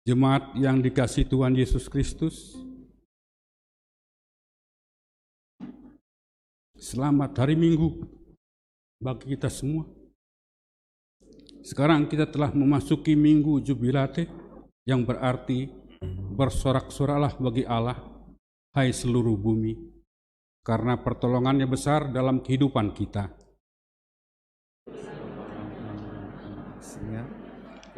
Jemaat yang dikasihi Tuhan Yesus Kristus, selamat hari Minggu bagi kita semua. Sekarang kita telah memasuki Minggu Jubilate, yang berarti bersorak-soraklah bagi Allah, hai seluruh bumi, karena pertolongannya besar dalam kehidupan kita.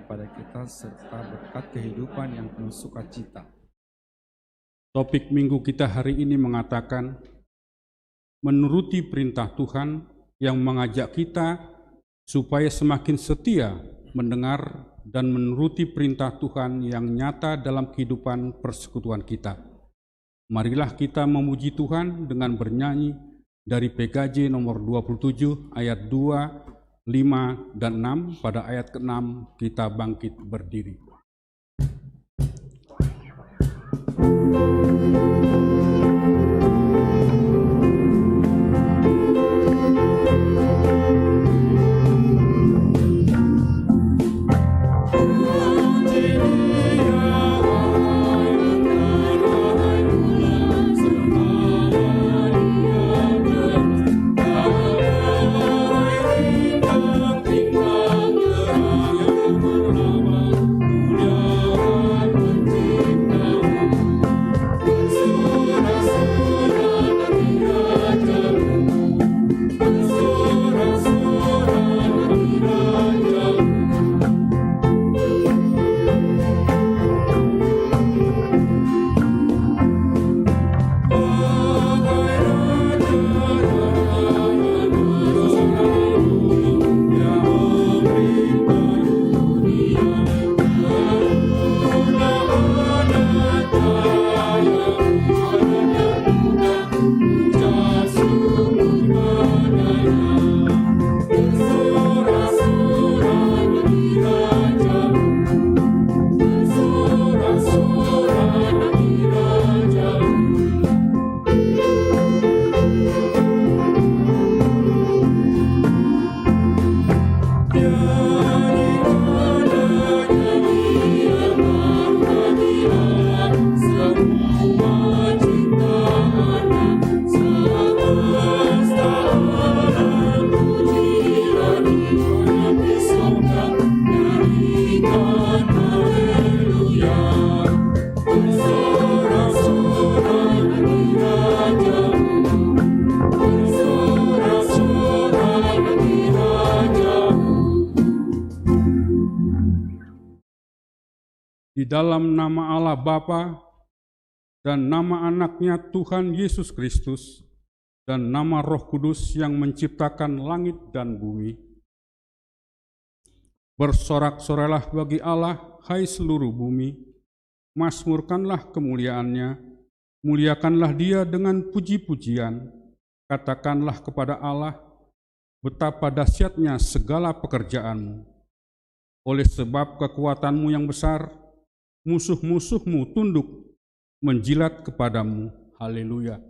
Kepada kita serta berkat kehidupan yang penuh sukacita. Topik minggu kita hari ini mengatakan menuruti perintah Tuhan yang mengajak kita supaya semakin setia mendengar dan menuruti perintah Tuhan yang nyata dalam kehidupan persekutuan kita. Marilah kita memuji Tuhan dengan bernyanyi dari PKJ nomor 27 ayat 2, 5 dan 6. Pada ayat ke-6 kita bangkit berdiri. Di dalam nama Allah Bapa dan nama anaknya Tuhan Yesus Kristus dan nama Roh Kudus yang menciptakan langit dan bumi. Bersorak-soralah bagi Allah, hai seluruh bumi, mazmurkanlah kemuliaannya, muliakanlah Dia dengan puji-pujian, katakanlah kepada Allah, betapa dahsyatnya segala pekerjaanmu. Oleh sebab kekuatanmu yang besar, musuh-musuhmu tunduk menjilat kepadamu. Haleluya.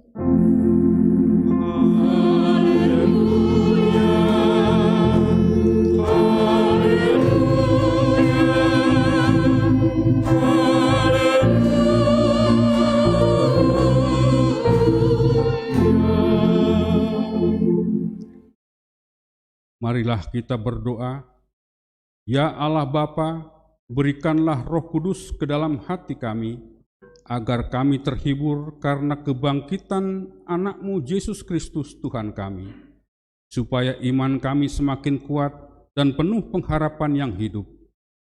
Marilah kita berdoa. Ya Allah Bapa, berikanlah Roh Kudus ke dalam hati kami, agar kami terhibur karena kebangkitan anak-Mu Yesus Kristus Tuhan kami, supaya iman kami semakin kuat dan penuh pengharapan yang hidup,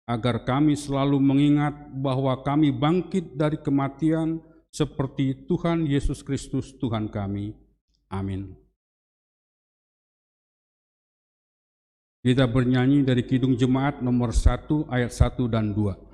agar kami selalu mengingat bahwa kami bangkit dari kematian seperti Tuhan Yesus Kristus Tuhan kami. Amin. Kita bernyanyi dari Kidung Jemaat nomor 1 ayat 1 dan 2.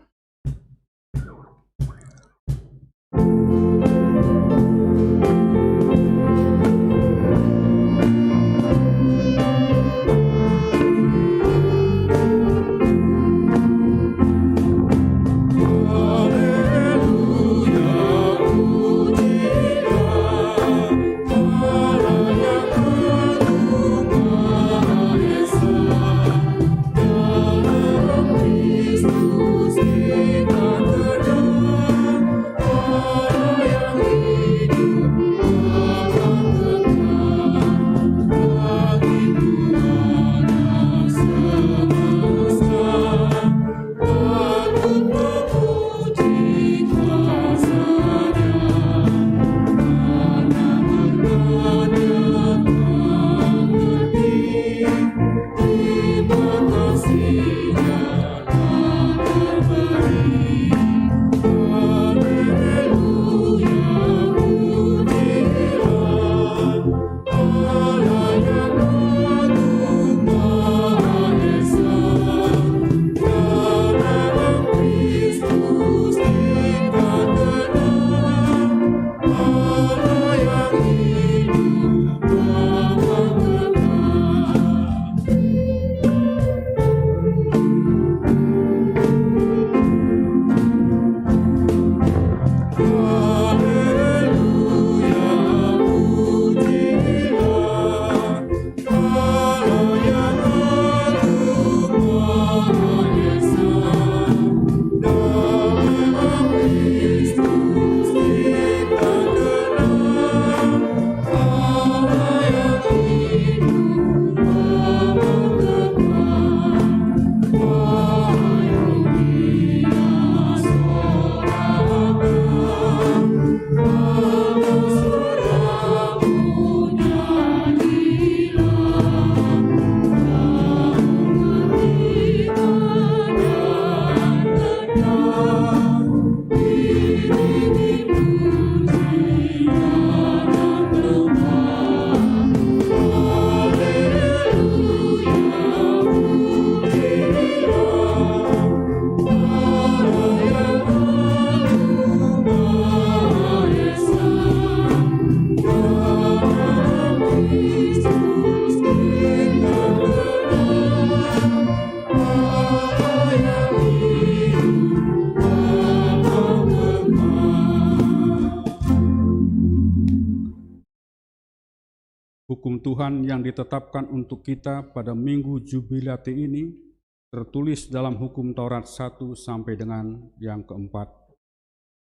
Hukum Tuhan yang ditetapkan untuk kita pada minggu jubilate ini tertulis dalam hukum Taurat 1 sampai dengan yang keempat.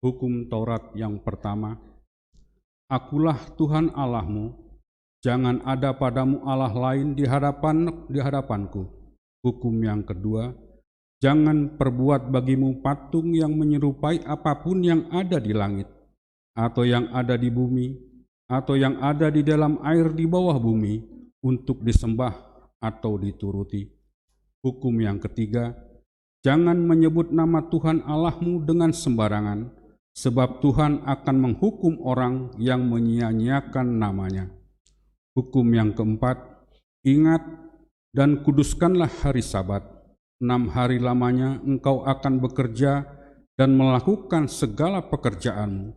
Hukum Taurat yang pertama, Akulah Tuhan Allahmu, jangan ada padamu Allah lain di hadapanku. Hukum yang kedua, jangan perbuat bagimu patung yang menyerupai apapun yang ada di langit, atau yang ada di bumi, atau yang ada di dalam air di bawah bumi, untuk disembah atau dituruti. Hukum yang ketiga, jangan menyebut nama Tuhan Allahmu dengan sembarangan, sebab Tuhan akan menghukum orang yang menyia-nyiakan namanya. Hukum yang keempat, ingat dan kuduskanlah hari Sabat. 6 hari lamanya engkau akan bekerja dan melakukan segala pekerjaanmu.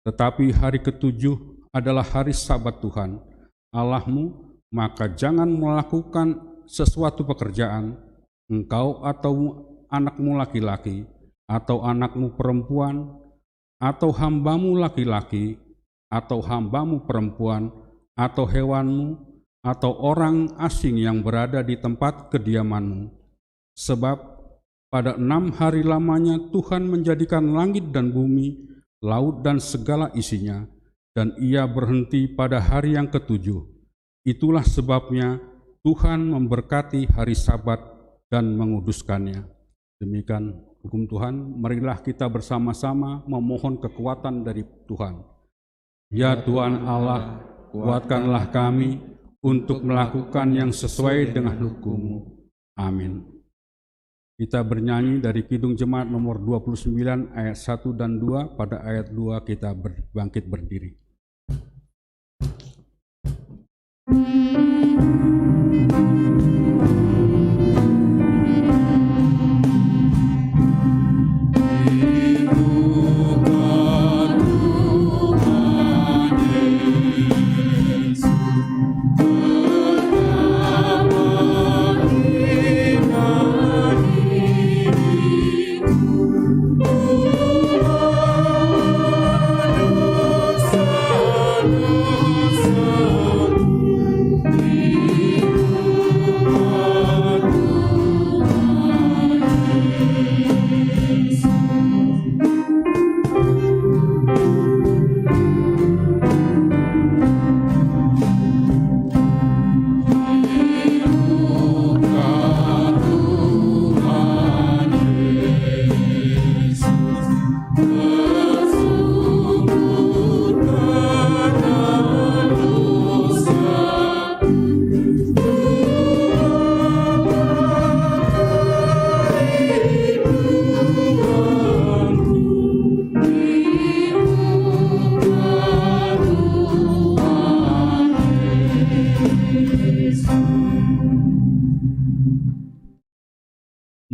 Tetapi hari ketujuh adalah hari Sabat Tuhan Allahmu, maka jangan melakukan sesuatu pekerjaan, engkau atau anakmu laki-laki, atau anakmu perempuan, atau hambamu laki-laki, atau hambamu perempuan, atau hewanmu, atau orang asing yang berada di tempat kediamanmu. Sebab pada 6 hari lamanya Tuhan menjadikan langit dan bumi, laut dan segala isinya, dan ia berhenti pada hari yang ketujuh. Itulah sebabnya Tuhan memberkati hari Sabat dan menguduskannya. Demikian hukum Tuhan, marilah kita bersama-sama memohon kekuatan dari Tuhan. Ya Tuhan Allah, kuatkanlah kami untuk melakukan yang sesuai dengan hukum-Mu. Amin. Kita bernyanyi dari Kidung Jemaat nomor 29 ayat 1 dan 2, pada ayat 2 kita bangkit berdiri.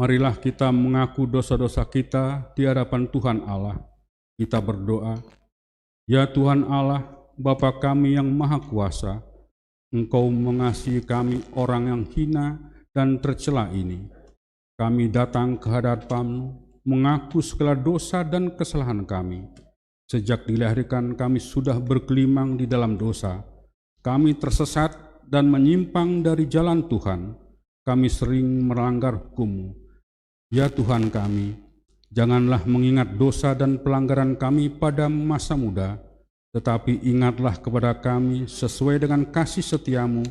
Marilah kita mengaku dosa-dosa kita di hadapan Tuhan Allah. Kita berdoa, ya Tuhan Allah, Bapa kami yang Maha Kuasa, Engkau mengasihi kami orang yang hina dan tercela ini. Kami datang ke hadapan-Mu, mengaku segala dosa dan kesalahan kami. Sejak dilahirkan kami sudah bergelimang di dalam dosa. Kami tersesat dan menyimpang dari jalan Tuhan. Kami sering melanggar hukum-Mu. Ya Tuhan kami, janganlah mengingat dosa dan pelanggaran kami pada masa muda, tetapi ingatlah kepada kami sesuai dengan kasih setia-Mu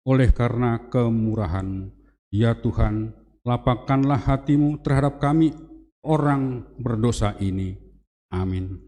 oleh karena kemurahan-Mu. Ya Tuhan, lapangkanlah hati-Mu terhadap kami orang berdosa ini. Amin.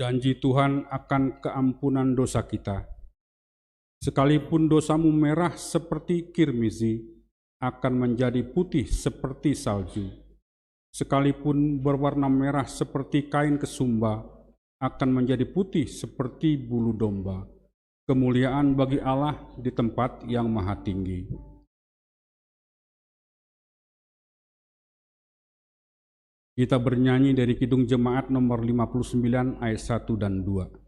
Janji Tuhan akan keampunan dosa kita. Sekalipun dosamu merah seperti kirmizi, akan menjadi putih seperti salju. Sekalipun berwarna merah seperti kain kesumba, akan menjadi putih seperti bulu domba. Kemuliaan bagi Allah di tempat yang maha tinggi. Kita bernyanyi dari Kidung Jemaat nomor 59 ayat 1 dan 2.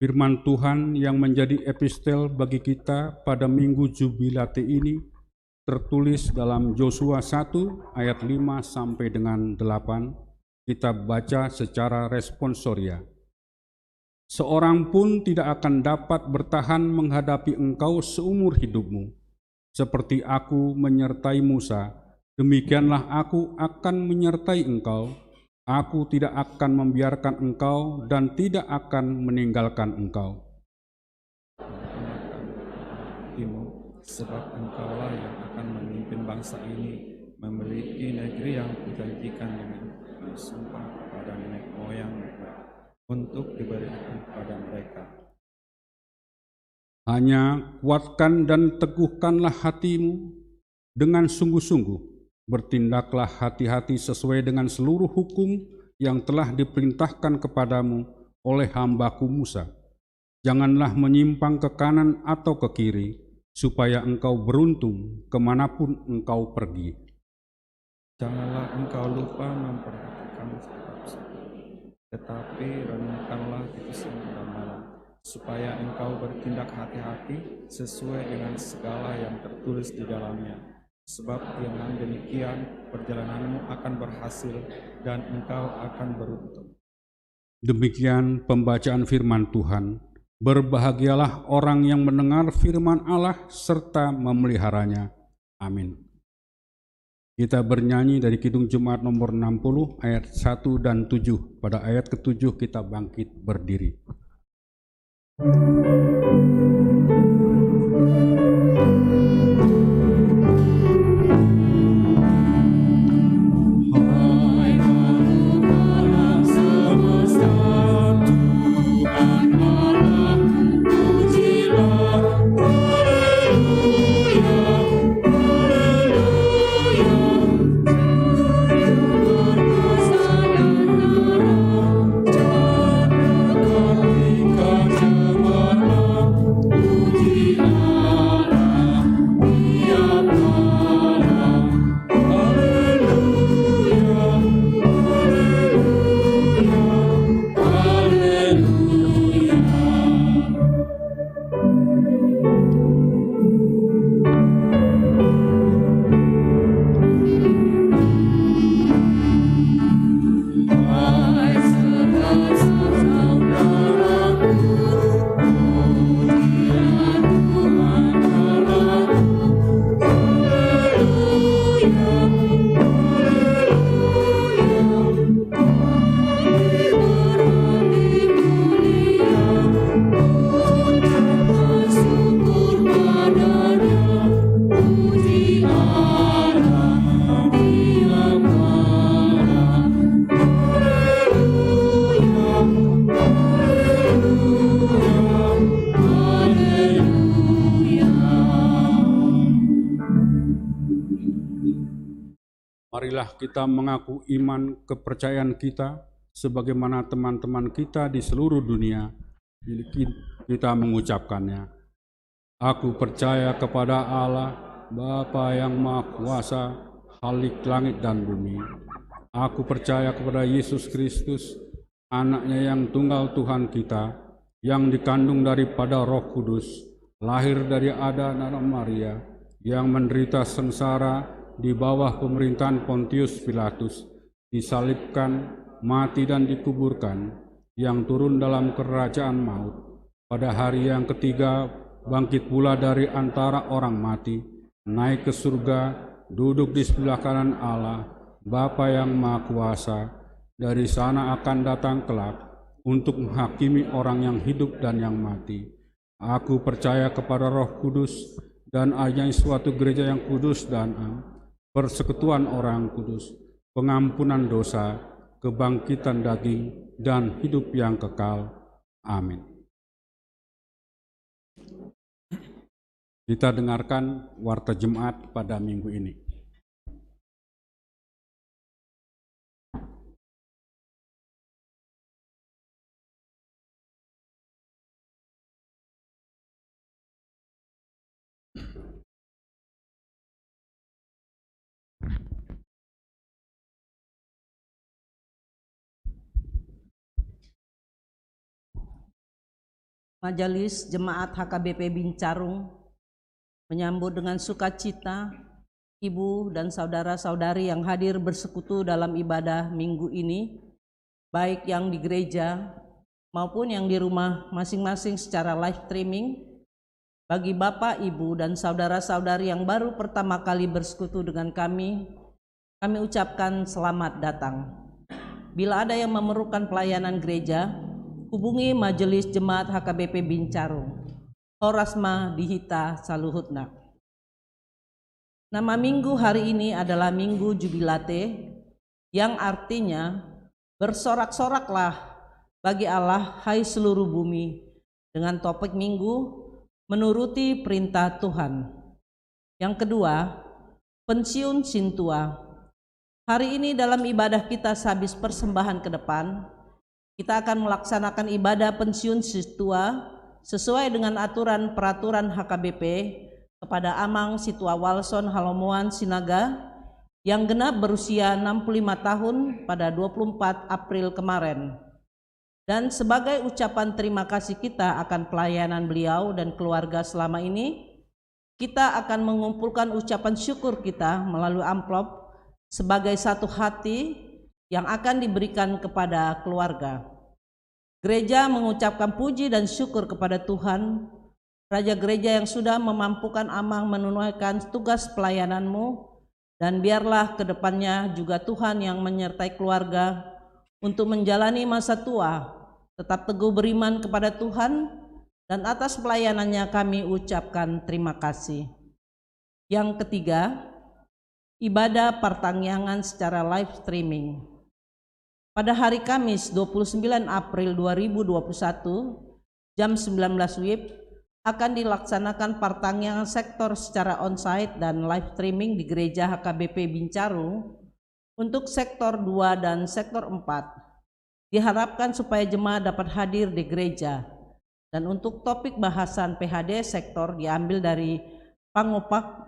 Firman Tuhan yang menjadi epistel bagi kita pada Minggu Jubilate ini tertulis dalam Yosua 1 ayat 5 sampai dengan 8. Kita baca secara responsoria. Seorang pun tidak akan dapat bertahan menghadapi engkau seumur hidupmu. Seperti aku menyertai Musa, demikianlah aku akan menyertai engkau. Aku tidak akan membiarkan engkau dan tidak akan meninggalkan engkau. Sebab engkaulah yang akan memimpin bangsa ini memiliki negeri yang kujanjikan dengan sumpah kepada nenek moyang untuk diberikan kepada mereka. Hanya kuatkan dan teguhkanlah hatimu dengan sungguh-sungguh. Bertindaklah hati-hati sesuai dengan seluruh hukum yang telah diperintahkan kepadamu oleh hambaku Musa. Janganlah menyimpang ke kanan atau ke kiri, supaya engkau beruntung kemanapun engkau pergi. Janganlah engkau lupa memperhatikan kitab, tetapi renungkanlah itu siang dan malam, supaya engkau bertindak hati-hati sesuai dengan segala yang tertulis di dalamnya. Sebab dengan demikian perjalananmu akan berhasil dan engkau akan beruntung. Demikian pembacaan firman Tuhan. Berbahagialah orang yang mendengar firman Allah serta memeliharanya. Amin. Kita bernyanyi dari Kidung Jemaat nomor 60 ayat 1 dan 7. Pada ayat ke-7 kita bangkit berdiri. Marilah kita mengaku iman kepercayaan kita sebagaimana teman-teman kita di seluruh dunia kita mengucapkannya. Aku percaya kepada Allah, Bapa yang Maha Kuasa, Khalik langit dan bumi. Aku percaya kepada Yesus Kristus, Anaknya yang tunggal Tuhan kita, yang dikandung daripada Roh Kudus, lahir dari Ada dan Maria, yang menderita sengsara di bawah pemerintahan Pontius Pilatus, disalibkan, mati dan dikuburkan, yang turun dalam kerajaan maut. Pada hari yang ketiga, bangkit pula dari antara orang mati, naik ke surga, duduk di sebelah kanan Allah, Bapa yang Maha Kuasa. Dari sana akan datang kelak untuk menghakimi orang yang hidup dan yang mati. Aku percaya kepada Roh Kudus dan adanya suatu gereja yang kudus dan persekutuan orang kudus, pengampunan dosa, kebangkitan daging, dan hidup yang kekal. Amin. Kita dengarkan warta jemaat pada minggu ini. Majelis Jemaat HKBP Bincarung menyambut dengan sukacita ibu dan saudara-saudari yang hadir bersekutu dalam ibadah minggu ini, baik yang di gereja maupun yang di rumah masing-masing secara live streaming. Bagi Bapak, Ibu, dan saudara-saudari yang baru pertama kali bersekutu dengan kami ucapkan selamat datang. Bila ada yang memerlukan pelayanan gereja, hubungi Majelis Jemaat HKBP Bincarung. Horasma Dihita Saluhutna. Nama minggu hari ini adalah Minggu Jubilate, yang artinya bersorak-soraklah bagi Allah, hai seluruh bumi, dengan topik minggu menuruti perintah Tuhan. Yang kedua, pensiun Sintua. Hari ini dalam ibadah kita sehabis persembahan ke depan, kita akan melaksanakan ibadah pensiun Sintua sesuai dengan aturan peraturan HKBP kepada Amang Situa Walson Halomoan Sinaga yang genap berusia 65 tahun pada 24 April kemarin. Dan sebagai ucapan terima kasih kita akan pelayanan beliau dan keluarga selama ini, kita akan mengumpulkan ucapan syukur kita melalui amplop sebagai satu hati yang akan diberikan kepada keluarga. Gereja mengucapkan puji dan syukur kepada Tuhan, Raja Gereja yang sudah memampukan Amang menunaikan tugas pelayananmu, dan biarlah kedepannya juga Tuhan yang menyertai keluarga untuk menjalani masa tua, tetap teguh beriman kepada Tuhan, dan atas pelayanannya kami ucapkan terima kasih. Yang ketiga, ibadah pertangyangan secara live streaming. Pada hari Kamis 29 April 2021 jam 19 WIB akan dilaksanakan pertangyangan sektor secara onsite dan live streaming di Gereja HKBP Bincarung untuk sektor 2 dan sektor 4. Diharapkan supaya jemaat dapat hadir di gereja. Dan untuk topik bahasan PHD sektor diambil dari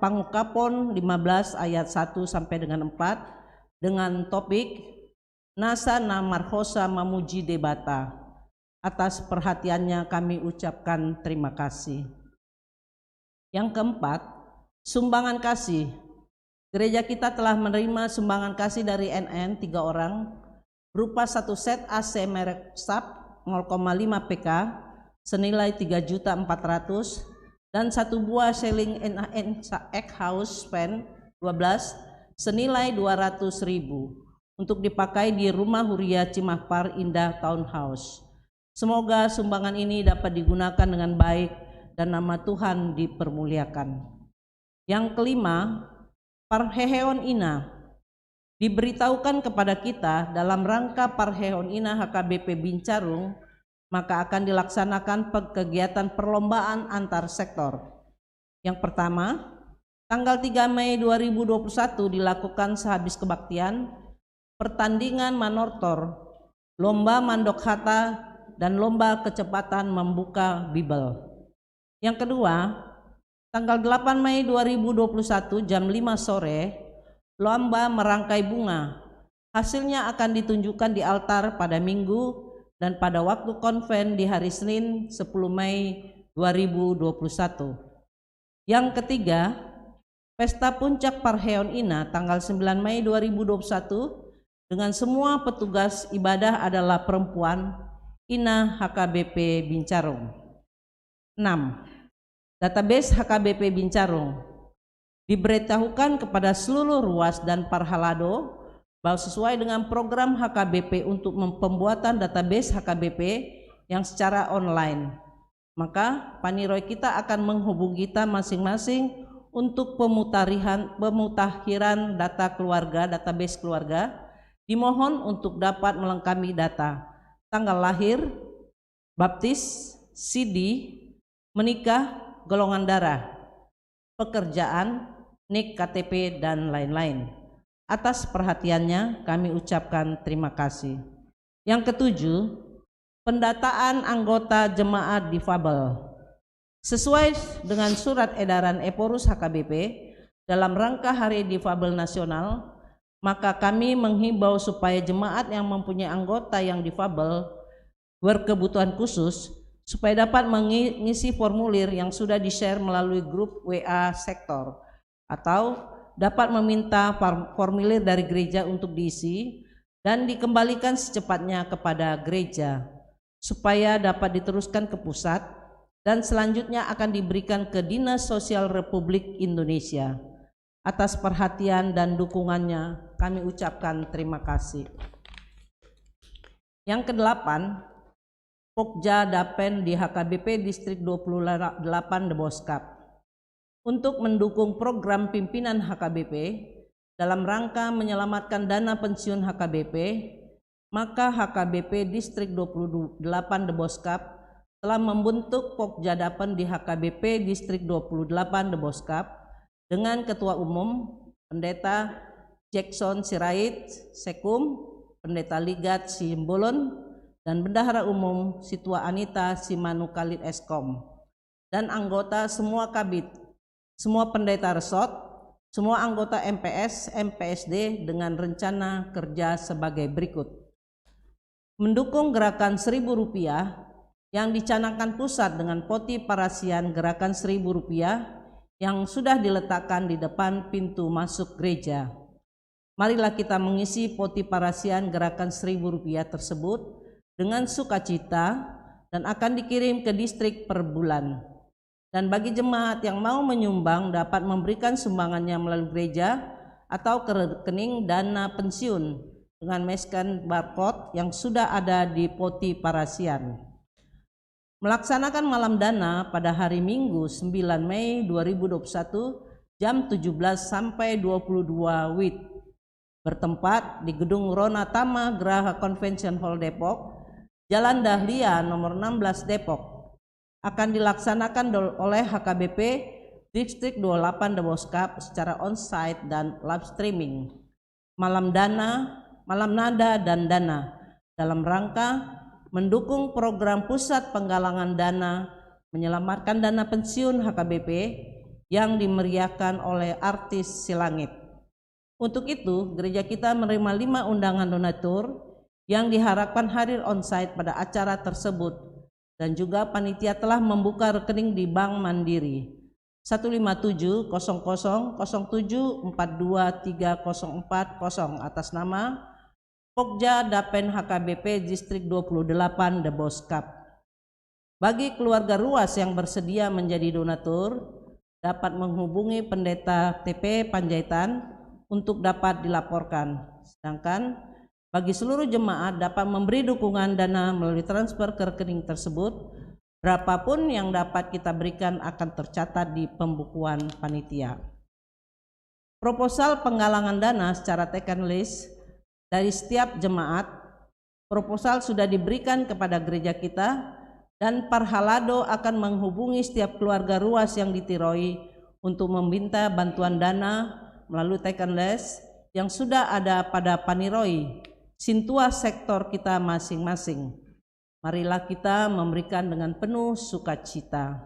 Pangukapon 15 ayat 1 sampai dengan 4 dengan topik Nasa Namarhosa Mamuji Debata. Atas perhatiannya kami ucapkan terima kasih. Yang keempat, sumbangan kasih. Gereja kita telah menerima sumbangan kasih dari NN 3 orang berupa satu set AC merek SAP 0,5 PK senilai 3.400.000 dan satu buah Selling NAN Egg House Fan 12 senilai 200.000 untuk dipakai di Rumah Huria Cimahpar Indah Townhouse. Semoga sumbangan ini dapat digunakan dengan baik dan nama Tuhan dipermuliakan. Yang kelima, Parheheon Ina. Diberitahukan kepada kita dalam rangka Parheheon Ina HKBP Bincarung, maka akan dilaksanakan kegiatan perlombaan antar sektor. Yang pertama, tanggal 3 Mei 2021 dilakukan sehabis kebaktian, pertandingan manortor, lomba mandok hata, dan lomba kecepatan membuka Bible. Yang kedua, tanggal 8 Mei 2021 jam 5 sore, lomba merangkai bunga. Hasilnya akan ditunjukkan di altar pada Minggu dan pada waktu konven di hari Senin 10 Mei 2021. Yang ketiga, Pesta Puncak Parheheon Ina tanggal 9 Mei 2021 dengan semua petugas ibadah adalah perempuan Ina HKBP Bincarung. 6. Database HKBP Bincarung. Diberitahukan kepada seluruh ruas dan parhalado bahwa sesuai dengan program HKBP untuk pembuatan database HKBP yang secara online, maka paniroy kita akan menghubungi kita masing-masing untuk pemutakhiran data keluarga, database keluarga. Dimohon untuk dapat melengkapi data tanggal lahir, baptis, CD, menikah, golongan darah, pekerjaan, NIK, KTP, dan lain-lain. Atas perhatiannya kami ucapkan terima kasih. Yang ketujuh, pendataan anggota jemaat difabel. Sesuai dengan surat edaran Eporus HKBP dalam rangka Hari Difabel Nasional, maka kami menghimbau supaya jemaat yang mempunyai anggota yang difabel berkebutuhan khusus supaya dapat mengisi formulir yang sudah di-share melalui grup WA sektor, atau dapat meminta formulir dari gereja untuk diisi dan dikembalikan secepatnya kepada gereja supaya dapat diteruskan ke pusat dan selanjutnya akan diberikan ke Dinas Sosial Republik Indonesia. Atas perhatian dan dukungannya kami ucapkan terima kasih. Yang kedelapan, Pokja Dapen di HKBP Distrik 28 Deboskap untuk mendukung program pimpinan HKBP dalam rangka menyelamatkan dana pensiun HKBP, maka HKBP Distrik 28 Deboskap telah membentuk Pokja Dapen di HKBP Distrik 28 Deboskap dengan Ketua Umum Pendeta Jackson Sirait Sekum, Pendeta Ligat Simbolon, dan Bendahara Umum Situa Anita Simanu Khalid Eskom, dan anggota semua kabit, semua pendeta resort, semua anggota MPS, MPSD dengan rencana kerja sebagai berikut. Mendukung gerakan Rp1.000 yang dicanangkan pusat dengan poti parasian gerakan Rp1.000 yang sudah diletakkan di depan pintu masuk gereja. Marilah kita mengisi poti parasian gerakan Rp1.000 tersebut dengan sukacita dan akan dikirim ke distrik per bulan. Dan bagi jemaat yang mau menyumbang dapat memberikan sumbangannya melalui gereja atau ke rekening dana pensiun dengan mesken barcode yang sudah ada di poti parasian. Melaksanakan malam dana pada hari Minggu 9 Mei 2021 jam 17 sampai 22 WIB bertempat di Gedung Rona Tama Graha Convention Hall Depok, Jalan Dahlia nomor 16 Depok. Akan dilaksanakan oleh HKBP Distrik 28 Deboskap secara onsite dan live streaming. Malam nada dan dana dalam rangka mendukung program pusat penggalangan dana menyelamatkan dana pensiun HKBP yang dimeriahkan oleh artis Silangit. Untuk itu, gereja kita menerima 5 undangan donatur yang diharapkan hadir onsite pada acara tersebut, dan juga panitia telah membuka rekening di Bank Mandiri 15707423040 atas nama Pokja Dapen HKBP Distrik 28 Deboskap. Bagi keluarga ruas yang bersedia menjadi donatur dapat menghubungi Pendeta TP Panjaitan untuk dapat dilaporkan. Sedangkan bagi seluruh jemaat dapat memberi dukungan dana melalui transfer ke rekening tersebut. Berapapun yang dapat kita berikan akan tercatat di pembukuan panitia. Proposal penggalangan dana secara taken list dari setiap jemaat. Proposal sudah diberikan kepada gereja kita dan Parhalado akan menghubungi setiap keluarga ruas yang ditiroi untuk meminta bantuan dana melalui taken list yang sudah ada pada paniroi Sintua sektor kita masing-masing. Marilah kita memberikan dengan penuh sukacita.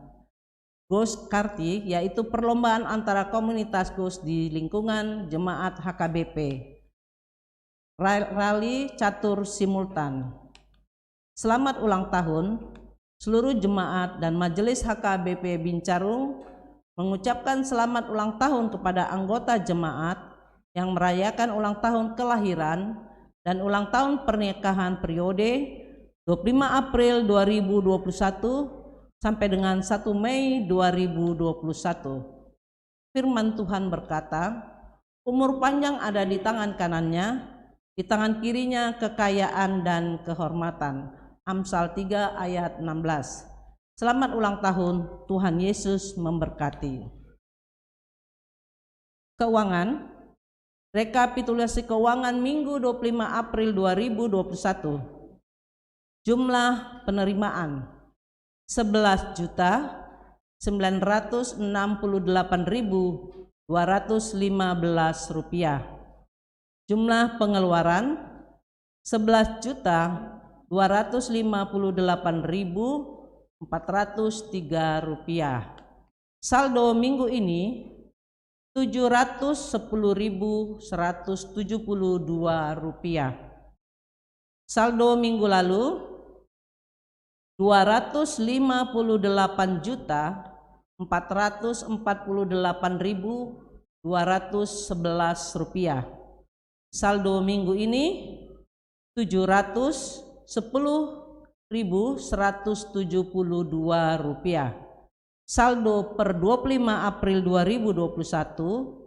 Ghost Karti yaitu perlombaan antara komunitas Ghost di lingkungan jemaat HKBP. Rally catur simultan. Selamat ulang tahun seluruh jemaat dan majelis HKBP Bincarung mengucapkan selamat ulang tahun kepada anggota jemaat yang merayakan ulang tahun kelahiran dan ulang tahun pernikahan periode 25 April 2021 sampai dengan 1 Mei 2021. Firman Tuhan berkata, umur panjang ada di tangan kanannya, di tangan kirinya kekayaan dan kehormatan. Amsal 3 ayat 16. Selamat ulang tahun, Tuhan Yesus memberkati. Keuangan, rekapitulasi keuangan Minggu 25 April 2021. Jumlah penerimaan 11.968.215 rupiah. Jumlah pengeluaran 11.258.403 rupiah. Saldo minggu ini 710.172 rupiah. Saldo minggu lalu 258.448.211 rupiah. Saldo minggu ini 710.172 rupiah. Saldo per 25 April 2021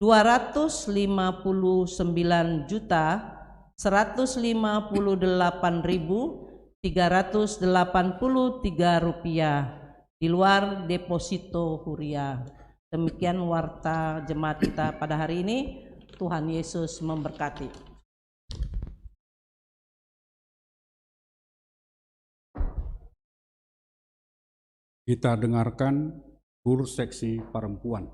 259.158.383 rupiah di luar deposito Huria. Demikian warta jemaat kita pada hari ini. Tuhan Yesus memberkati. Kita dengarkan guru seksi perempuan.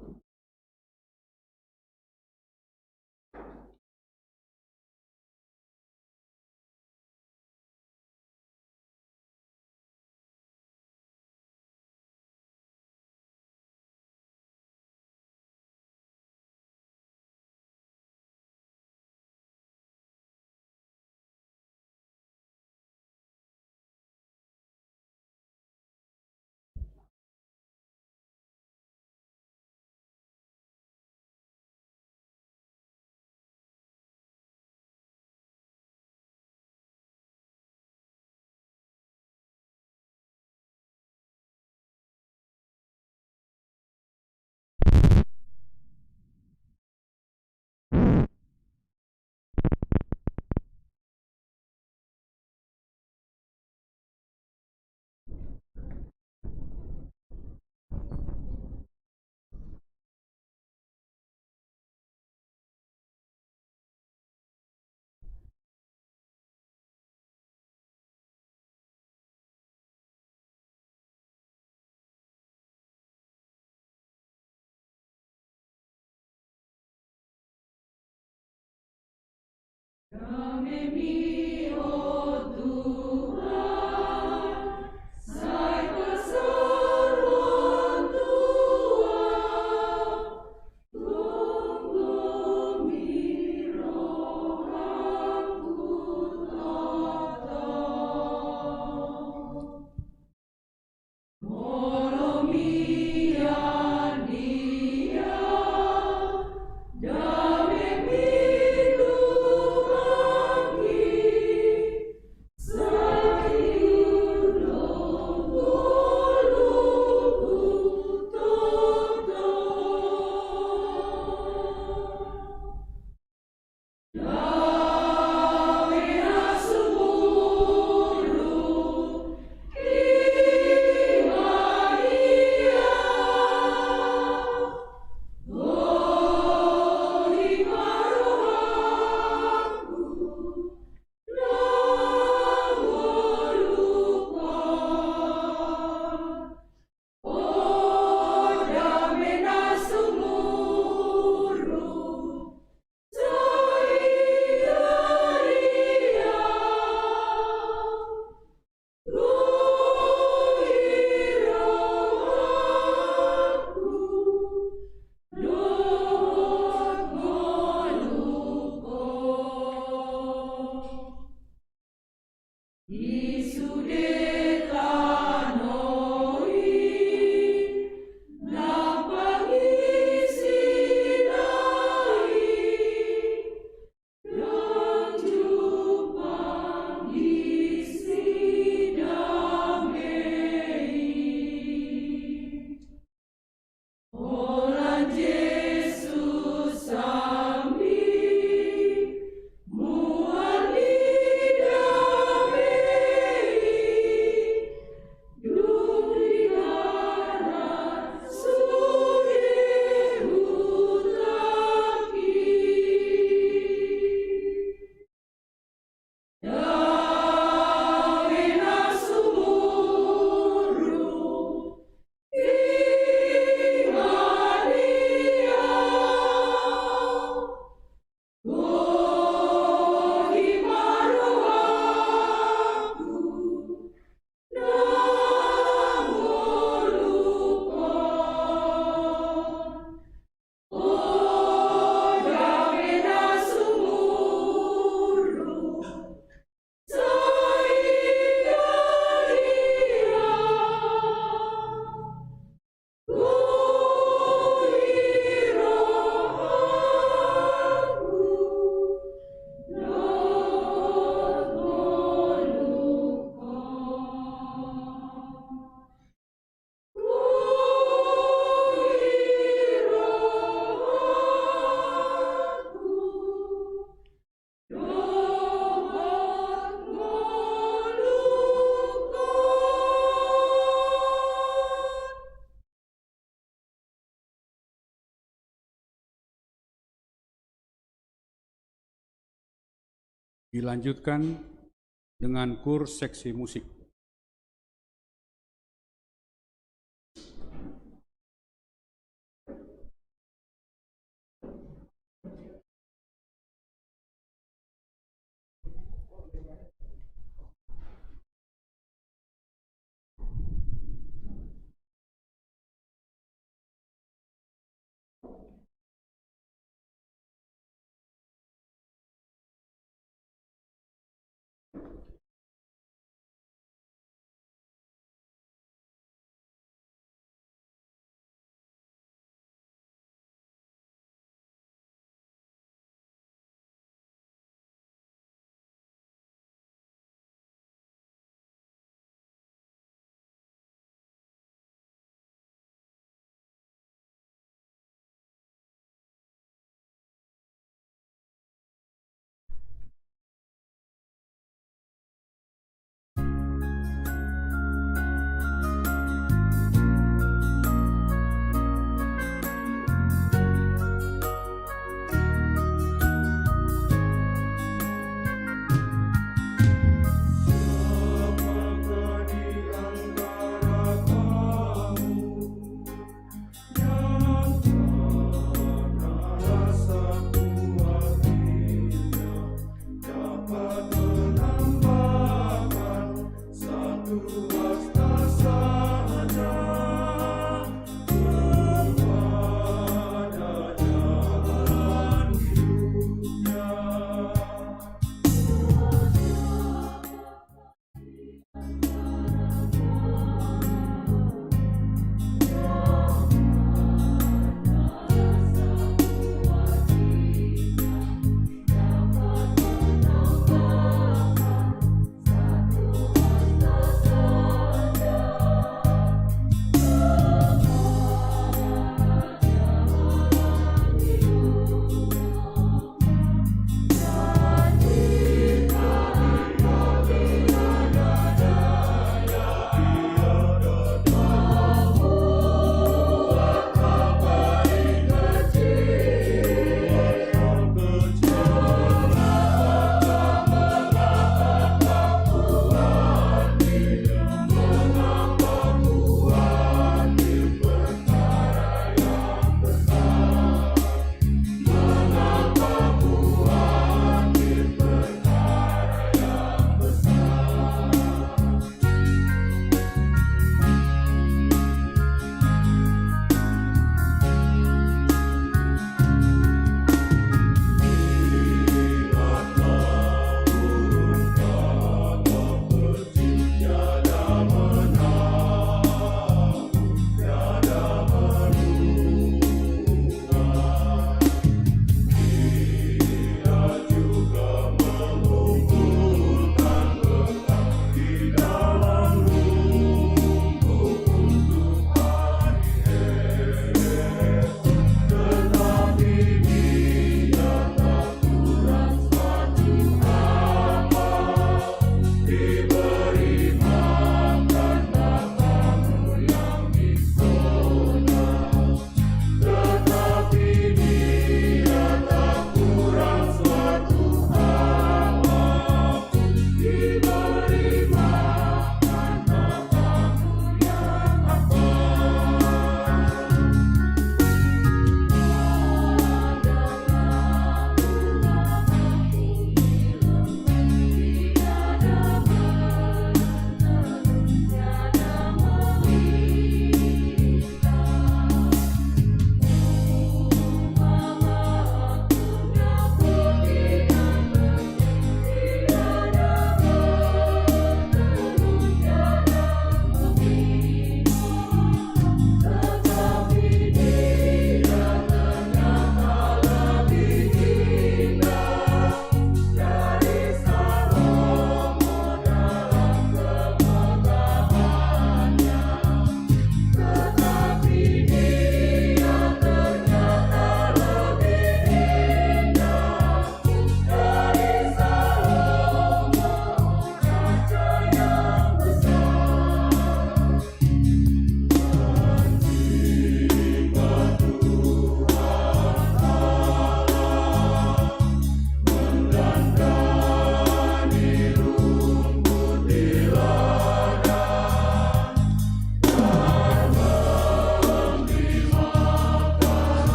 Dilanjutkan dengan kurs seksi musik.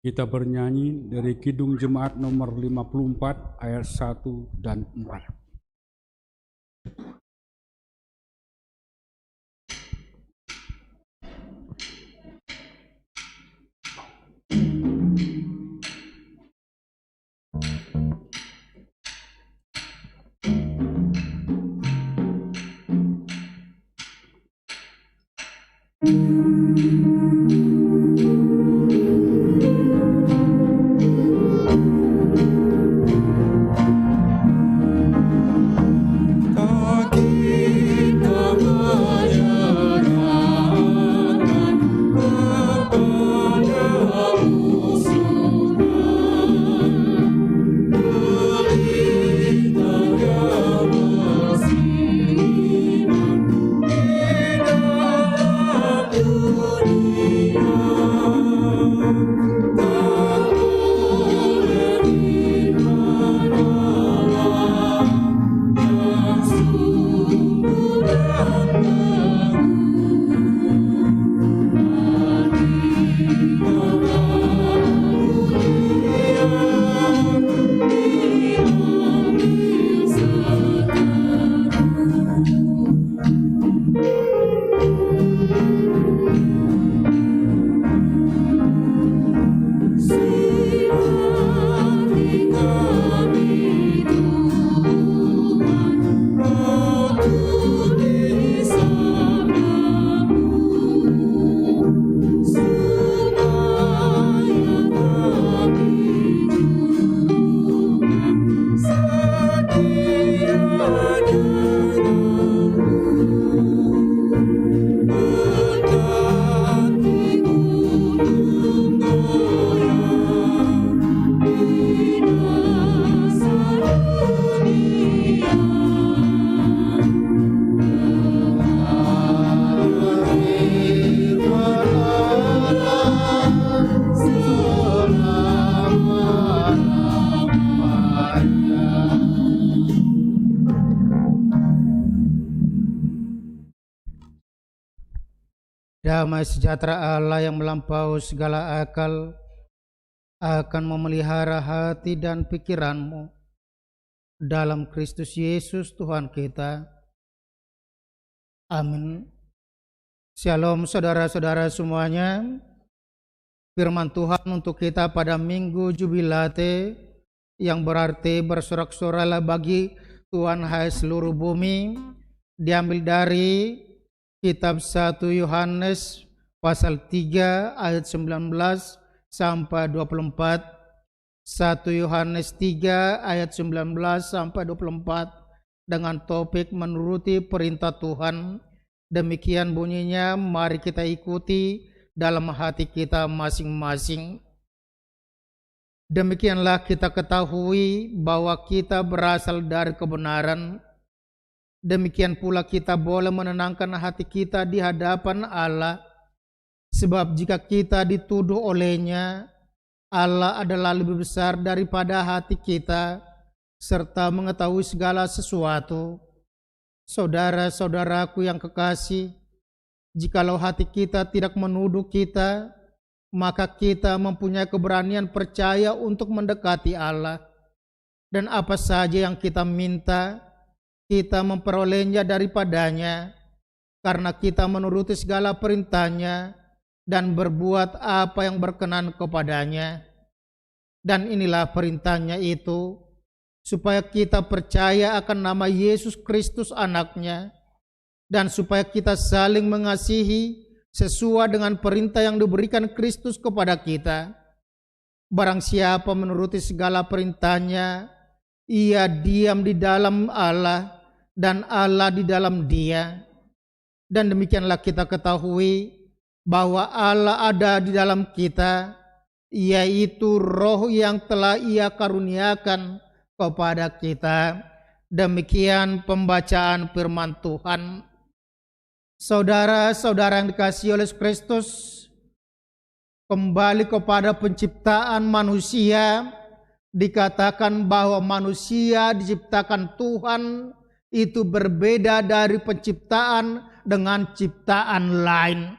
Kita bernyanyi dari Kidung Jemaat nomor 54 ayat 1 dan 4. Damai sejahtera Allah yang melampaui segala akal akan memelihara hati dan pikiranmu dalam Kristus Yesus Tuhan kita. Amin. Shalom saudara-saudara semuanya. Firman Tuhan untuk kita pada Minggu Jubilate yang berarti bersorak-soraklah bagi Tuhan hai seluruh bumi, diambil dari Kitab 1 Yohanes pasal 3 ayat 19 sampai 24. 1 Yohanes 3 ayat 19 sampai 24 dengan topik menuruti perintah Tuhan. Demikian bunyinya, mari kita ikuti dalam hati kita masing-masing. Demikianlah kita ketahui bahwa kita berasal dari kebenaran. Demikian pula kita boleh menenangkan hati kita di hadapan Allah. Sebab jika kita dituduh olehnya, Allah adalah lebih besar daripada hati kita, serta mengetahui segala sesuatu. Saudara-saudaraku yang kekasih, jikalau hati kita tidak menuduh kita, maka kita mempunyai keberanian percaya untuk mendekati Allah. Dan apa saja yang kita minta, kita memperolehnya daripadanya, karena kita menuruti segala perintahnya dan berbuat apa yang berkenan kepadanya. Dan inilah perintahnya itu, supaya kita percaya akan nama Yesus Kristus anaknya, dan supaya kita saling mengasihi sesuai dengan perintah yang diberikan Kristus kepada kita. Barang siapa menuruti segala perintahnya, ia diam di dalam Allah, dan Allah di dalam dia. Dan demikianlah kita ketahui bahwa Allah ada di dalam kita, yaitu Roh yang telah Ia karuniakan kepada kita. Demikian pembacaan firman Tuhan. Saudara-saudara yang dikasihi oleh Kristus, kembali kepada penciptaan manusia, dikatakan bahwa manusia diciptakan Tuhan itu berbeda dari penciptaan dengan ciptaan lain.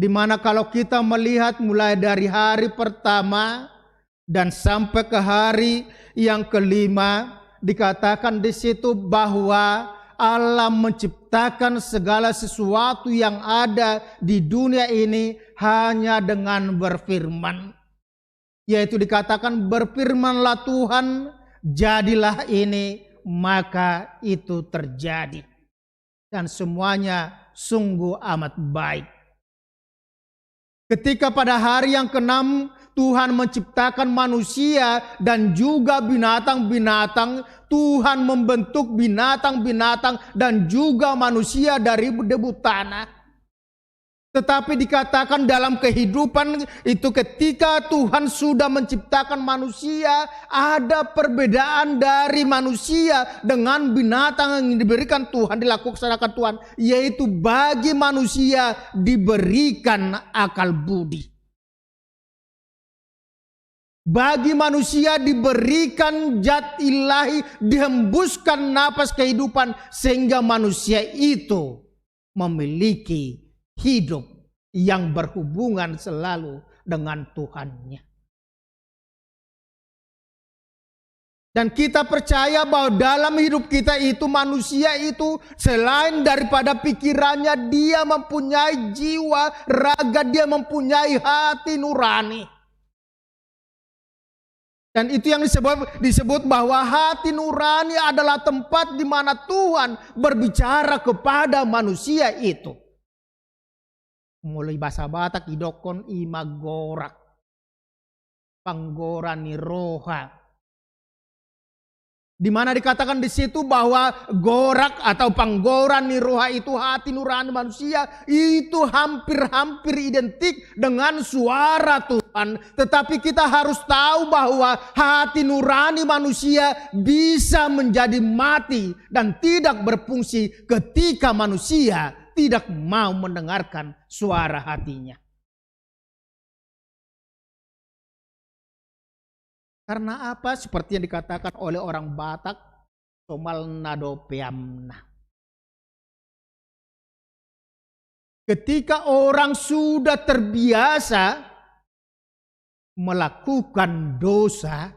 Di mana kalau kita melihat mulai dari hari pertama dan sampai ke hari yang kelima, dikatakan di situ bahwa Allah menciptakan segala sesuatu yang ada di dunia ini hanya dengan berfirman. Yaitu dikatakan berfirmanlah Tuhan, jadilah ini, maka itu terjadi. Dan semuanya sungguh amat baik. Ketika pada hari yang ke-6 Tuhan menciptakan manusia dan juga binatang-binatang, Tuhan membentuk binatang-binatang dan juga manusia dari debu tanah. Tetapi dikatakan dalam kehidupan itu ketika Tuhan sudah menciptakan manusia, ada perbedaan dari manusia dengan binatang yang diberikan Tuhan, dilaksanakan Tuhan. Yaitu bagi manusia diberikan akal budi. Bagi manusia diberikan zat ilahi, dihembuskan napas kehidupan sehingga manusia itu memiliki hidup yang berhubungan selalu dengan Tuhannya. Dan kita percaya bahwa dalam hidup kita itu manusia itu selain daripada pikirannya, dia mempunyai jiwa, raga, dia mempunyai hati nurani. Dan itu yang disebut bahwa hati nurani adalah tempat di mana Tuhan berbicara kepada manusia itu. Mulai bahasa Batak idokon ima gorak, panggora ni roha. Di mana dikatakan di situ bahwa gorak atau panggora ni roha itu hati nurani manusia itu hampir-hampir identik dengan suara Tuhan. Tetapi kita harus tahu bahwa hati nurani manusia bisa menjadi mati dan tidak berfungsi ketika manusia tidak mau mendengarkan suara hatinya. Karena apa? Seperti yang dikatakan oleh orang Batak, somal nado peamna. Ketika orang sudah terbiasa melakukan dosa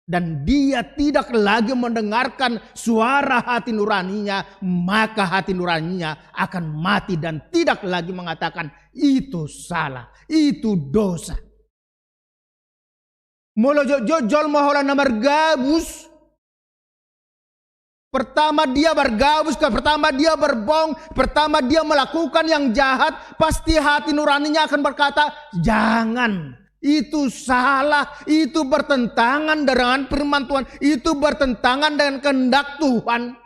dan dia tidak lagi mendengarkan suara hati nuraninya, maka hati nuraninya akan mati dan tidak lagi mengatakan itu salah, itu dosa. Molojol mahola namar gabus. Pertama dia bergabus, pertama dia berbohong, pertama dia melakukan yang jahat, pasti hati nuraninya akan berkata, jangan. Itu salah, itu bertentangan dengan firman Tuhan, itu bertentangan dengan kehendak Tuhan.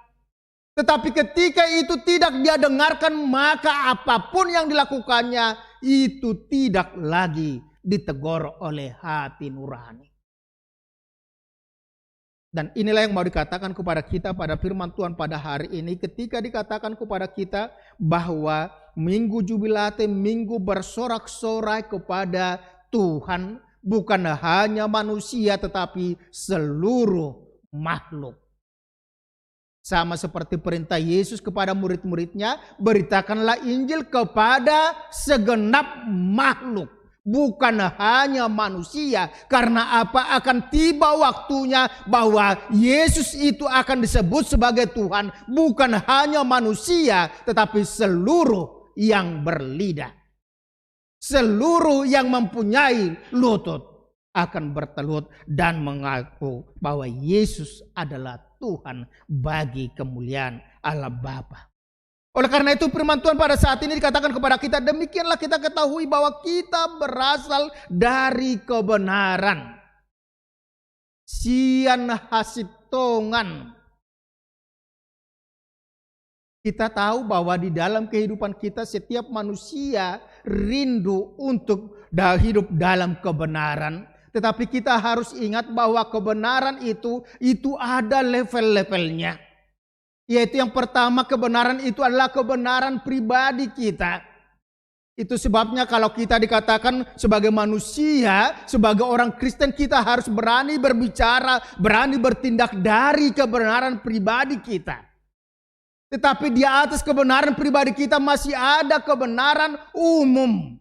Tetapi ketika itu tidak dia dengarkan, maka apapun yang dilakukannya itu tidak lagi ditegur oleh hati nurani. Dan inilah yang mau dikatakan kepada kita pada firman Tuhan pada hari ini, ketika dikatakan kepada kita bahwa minggu jubilate, minggu bersorak-sorai kepada Tuhan, bukan hanya manusia tetapi seluruh makhluk. Sama seperti perintah Yesus kepada murid-muridnya, beritakanlah Injil kepada segenap makhluk. Bukan hanya manusia. Karena apa? Akan tiba waktunya bahwa Yesus itu akan disebut sebagai Tuhan. Bukan hanya manusia tetapi seluruh yang berlidah. Seluruh yang mempunyai lutut akan bertelut dan mengaku bahwa Yesus adalah Tuhan bagi kemuliaan Allah Bapa. Oleh karena itu firman Tuhan pada saat ini dikatakan kepada kita, demikianlah kita ketahui bahwa kita berasal dari kebenaran. Sian hasitongan. Kita tahu bahwa di dalam kehidupan kita setiap manusia rindu untuk hidup dalam kebenaran. Tetapi kita harus ingat bahwa kebenaran itu ada level-levelnya. Yaitu yang pertama, kebenaran itu adalah kebenaran pribadi kita. Itu sebabnya kalau kita dikatakan sebagai manusia, sebagai orang Kristen, kita harus berani berbicara, berani bertindak dari kebenaran pribadi kita. Tetapi di atas kebenaran pribadi kita masih ada kebenaran umum.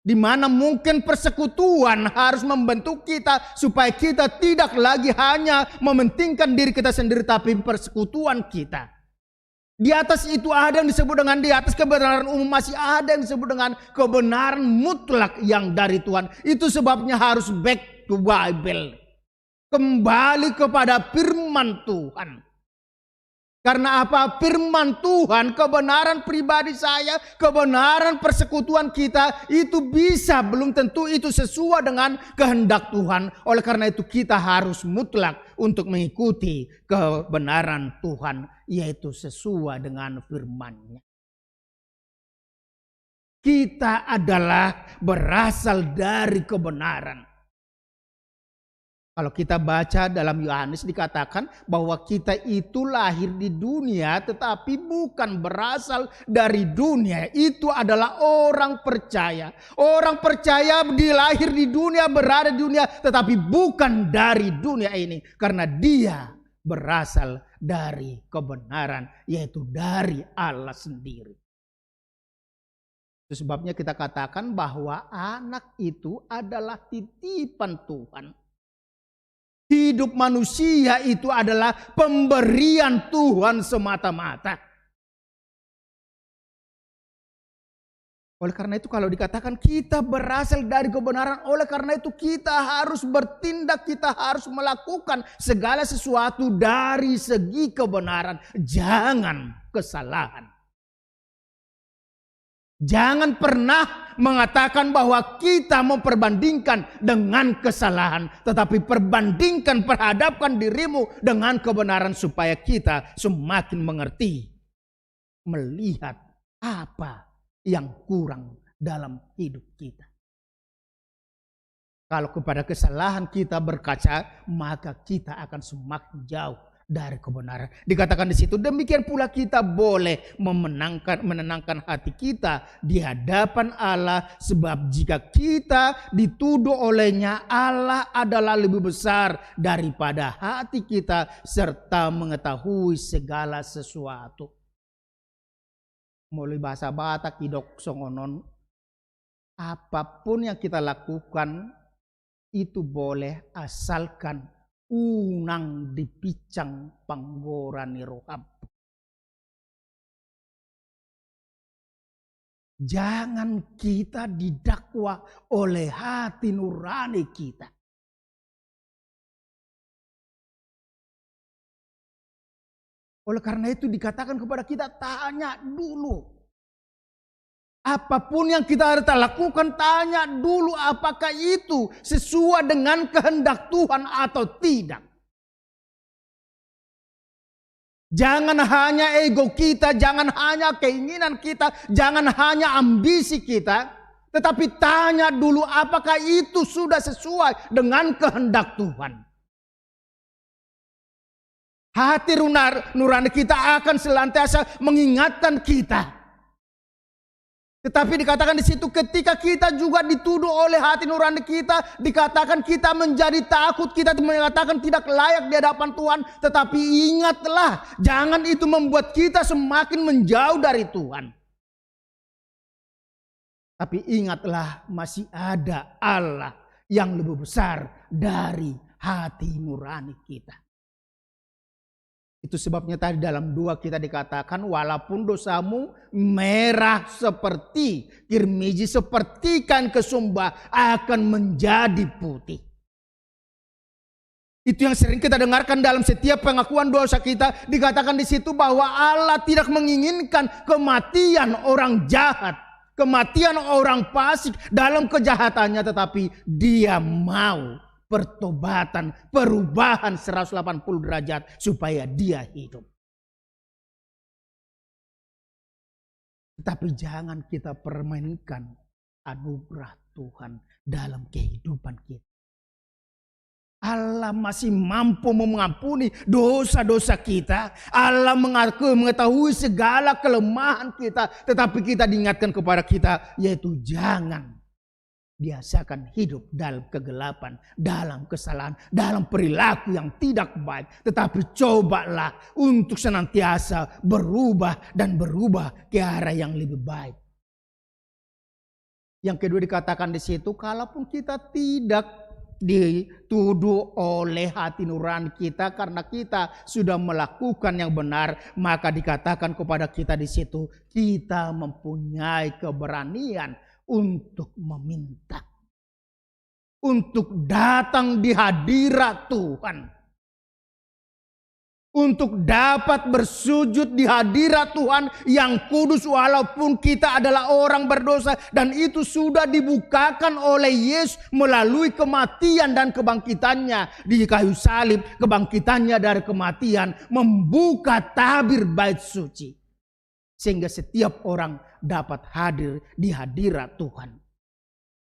Di mana mungkin persekutuan harus membentuk kita supaya kita tidak lagi hanya mementingkan diri kita sendiri, tapi persekutuan kita. Di atas itu ada yang disebut dengan di atas kebenaran umum, masih ada yang disebut dengan kebenaran mutlak yang dari Tuhan. Itu sebabnya harus back to Bible. Kembali kepada firman Tuhan. Karena apa? Firman Tuhan, kebenaran pribadi saya, kebenaran persekutuan kita itu bisa, belum tentu itu sesuai dengan kehendak Tuhan. Oleh karena itu kita harus mutlak untuk mengikuti kebenaran Tuhan, yaitu sesuai dengan firman-Nya. Kita adalah berasal dari kebenaran. Kalau kita baca dalam Yohanes dikatakan bahwa kita itu lahir di dunia tetapi bukan berasal dari dunia. Itu adalah orang percaya. Orang percaya dilahir di dunia, berada di dunia tetapi bukan dari dunia ini. Karena dia berasal dari kebenaran, yaitu dari Allah sendiri. Itu sebabnya kita katakan bahwa anak itu adalah titipan Tuhan. Hidup manusia itu adalah pemberian Tuhan semata-mata. Oleh karena itu kalau dikatakan kita berasal dari kebenaran, oleh karena itu kita harus bertindak, kita harus melakukan segala sesuatu dari segi kebenaran. Jangan kesalahan. Jangan pernah mengatakan bahwa kita memperbandingkan dengan kesalahan. Tetapi perbandingkan, perhadapkan dirimu dengan kebenaran supaya kita semakin mengerti. Melihat apa yang kurang dalam hidup kita. Kalau kepada kesalahan kita berkaca, maka kita akan semakin jauh dari kebenaran. Dikatakan di situ, demikian pula kita boleh menenangkan hati kita di hadapan Allah, sebab jika kita dituduh olehnya, Allah adalah lebih besar daripada hati kita serta mengetahui segala sesuatu. Mulai bahasa Batak idok songonon, apapun yang kita lakukan itu boleh asalkan unang dipicang panggorani rohab. Jangan kita didakwa oleh hati nurani kita. Oleh karena itu dikatakan kepada kita, tanya dulu. Apapun yang kita lakukan, tanya dulu apakah itu sesuai dengan kehendak Tuhan atau tidak. Jangan hanya ego kita, jangan hanya keinginan kita, jangan hanya ambisi kita. Tetapi tanya dulu apakah itu sudah sesuai dengan kehendak Tuhan. Hati nurani kita akan senantiasa mengingatkan kita. Tetapi dikatakan di situ ketika kita juga dituduh oleh hati nurani kita, dikatakan kita menjadi takut, kita mengatakan tidak layak di hadapan Tuhan. Tetapi ingatlah, jangan itu membuat kita semakin menjauh dari Tuhan. Tapi ingatlah, masih ada Allah yang lebih besar dari hati nurani kita. Itu sebabnya tadi dalam 2 kita dikatakan, walaupun dosamu merah seperti kirmiji, seperti kain kesumba, akan menjadi putih. Itu yang sering kita dengarkan dalam setiap pengakuan dosa kita. Dikatakan di situ bahwa Allah tidak menginginkan kematian orang jahat, kematian orang fasik dalam kejahatannya, tetapi Dia mau pertobatan, perubahan 180 derajat supaya dia hidup. Tetapi jangan kita permainkan anugerah Tuhan dalam kehidupan kita. Allah masih mampu mengampuni dosa-dosa kita. Allah mengetahui segala kelemahan kita. Tetapi kita diingatkan kepada kita, yaitu jangan biasakan hidup dalam kegelapan, dalam kesalahan, dalam perilaku yang tidak baik. Tetapi cobalah untuk senantiasa berubah dan berubah ke arah yang lebih baik. Yang kedua dikatakan di situ, kalaupun kita tidak dituduh oleh hati nurani kita karena kita sudah melakukan yang benar, maka dikatakan kepada kita di situ, kita mempunyai keberanian untuk meminta, untuk datang di hadirat Tuhan, untuk dapat bersujud di hadirat Tuhan yang kudus walaupun kita adalah orang berdosa, dan itu sudah dibukakan oleh Yesus melalui kematian dan kebangkitannya di kayu salib. Kebangkitannya dari kematian membuka tabir bait suci sehingga setiap orang dapat hadir di hadirat Tuhan.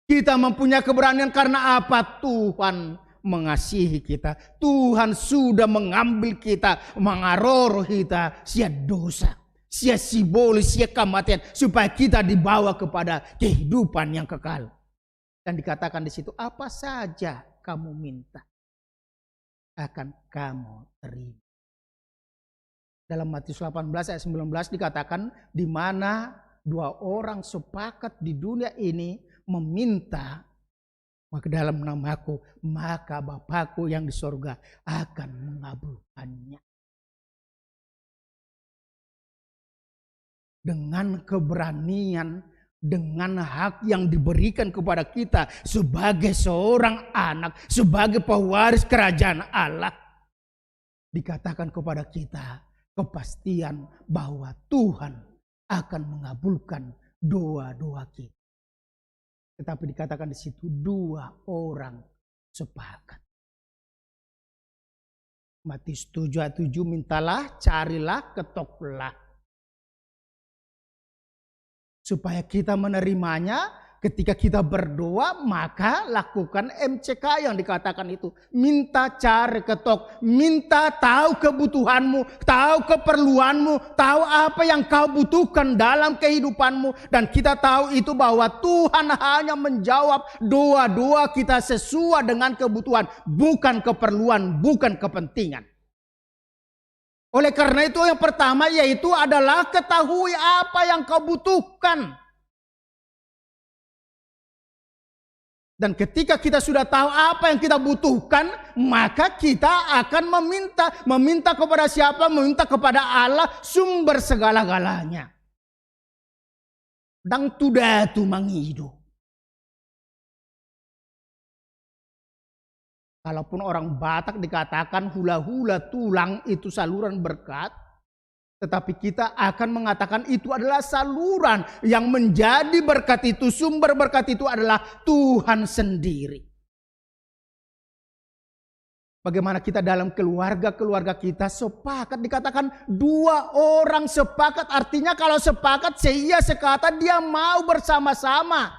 Kita mempunyai keberanian karena apa? Tuhan mengasihi kita. Tuhan sudah mengambil kita, mengaroro kita, sia dosa, sia simbolis, sia kematian, supaya kita dibawa kepada kehidupan yang kekal. Dan dikatakan di situ, apa saja kamu minta akan kamu terima. Dalam Matius 18 ayat 19 dikatakan, di mana dua orang sepakat di dunia ini meminta, maka dalam namaku, maka Bapakku yang di sorga akan mengabulkannya. Dengan keberanian, dengan hak yang diberikan kepada kita sebagai seorang anak, sebagai pewaris kerajaan Allah, dikatakan kepada kita kepastian bahwa Tuhan akan mengabulkan doa-doa kita. Tetapi dikatakan di situ dua orang sepakat. Matius 7 ayat 7, mintalah, carilah, ketoklah. Supaya kita menerimanya. Ketika kita berdoa, maka lakukan MCK yang dikatakan itu. Minta, cari, ketok. Minta, tahu kebutuhanmu, tahu keperluanmu, tahu apa yang kau butuhkan dalam kehidupanmu. Dan kita tahu itu bahwa Tuhan hanya menjawab doa-doa kita sesuai dengan kebutuhan, bukan keperluan, bukan kepentingan. Oleh karena itu yang pertama yaitu adalah ketahui apa yang kau butuhkan. Dan ketika kita sudah tahu apa yang kita butuhkan, maka kita akan meminta. Meminta kepada siapa? Meminta kepada Allah, sumber segala-galanya. Dang tudatu mangido. Kalaupun orang Batak dikatakan hula-hula tulang itu saluran berkat, tetapi kita akan mengatakan itu adalah saluran yang menjadi berkat itu, sumber berkat itu adalah Tuhan sendiri. Bagaimana kita dalam keluarga kita sepakat, dikatakan dua orang sepakat, artinya kalau sepakat seia sekata dia mau bersama-sama.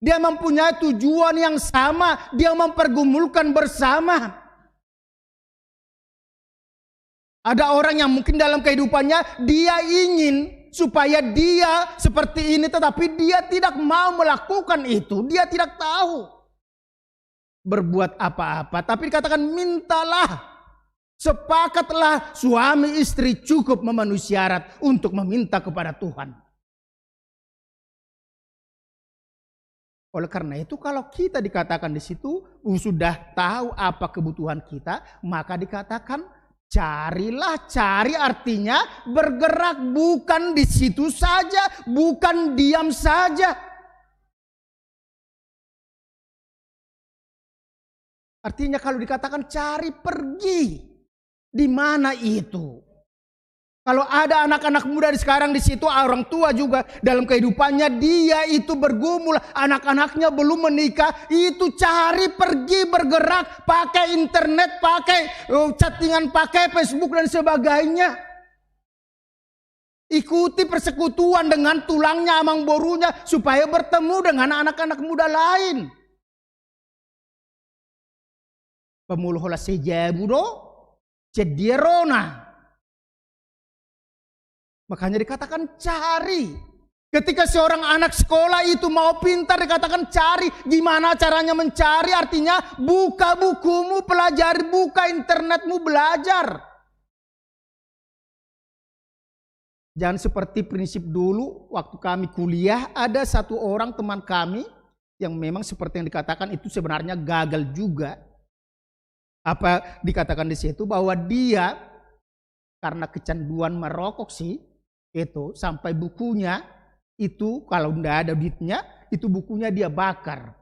Dia mempunyai tujuan yang sama, dia mempergumulkan bersama. Ada orang yang mungkin dalam kehidupannya dia ingin supaya dia seperti ini, tetapi dia tidak mau melakukan itu. Dia tidak tahu berbuat apa-apa. Tapi dikatakan mintalah, sepakatlah, suami istri cukup memenuhi syarat untuk meminta kepada Tuhan. Oleh karena itu kalau kita dikatakan di situ sudah tahu apa kebutuhan kita, maka dikatakan carilah. Cari artinya bergerak, bukan di situ saja, bukan diam saja. Artinya kalau dikatakan cari, pergi. Di mana itu? Kalau ada anak-anak muda di sekarang di situ, orang tua juga dalam kehidupannya dia itu bergumul, anak-anaknya belum menikah, itu cari, pergi, bergerak, pakai internet, pakai chattingan, pakai Facebook dan sebagainya. Ikuti persekutuan dengan tulangnya, amang borunya, supaya bertemu dengan anak-anak muda lain. Pemuluhola sejabudo, cedierona. Makanya dikatakan cari. Ketika seorang anak sekolah itu mau pintar, dikatakan cari. Gimana caranya mencari? Artinya buka bukumu, pelajari, buka internetmu, belajar. Jangan seperti prinsip dulu waktu kami kuliah, ada satu orang teman kami yang memang seperti yang dikatakan itu sebenarnya gagal juga. Apa dikatakan di situ bahwa dia karena kecanduan merokok sih itu sampai bukunya itu kalau tidak ada duitnya itu bukunya dia bakar.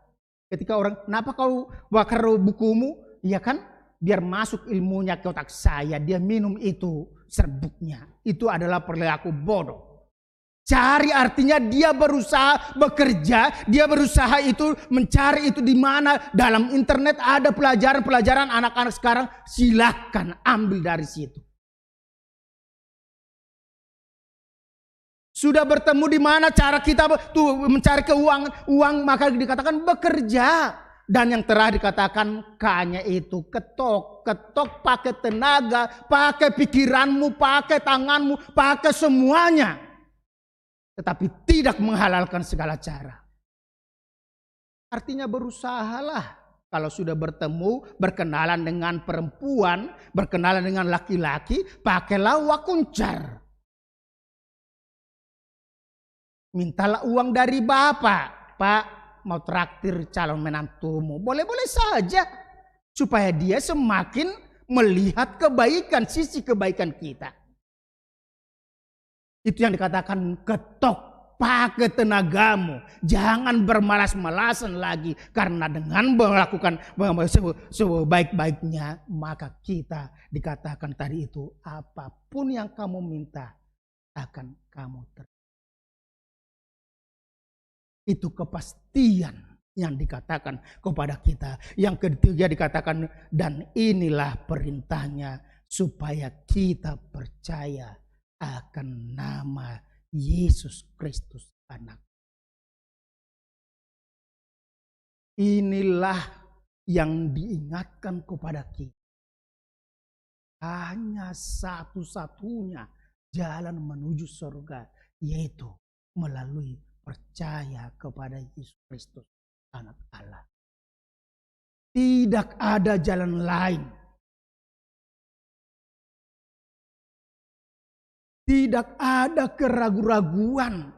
Ketika orang, kenapa kau bakar bukumu? Ya kan biar masuk ilmunya ke otak saya, dia minum itu serbuknya. Itu adalah perilaku bodoh. Cari artinya dia berusaha bekerja, dia berusaha itu mencari itu di mana. Dalam internet ada pelajaran-pelajaran anak-anak sekarang, silakan ambil dari situ. Sudah bertemu di mana cara kita tuh mencari uang maka dikatakan bekerja. Dan yang terakhir dikatakan hanya itu ketok pakai tenaga, pakai pikiranmu, pakai tanganmu, pakai semuanya. Tetapi tidak menghalalkan segala cara. Artinya berusahalah. Kalau sudah bertemu, berkenalan dengan perempuan, berkenalan dengan laki-laki, pakailah wakuncar. Mintalah uang dari bapak. Pak, mau traktir calon menantumu. Boleh-boleh saja. Supaya dia semakin melihat kebaikan, sisi kebaikan kita. Itu yang dikatakan ketok, pakai tenagamu. Jangan bermalas-malasan lagi. Karena dengan melakukan sebaik-baiknya, maka kita dikatakan tadi itu, apapun yang kamu minta akan kamu terima. Itu kepastian yang dikatakan kepada kita. Yang ketiga dikatakan, dan inilah perintahnya supaya kita percaya akan nama Yesus Kristus Anak. Inilah yang diingatkan kepada kita. Hanya satu-satunya jalan menuju surga, yaitu melalui percaya kepada Yesus Kristus Anak Allah. Tidak ada jalan lain. Tidak ada keraguan-raguan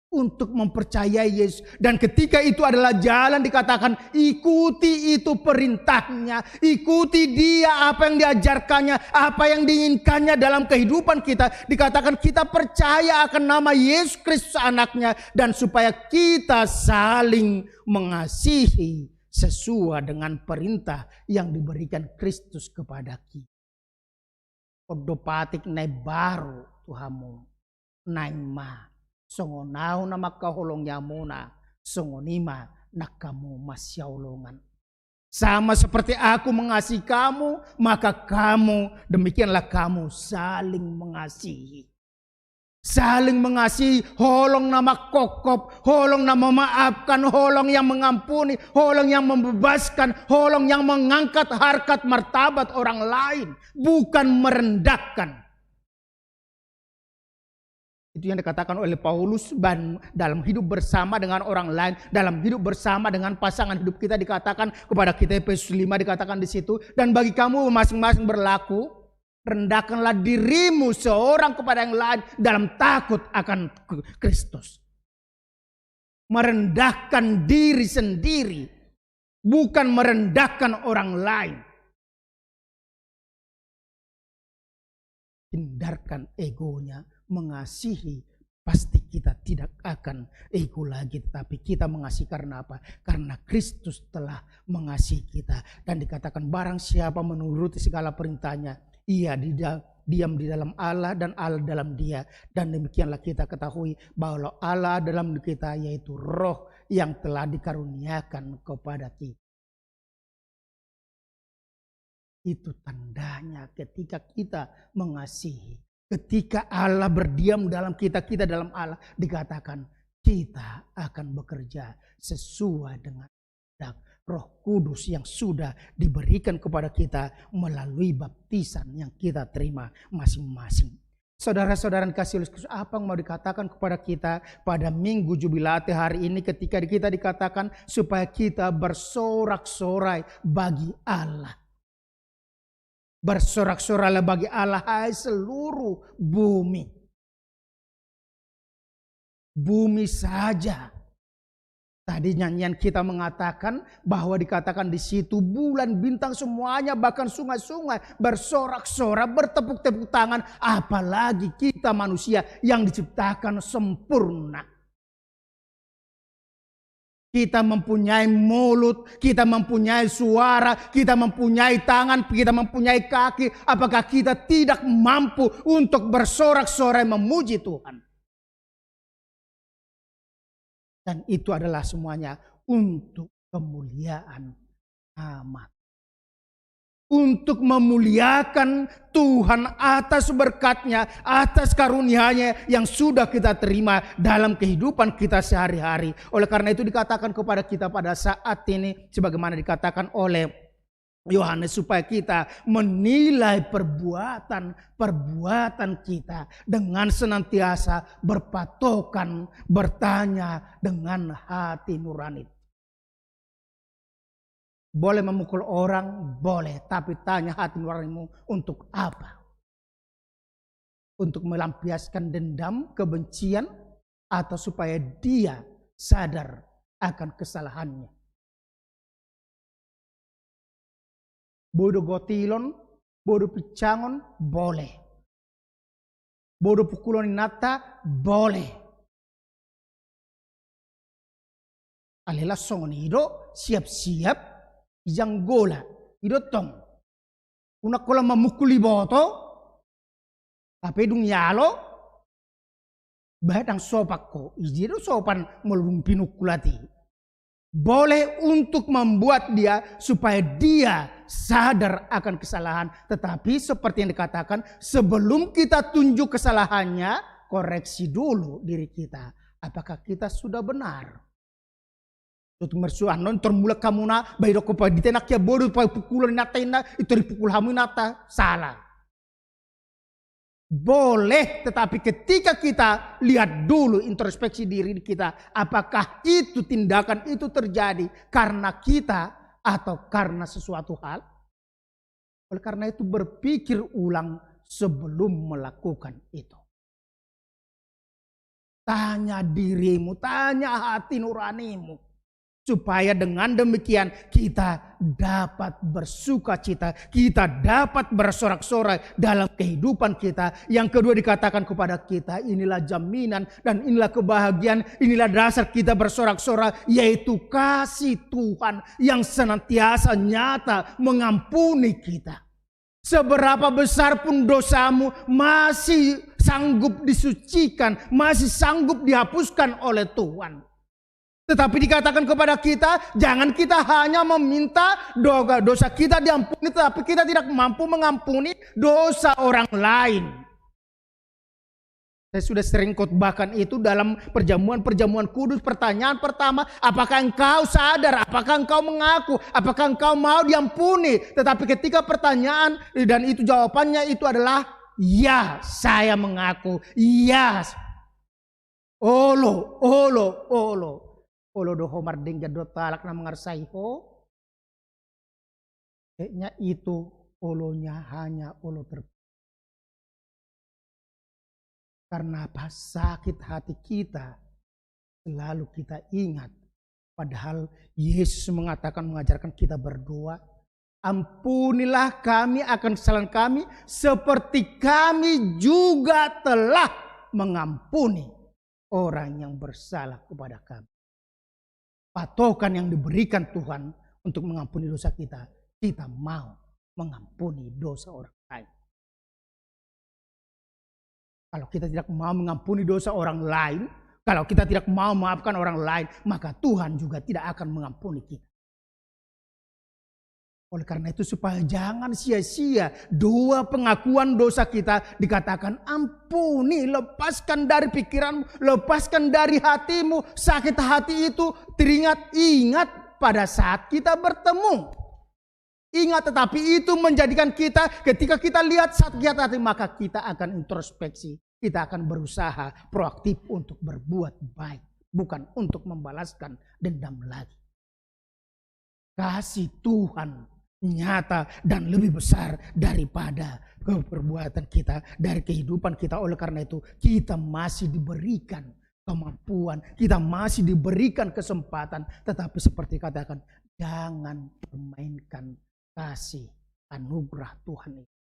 untuk mempercayai Yesus. Dan ketika itu adalah jalan, dikatakan ikuti itu perintahnya. Ikuti dia, apa yang diajarkannya, apa yang diinginkannya dalam kehidupan kita. Dikatakan kita percaya akan nama Yesus Kristus Anaknya. Dan supaya kita saling mengasihi sesuai dengan perintah yang diberikan Kristus kepada kita. Odopatik nai baru Tuhamu naima songonau nama kaholong yamuna songonima nakamu masyaulongan. Sama seperti aku mengasihi kamu, maka kamu demikianlah kamu saling mengasihi. Saling mengasihi, holong nama kokop, holong nama maafkan, holong yang mengampuni, holong yang membebaskan, holong yang mengangkat harkat martabat orang lain, bukan merendahkan. Itu yang dikatakan oleh Paulus dalam hidup bersama dengan orang lain, dalam hidup bersama dengan pasangan hidup kita, dikatakan kepada kita Efesus 5 dikatakan di situ, dan bagi kamu masing-masing berlaku, rendahkanlah dirimu seorang kepada yang lain dalam takut akan Kristus. Merendahkan diri sendiri, bukan merendahkan orang lain. Hindarkan egonya, mengasihi. Pasti kita tidak akan ego lagi, tetapi kita mengasihi karena apa? Karena Kristus telah mengasihi kita. Dan dikatakan barang siapa menuruti segala perintahnya, ia diam di dalam Allah dan Allah dalam dia. Dan demikianlah kita ketahui bahwa Allah dalam kita, yaitu roh yang telah dikaruniakan kepada kita. Itu tandanya ketika kita mengasihi. Ketika Allah berdiam dalam kita, kita dalam Allah, dikatakan kita akan bekerja sesuai dengan Roh Kudus yang sudah diberikan kepada kita melalui baptisan yang kita terima masing-masing. Saudara-saudara yang kasih oleh Kristus, apa yang mau dikatakan kepada kita pada Minggu Jubilate hari ini ketika kita dikatakan supaya kita bersorak-sorai bagi Allah. Bersorak-sorailah bagi Allah, hai seluruh bumi. Bumi saja. Tadi nyanyian kita mengatakan bahwa dikatakan di situ bulan, bintang semuanya, bahkan sungai-sungai bersorak-sorak, bertepuk-tepuk tangan. Apalagi kita manusia yang diciptakan sempurna. Kita mempunyai mulut, kita mempunyai suara, kita mempunyai tangan, kita mempunyai kaki. Apakah kita tidak mampu untuk bersorak-sorai memuji Tuhan? Dan itu adalah semuanya untuk kemuliaan nama. Untuk memuliakan Tuhan atas berkat-Nya, atas karunia-Nya yang sudah kita terima dalam kehidupan kita sehari-hari. Oleh karena itu dikatakan kepada kita pada saat ini, sebagaimana dikatakan oleh Yohanes, supaya kita menilai perbuatan kita dengan senantiasa berpatokan, bertanya dengan hati nurani. Boleh memukul orang, boleh, tapi tanya hati nuranimu untuk apa? Untuk melampiaskan dendam, kebencian, atau supaya dia sadar akan kesalahannya. Bodoh gotilon, bodoh picangon, boleh. Bodoh pukulon nata, boleh. Alela songon hido, siap-siap, ijang gola, hido tong. Una kola memukuli boto, tapi dung yalo, bahadang sopak ko, ijido sopan melumpi nukulati. Boleh untuk membuat dia supaya dia sadar akan kesalahan. Tetapi seperti yang dikatakan, sebelum kita tunjuk kesalahannya, koreksi dulu diri kita. Apakah kita sudah benar? Untuk mersuan non termula kamu na bayi doko pa ditenak ya bodoh pa pukulan nata ina itu dipukul hamu nata salah. Boleh, tetapi ketika kita lihat dulu introspeksi diri kita, apakah itu tindakan itu terjadi karena kita atau karena sesuatu hal? Oleh karena itu berpikir ulang sebelum melakukan itu. Tanya dirimu, tanya hati nuranimu. Supaya dengan demikian kita dapat bersukacita, kita dapat bersorak-sorai dalam kehidupan kita. Yang kedua dikatakan kepada kita, inilah jaminan dan inilah kebahagiaan, inilah dasar kita bersorak-sorai, yaitu kasih Tuhan yang senantiasa nyata mengampuni kita. Seberapa besar pun dosamu masih sanggup disucikan, masih sanggup dihapuskan oleh Tuhan. Tetapi dikatakan kepada kita, jangan kita hanya meminta dosa kita diampuni, tetapi kita tidak mampu mengampuni dosa orang lain. Saya sudah sering khotbahkan itu dalam perjamuan-perjamuan kudus. Pertanyaan pertama, apakah engkau sadar, apakah engkau mengaku, apakah engkau mau diampuni? Tetapi ketika pertanyaan dan itu jawabannya itu adalah, ya saya mengaku, ya. Olo. Olo do homar dengga do talak na mengarsai ho. Kayaknya itu olonya hanya olo Karena apa? Sakit hati kita selalu kita ingat. Padahal Yesus mengajarkan kita berdoa. Ampunilah kami akan kesalahan kami seperti kami juga telah mengampuni orang yang bersalah kepada kami. Patokan yang diberikan Tuhan untuk mengampuni dosa kita, kita mau mengampuni dosa orang lain. Kalau kita tidak mau mengampuni dosa orang lain, kalau kita tidak mau memaafkan orang lain, maka Tuhan juga tidak akan mengampuni kita. Oleh karena itu supaya jangan sia-sia dua pengakuan dosa kita dikatakan ampuni, lepaskan dari pikiranmu, lepaskan dari hatimu. Sakit hati itu teringat-ingat pada saat kita bertemu. Ingat, tetapi itu menjadikan kita, ketika kita lihat sakit hati, maka kita akan introspeksi. Kita akan berusaha proaktif untuk berbuat baik. Bukan untuk membalaskan dendam lagi. Kasih Tuhan nyata dan lebih besar daripada perbuatan kita, dari kehidupan kita. Oleh karena itu kita masih diberikan kemampuan, kita masih diberikan kesempatan. Tetapi seperti katakan, jangan permainkan kasih anugerah Tuhan itu.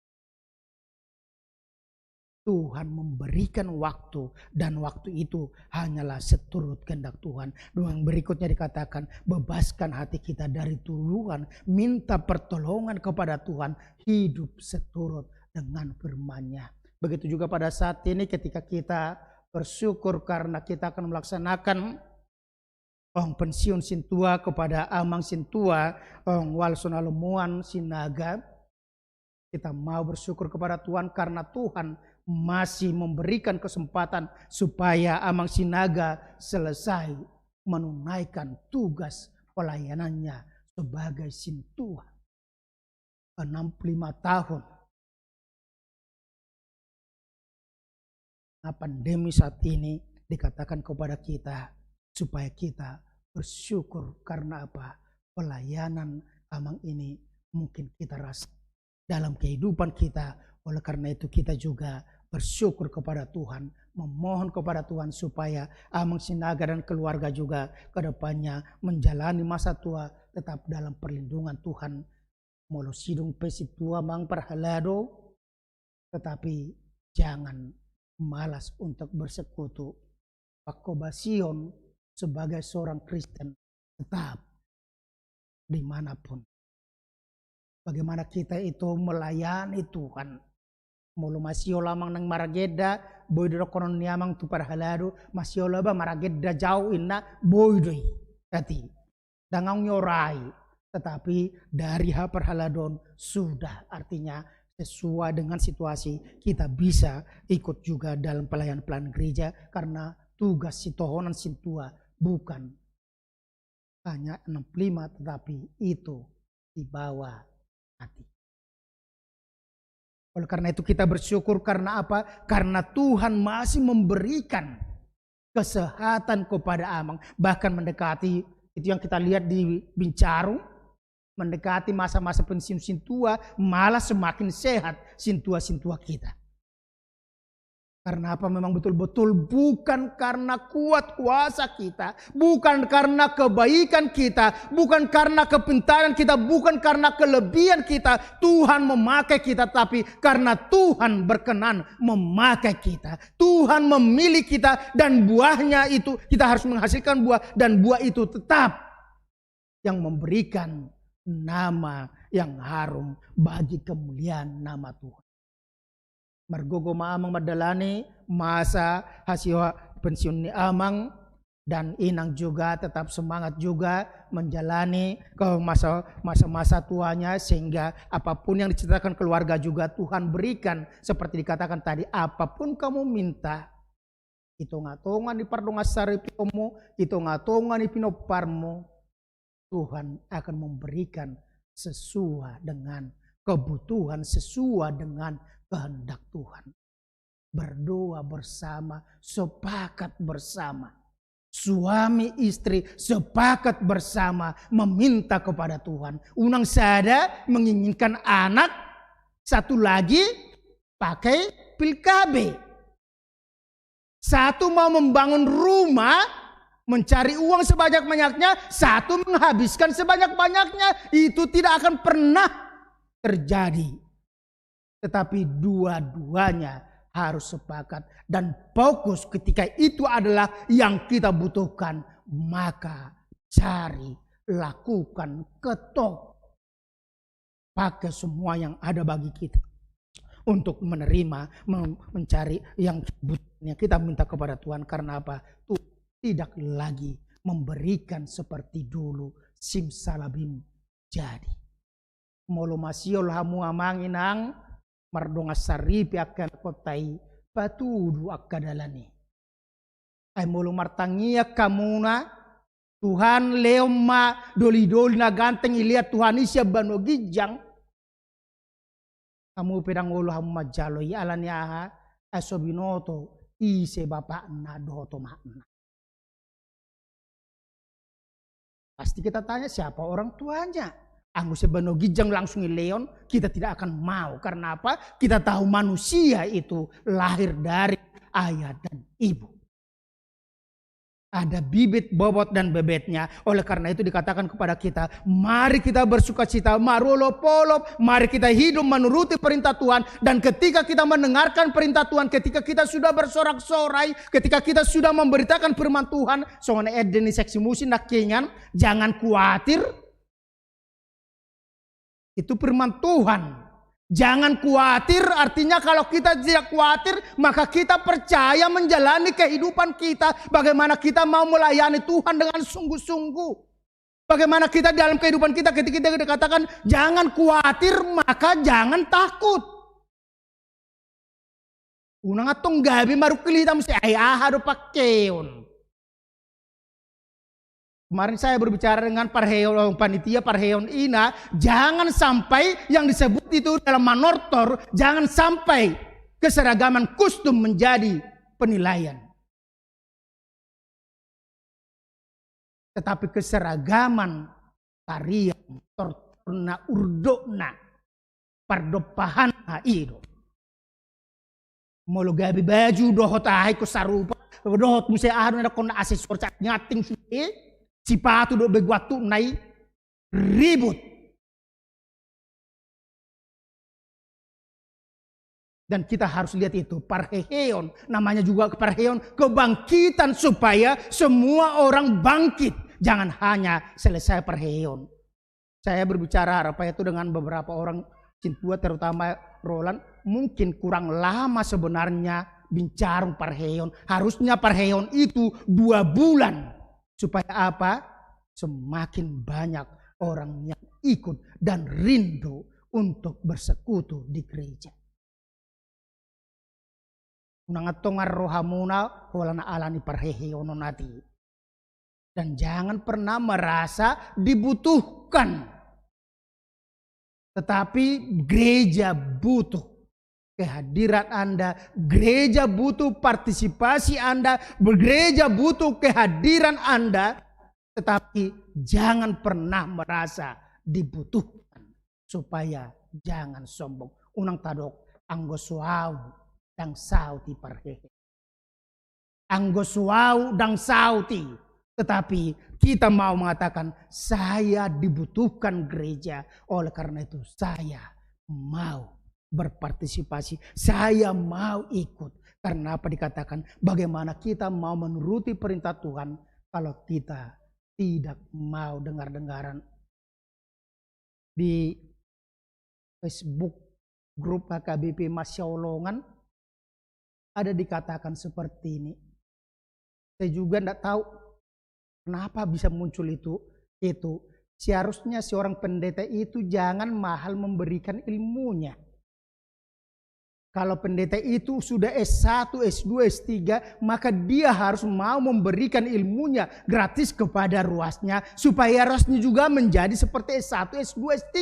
Tuhan memberikan waktu, dan waktu itu hanyalah seturut kehendak Tuhan. Yang berikutnya dikatakan, bebaskan hati kita dari tuduhan, minta pertolongan kepada Tuhan, hidup seturut dengan firman-Nya. Begitu juga pada saat ini ketika kita bersyukur karena kita akan melaksanakan pensiun sintua kepada amang sintua, walsona lemuan sinaga. Kita mau bersyukur kepada Tuhan karena Tuhan masih memberikan kesempatan supaya amang sinaga selesai menunaikan tugas pelayanannya sebagai sintua. 65 tahun. Nah, pandemi saat ini dikatakan kepada kita supaya kita bersyukur karena apa? Pelayanan amang ini mungkin kita rasa dalam kehidupan kita. Oleh karena itu kita juga bersyukur kepada Tuhan, memohon kepada Tuhan supaya amang sinaga dan keluarga juga ke depannya menjalani masa tua tetap dalam perlindungan Tuhan. Molo sidung pesitua mang perhalado, tetapi jangan malas untuk bersekutu. Pakobasion sebagai seorang Kristen tetap dimanapun. Bagaimana kita itu melayani Tuhan. Mulu masih lamang nang marageda, boy do konon niamang tu parhalado, masih laba marageda jauh inna boy doi. Tadi dangang nyorai, tetapi dari parhaladon sudah, artinya sesuai dengan situasi kita bisa ikut juga dalam pelayanan gereja karena tugas sitohonan sintua bukan hanya 65 tetapi itu di bawah hati. Oleh karena itu kita bersyukur karena apa? Karena Tuhan masih memberikan kesehatan kepada amang. Bahkan mendekati, itu yang kita lihat di Bincaru, mendekati masa-masa pensiun sintua, malah semakin sehat sintua-sintua kita. Karena apa? Memang betul-betul bukan karena kuat kuasa kita, bukan karena kebaikan kita, bukan karena kepintaran kita, bukan karena kelebihan kita Tuhan memakai kita, tapi karena Tuhan berkenan memakai kita. Tuhan memilih kita dan buahnya itu kita harus menghasilkan buah, dan buah itu tetap yang memberikan nama yang harum bagi kemuliaan nama Tuhan. Margogo maamang madalani masa hasil pensiun ni amang, dan inang juga tetap semangat juga menjalani ke masa-masa tuanya, sehingga apapun yang diceritakan keluarga juga Tuhan berikan. Seperti dikatakan tadi, apapun kamu minta, itu ngatongan di pardongasari piomo, itu ngatongan di pinoparmo, Tuhan akan memberikan sesuai dengan kebutuhan, sesuai dengan kehendak Tuhan. Berdoa bersama, sepakat bersama. Suami istri sepakat bersama meminta kepada Tuhan. Unang sada menginginkan anak, satu lagi pakai pilkabe. Satu mau membangun rumah, mencari uang sebanyak-banyaknya, satu menghabiskan sebanyak-banyaknya. Itu tidak akan pernah terjadi. Tetapi dua-duanya harus sepakat dan fokus ketika itu adalah yang kita butuhkan. Maka cari, lakukan, ketok. Pakai semua yang ada bagi kita untuk menerima, mencari yang butuhnya. Kita minta kepada Tuhan karena apa? Tuhan tidak lagi memberikan seperti dulu. Simsalabim jadi. Molo masiol hamu amanginang mardonga saripi akan kotai patudu akadalani. Ay mulu martangia kamuna Tuhan leo ma doli-doli na ganteng ilihat Tuhan isya bano gijang. Kamu pedang ulu hamu majalo ya alani aha asobinoto ise bapak na doto makna. Pasti kita tanya siapa orang tuanya. Anggo sebano gijang langsung leon, kita tidak akan mau. Karena apa? Kita tahu manusia itu lahir dari ayah dan ibu. Ada bibit, bobot, dan bebetnya. Oleh karena itu dikatakan kepada kita, mari kita bersuka cita, marolop-olop, mari kita hidup menuruti perintah Tuhan. Dan ketika kita mendengarkan perintah Tuhan, ketika kita sudah bersorak-sorai, ketika kita sudah memberitakan firman Tuhan, soalnya edeni seksi musim nak kenyan, jangan khawatir. Itu firman Tuhan. Jangan khawatir, artinya kalau kita tidak khawatir, maka kita percaya menjalani kehidupan kita. Bagaimana kita mau melayani Tuhan dengan sungguh-sungguh. Bagaimana kita dalam kehidupan kita ketika kita dikatakan jangan khawatir, maka jangan takut. Unang atong gabi maru kelihatan mesti ayah do pakeon. Kemarin saya berbicara dengan parheon panitia parheon ina, jangan sampai yang disebut itu dalam manortor, jangan sampai keseragaman kostum menjadi penilaian. Tetapi keseragaman tarian, tortorna, urdokna, pardopahan ido. Molo gabi baju dohot ahai ko sarupa, dohot musi ahado na kona asesor cak nyating sih. Cipatu do beguatu nai ribut. Dan kita harus lihat itu parheon, namanya juga parheon, kebangkitan supaya semua orang bangkit. Jangan hanya selesai parheon. Saya berbicara apa itu dengan beberapa orang cintua terutama Roland, mungkin kurang lama sebenarnya bincarung parheon. Harusnya parheon itu 2 bulan. Supaya apa? Semakin banyak orang yang ikut dan rindu untuk bersekutu di gereja. Unangatongar rohamuna holana alani parheheono nati. Dan jangan pernah merasa dibutuhkan. Tetapi gereja butuh kehadiran Anda, gereja butuh partisipasi Anda, gereja butuh kehadiran Anda, tetapi jangan pernah merasa dibutuhkan supaya jangan sombong. Unang tadok anggo suau dang sauti parhehe. Anggo suau dang sauti, tetapi kita mau mengatakan saya dibutuhkan gereja, oleh karena itu saya mau berpartisipasi, saya mau ikut. Karena apa dikatakan? Bagaimana kita mau menuruti perintah Tuhan kalau kita tidak mau dengar-dengaran. Di Facebook grup HKBP Masyaolongan ada dikatakan seperti ini. Saya juga tidak tahu kenapa bisa muncul itu. Seharusnya seorang pendeta itu jangan mahal memberikan ilmunya. Kalau pendeta itu sudah S1, S2, S3, maka dia harus mau memberikan ilmunya gratis kepada ruasnya, supaya ruasnya juga menjadi seperti S1, S2, S3.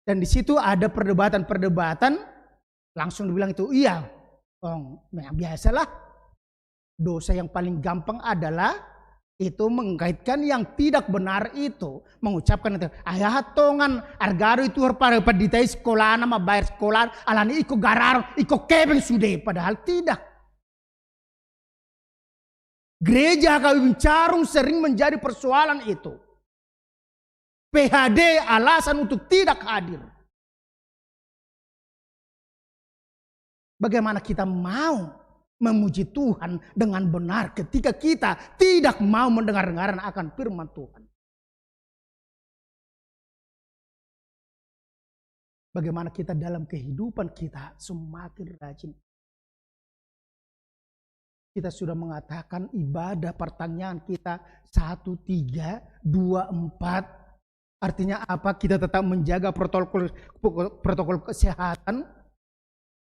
Dan di situ ada perdebatan-perdebatan, langsung dibilang itu, iya, biasalah. Dosa yang paling gampang adalah itu mengkaitkan yang tidak benar itu, mengucapkan itu ayah tongan argaro itu harus ditai sekolah nama bayar sekolah alani iko garar iko kebeng sudah, padahal tidak. Gereja kami bincarung sering menjadi persoalan itu. PHD alasan untuk tidak hadir. Bagaimana kita mau memuji Tuhan dengan benar ketika kita tidak mau mendengar-dengaran akan firman Tuhan? Bagaimana kita dalam kehidupan kita semakin rajin. Kita sudah mengatakan ibadah pertanyaan kita 1, 3, 2, 4. Artinya apa? Kita tetap menjaga protokol kesehatan.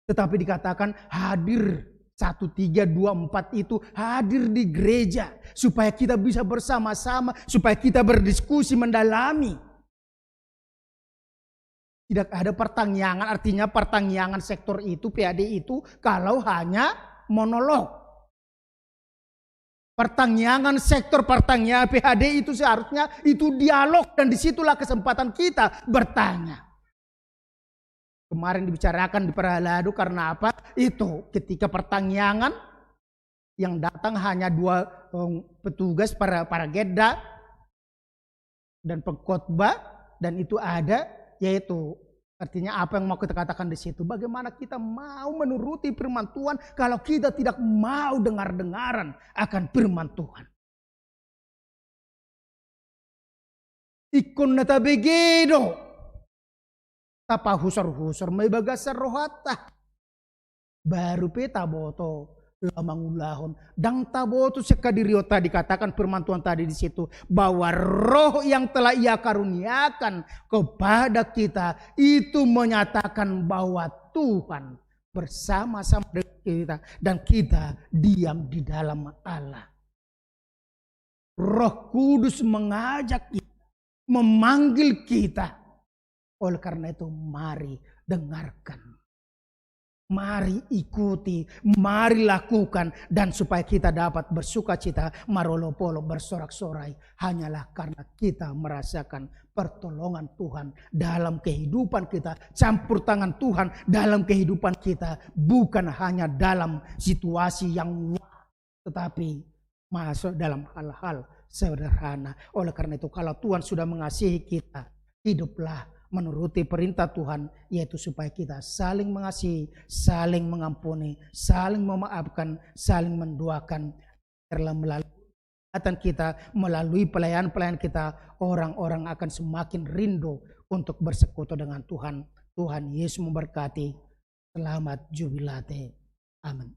Tetapi dikatakan hadir 1, 3, 2, 4 itu hadir di gereja. Supaya kita bisa bersama-sama, supaya kita berdiskusi mendalami. Tidak ada pertanyaan, artinya pertanyaan sektor itu, PAD itu, kalau hanya monolog. Pertanyaan sektor, pertanyaan PAD itu seharusnya itu dialog, dan disitulah kesempatan kita bertanya. Kemarin dibicarakan di Peraladu karena apa? Itu ketika pertanyaan yang datang hanya 2 petugas para gedda dan pengkhotbah, dan itu ada, yaitu artinya apa yang mau kita katakan di situ? Bagaimana kita mau menuruti firman Tuhan kalau kita tidak mau dengar-dengaran akan firman Tuhan? Ikon nata begedo, tapa husor-husor may bagasar rohata, baru peta boto lamangulahon dang taboto sekadiriota, dikatakan firman Tuhan tadi di situ bahwa roh yang telah Ia karuniakan kepada kita itu menyatakan bahwa Tuhan bersama-sama dengan kita dan kita diam di dalam Allah. Roh Kudus mengajak kita, memanggil kita. Oleh karena itu mari dengarkan. Mari ikuti, mari lakukan, dan supaya kita dapat bersukacita, marolopolo bersorak-sorai, hanyalah karena kita merasakan pertolongan Tuhan dalam kehidupan kita, campur tangan Tuhan dalam kehidupan kita, bukan hanya dalam situasi yang tetapi masuk dalam hal-hal sederhana. Oleh karena itu kalau Tuhan sudah mengasihi kita, hiduplah menuruti perintah Tuhan, yaitu supaya kita saling mengasihi, saling mengampuni, saling memaafkan, saling mendoakan. Melalui kita, melalui pelayan-pelayan kita, orang-orang akan semakin rindu untuk bersekutu dengan Tuhan. Tuhan Yesus memberkati. Selamat jubilate. Amin.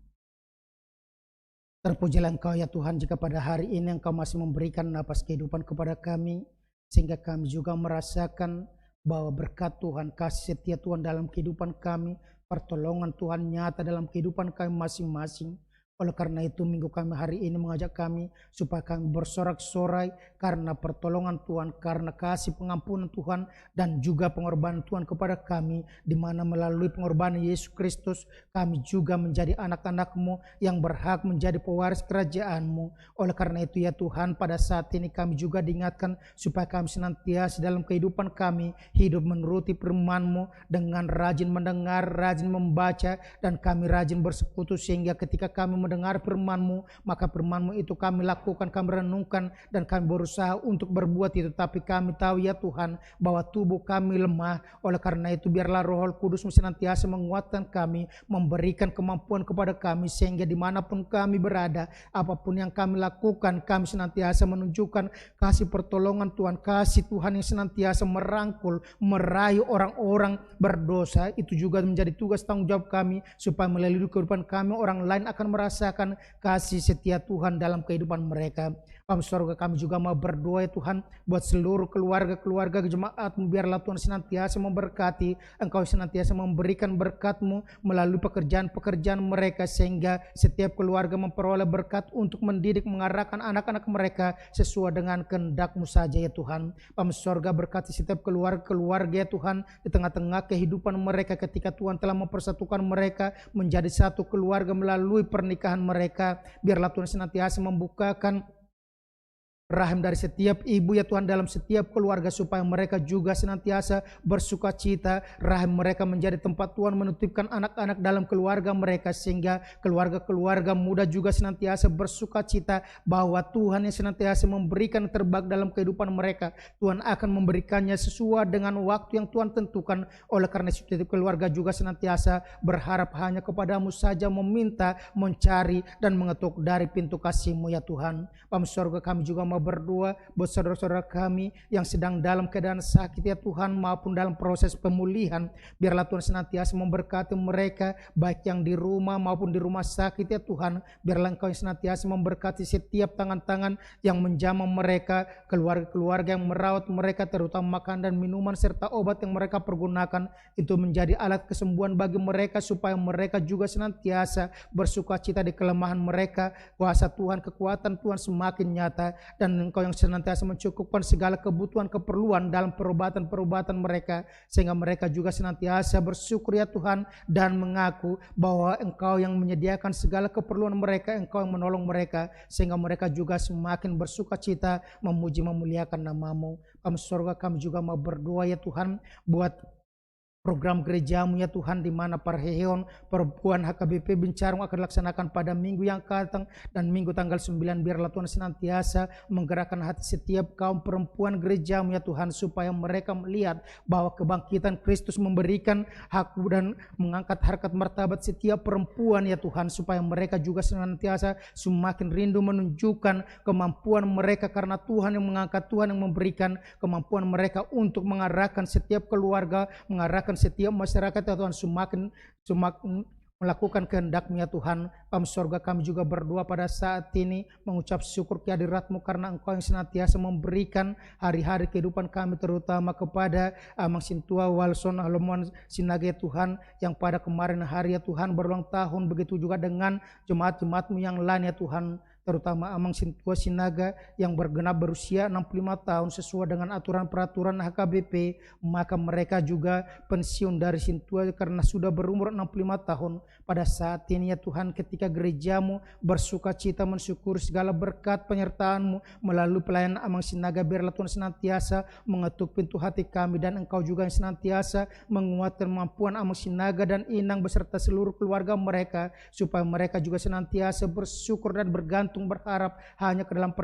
Terpujilah Engkau ya Tuhan, jika pada hari ini Engkau masih memberikan napas kehidupan kepada kami, sehingga kami juga merasakan bahwa berkat Tuhan, kasih setia Tuhan dalam kehidupan kami, pertolongan Tuhan nyata dalam kehidupan kami masing-masing. Oleh karena itu minggu kami hari ini mengajak kami supaya kami bersorak-sorai karena pertolongan Tuhan, karena kasih pengampunan Tuhan, dan juga pengorbanan Tuhan kepada kami, di mana melalui pengorbanan Yesus Kristus kami juga menjadi anak-anak-Mu yang berhak menjadi pewaris kerajaan-Mu. Oleh karena itu ya Tuhan, pada saat ini kami juga diingatkan supaya kami senantiasa dalam kehidupan kami hidup menuruti firman-Mu dengan rajin mendengar, rajin membaca, dan kami rajin bersekutu, sehingga ketika kami mendengar firman-Mu, maka firman-Mu itu kami lakukan, kami renungkan, dan kami berusaha untuk berbuat itu. Tapi kami tahu ya Tuhan bahwa tubuh kami lemah. Oleh karena itu biarlah Roh Kudus senantiasa menguatkan kami, memberikan kemampuan kepada kami, sehingga dimanapun kami berada, apapun yang kami lakukan, kami senantiasa menunjukkan kasih pertolongan Tuhan, kasih Tuhan yang senantiasa merangkul, meraih orang-orang berdosa. Itu juga menjadi tugas tanggung jawab kami, supaya melalui kehidupan kami orang lain akan merasakan kasih setia Tuhan dalam kehidupan mereka. Bapa Sorga, kami juga mau berdoa ya Tuhan buat seluruh keluarga-keluarga jemaat-Mu. Biarlah Tuhan senantiasa memberkati, Engkau senantiasa memberikan berkat-Mu melalui pekerjaan-pekerjaan mereka, sehingga setiap keluarga memperoleh berkat untuk mendidik, mengarahkan anak-anak mereka sesuai dengan kehendak-Mu saja ya Tuhan. Bapa Sorga, berkati setiap keluarga ya Tuhan di tengah-tengah kehidupan mereka, ketika Tuhan telah mempersatukan mereka menjadi satu keluarga melalui pernikahan mereka. Biarlah Tuhan senantiasa membukakan rahim dari setiap ibu ya Tuhan dalam setiap keluarga, supaya mereka juga senantiasa bersuka cita. Rahim mereka menjadi tempat Tuhan menitipkan anak-anak dalam keluarga mereka, sehingga keluarga-keluarga muda juga senantiasa bersuka cita bahwa Tuhan yang senantiasa memberikan terbaik dalam kehidupan mereka, Tuhan akan memberikannya sesuai dengan waktu yang Tuhan tentukan. Oleh karena setiap keluarga juga senantiasa berharap hanya kepada-Mu saja, meminta, mencari, dan mengetuk dari pintu kasih-Mu ya Tuhan. Bapa Sorga, kami juga mau mau berdoa buat saudara-saudara kami yang sedang dalam keadaan sakit ya Tuhan, maupun dalam proses pemulihan. Biarlah Tuhan senantiasa memberkati mereka, baik yang di rumah maupun di rumah sakit ya Tuhan. Biarlah Engkau yang senantiasa memberkati setiap tangan-tangan yang menjamah mereka, keluarga-keluarga yang merawat mereka, terutama makan dan minuman serta obat yang mereka pergunakan itu menjadi alat kesembuhan bagi mereka, supaya mereka juga senantiasa bersukacita di kelemahan mereka. Kuasa Tuhan, kekuatan Tuhan semakin nyata, dan Engkau yang senantiasa mencukupkan segala kebutuhan keperluan dalam perobatan-perobatan mereka, sehingga mereka juga senantiasa bersyukur ya Tuhan, dan mengaku bahwa Engkau yang menyediakan segala keperluan mereka, Engkau yang menolong mereka, sehingga mereka juga semakin bersukacita memuji memuliakan nama-Mu. Kami surga, kami juga mau berdoa ya Tuhan buat program gerejamu ya Tuhan, di mana Parheon perempuan HKBP Bincarung akan dilaksanakan pada minggu yang akan datang dan minggu tanggal 9. Biarlah Tuhan senantiasa menggerakkan hati setiap kaum perempuan gerejamu ya Tuhan, supaya mereka melihat bahwa kebangkitan Kristus memberikan hak dan mengangkat harkat martabat setiap perempuan ya Tuhan, supaya mereka juga senantiasa semakin rindu menunjukkan kemampuan mereka, karena Tuhan yang mengangkat, Tuhan yang memberikan kemampuan mereka untuk mengarahkan setiap keluarga, mengarahkan setiap masyarakat ya Tuhan, semakin melakukan kehendak-Mu ya Tuhan. Kami surga, kami juga berdoa pada saat ini mengucap syukur kehadirat-Mu, karena Engkau yang senantiasa memberikan hari-hari kehidupan kami, terutama kepada Amang Sintua Walson Alomon Sinaga ya Tuhan, yang pada kemarin hari ya Tuhan berulang tahun. Begitu juga dengan jemaat-jemaat-Mu yang lain ya Tuhan, terutama Amang Sintua Sinaga yang bergenap berusia 65 tahun sesuai dengan aturan peraturan HKBP, maka mereka juga pensiun dari Sintua karena sudah berumur 65 tahun. Pada saat ini ya Tuhan, ketika gerejamu bersuka cita mensyukur segala berkat penyertaan-Mu melalui pelayanan Amang Sinaga, biarlah Tuhan senantiasa mengetuk pintu hati kami, dan Engkau juga yang senantiasa menguatkan kemampuan Amang Sinaga dan Inang beserta seluruh keluarga mereka, supaya mereka juga senantiasa bersyukur dan bergantung, berharap hanya ke dalam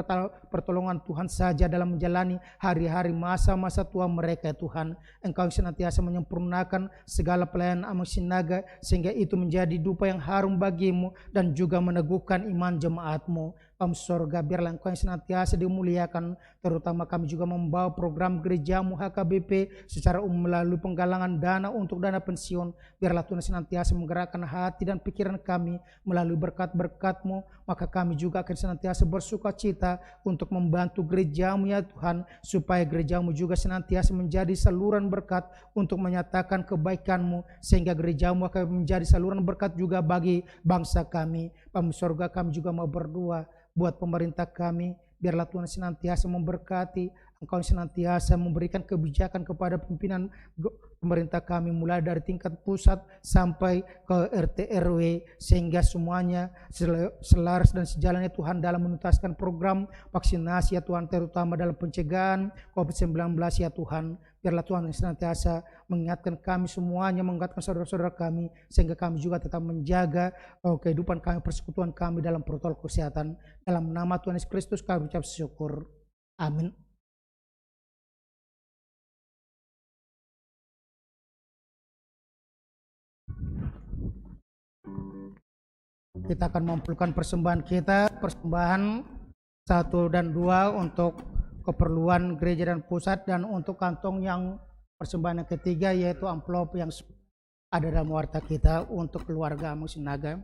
pertolongan Tuhan saja dalam menjalani hari-hari masa-masa tua mereka ya Tuhan. Engkau yang senantiasa menyempurnakan segala pelayanan Amang Sinaga, sehingga itu menjadi dupa yang harum bagi-Mu dan juga meneguhkan iman jemaat-Mu. Kami surga, biarlah Engkau yang senantiasa dimuliakan, terutama kami juga membawa program gerejamu HKBP secara umum melalui penggalangan dana untuk dana pensiun. Biarlah Tuhan senantiasa menggerakkan hati dan pikiran kami melalui berkat-berkat-Mu, maka kami juga akan senantiasa bersuka cita untuk membantu gerejamu ya Tuhan, supaya gerejamu juga senantiasa menjadi saluran berkat untuk menyatakan kebaikan-Mu, sehingga gerejamu akan menjadi saluran berkat juga bagi bangsa kami. Kami surga, kami juga mau berdoa buat pemerintah kami, biarlah Tuhan senantiasa memberkati. Engkau senantiasa memberikan kebijakan kepada pimpinan pemerintah kami, mulai dari tingkat pusat sampai ke RT RW, sehingga semuanya selaras dan sejalan ya Tuhan dalam menuntaskan program vaksinasi ya Tuhan, terutama dalam pencegahan COVID-19 ya Tuhan. Biarlah Tuhan senantiasa mengingatkan kami semuanya, mengingatkan saudara-saudara kami, sehingga kami juga tetap menjaga kehidupan kami, persekutuan kami dalam protokol kesehatan. Dalam nama Tuhan Yesus Kristus kami ucap syukur. Amin. Kita akan mengumpulkan persembahan kita, persembahan 1 dan 2 untuk keperluan gereja dan pusat, dan untuk kantong yang persembahan yang ketiga yaitu amplop yang ada dalam warta kita untuk keluarga Amang Sinaga.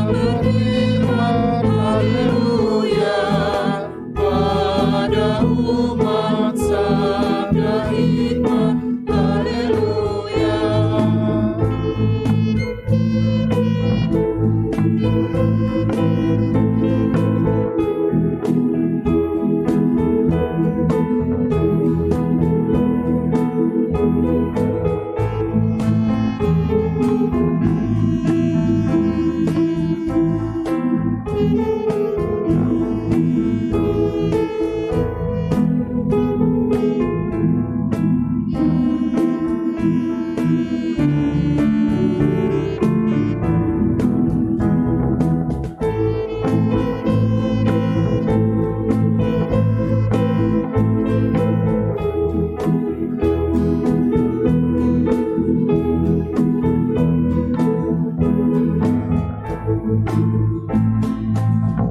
berfirman, haleluya, pada umat sabda hikmat, haleluya.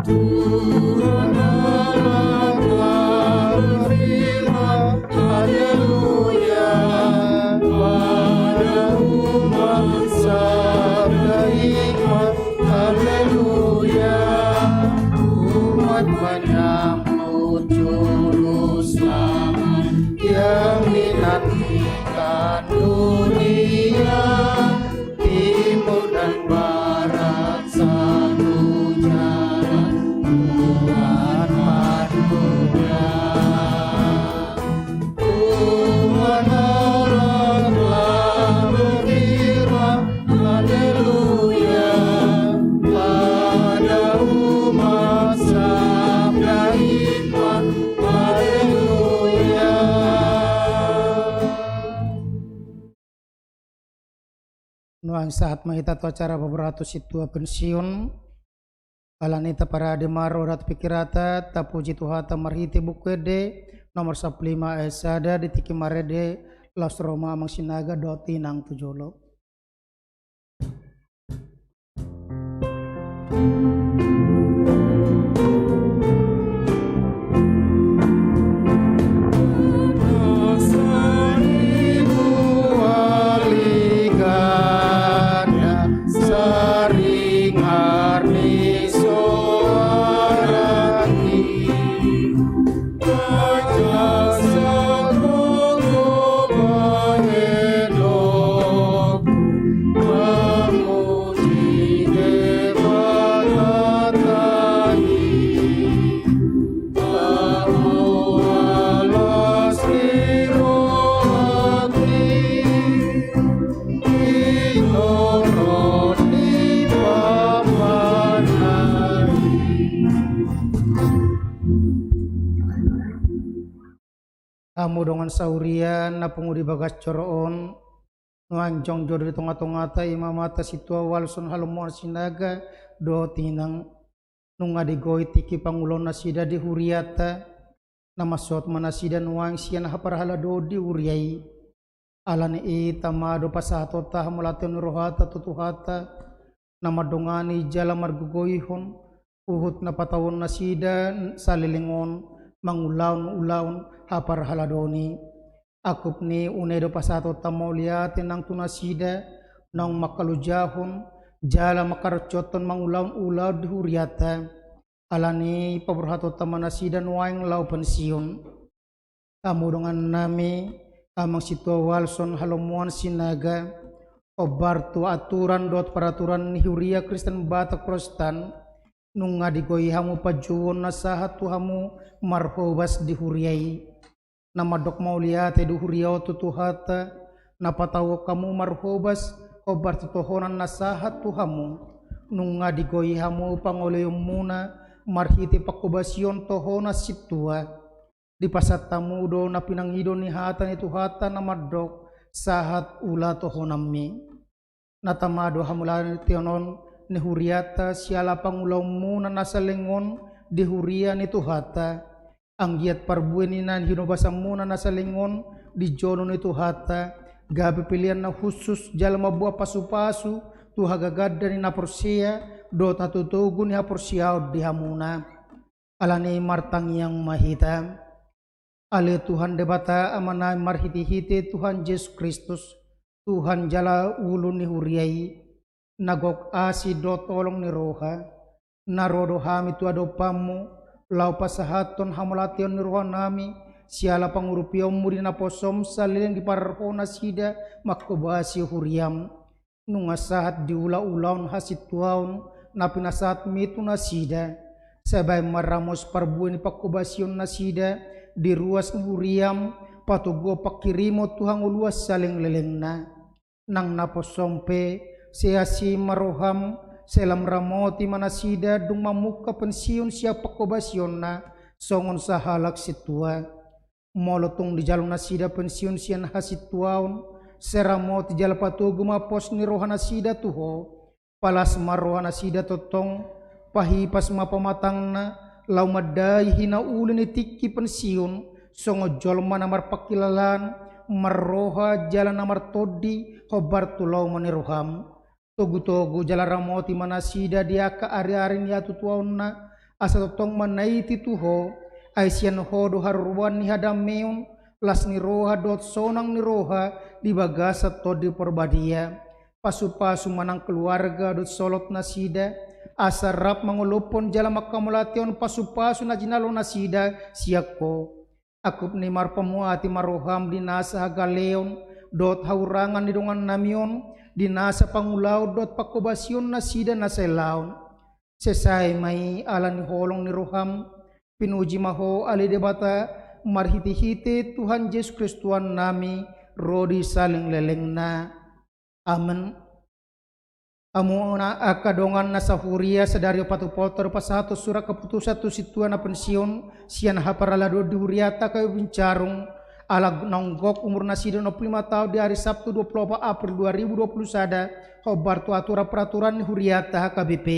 Tuhan Allah telah berfirman, haleluya, pada umat sabda hikmat, haleluya. Umat menyambut juru selamat yang dinantikan dunia, timur dan barat satu jalan, Tuhan manusia. Tuhan Allah telah berfirman, haleluya, pada umat sabda hikmat, haleluya. Nuang saat mahita tu acara beberapa situa pensiun alanita para demaro rat pikirata tapuji tuhata marhiti bukwede nomor 15 esada di tiki marede Las Roma mangsinaga doti nang tujolo. Saring harni soarati Kajasa koko bahedok Memuji debatatahi Tamu alas kiroati Inoroni pamanai. Kamu dengan saurian na pengudi bagas coroon nuanjong jodoh di tengah-tengah imamata situa walsun halumuan sinaga do tinang nunga digoi tiki pangulon nasida di huriata nama sot manasida nuang sian haparhala do di huriai alani tamado pasato tah mulaten rohata tutuhata nama dongani jala margugoihon uhut na patawon nasida salilingon mangulaun-ulaun hapar haladoni akup ni unedo pasato tamauliate nang tunasida nang makalujahon jala makarcoton mangulaun-ulaw di huriata alani paberhato tamanasida nuaing lau pensiun kamu dengan nami amang situa walson halomuan sinaga obartu aturan dot peraturan huria Kristen Batak Protestan nunga digoi hamu pajuon nasahat tuhamu marhobas di huriai nama dok mauliate di huriau tutuhata napatawo kamu marhobas obartu tohonan nasahat tuhamu nunga digoi hamu pangoleyumuna marhiti pakubasion tohona situa di pasat tamu do na pinangido ni hatan itu hata na madok sahat ula tohonami natamado hamulan tionon ni huriata siala pangulaw muna nasalingon di hurian itu hata anggiat parbueninan hinobasa muna nasalingon di jonon itu hata gabi pilihan na khusus jalma buah pasu-pasu tu hagagada ni naporsia do tatutugun ni haporsiaw di hamuna alani martang yang mahita ale Tuhan debata amanai marhiti-hiti Tuhan Yesus Kristus Tuhan jala ulun ni huriai, nagok asi do tolong ni roha, narodo hami tu ado pamu, lau pasahaton hamulation ni roha nami, siala pangurupiom muri na posom salileng di parhona sida makobasi huriam, nunga saat diula-ulaun hasit tuaun, na pinasat mitu na sida, sabay maramos parbuin pakobasion na sida, di ruas ni huriam, patugo pakirimo tuhang uluas saling leleng na, nang naposompe, siasi maroham, selam ramoti manasida dung mamuka pensiun siya pakobasion na, songon sahalak situa, molotong di jalong nasida pensiun siya hasit tuaun, seramoti jala patugo mapos ni rohana sida tuho, palas marohana sida totong, pahipas mapamatang na, lau madai hina ulin itiki pensiun, songo jolma namar pakilalan, marroha jalan namar todi, hobar tulau maniroham, togu-togu jala ramoti manasida dia ka ari-ari niya tutuauna, asa totong manaiti tuho, aisian hodo haruan ni hadameon, las ni roha dot sonang ni roha, di bagasa todi perbadia, pasu-pasu manang keluarga dot solot nasida, asarap mangulupon jala makamulation pasu-pasu na jinalo nasida siako, akup ni marpamuati maroham dinasa hagaleon, dot haurangan didongan namion, dinasa pangulaw dot pakobasion nasida naselaon, sesai mai ala ni holong ni roham, pinuji maho ali debata, marhiti-hiti Tuhan Yesus Kristuan nami, rodi saling lelengna. Amen. Amuna akadongan nasahuria sedari patu potor pasato surat keputusan tu situan na pensiun sian haparalado dihuriata kayu bincarung ala nonggok umur nasida 25 tahun di hari Sabtu 24 April 2021 hobar tu aturan peraturan huriata HKBP.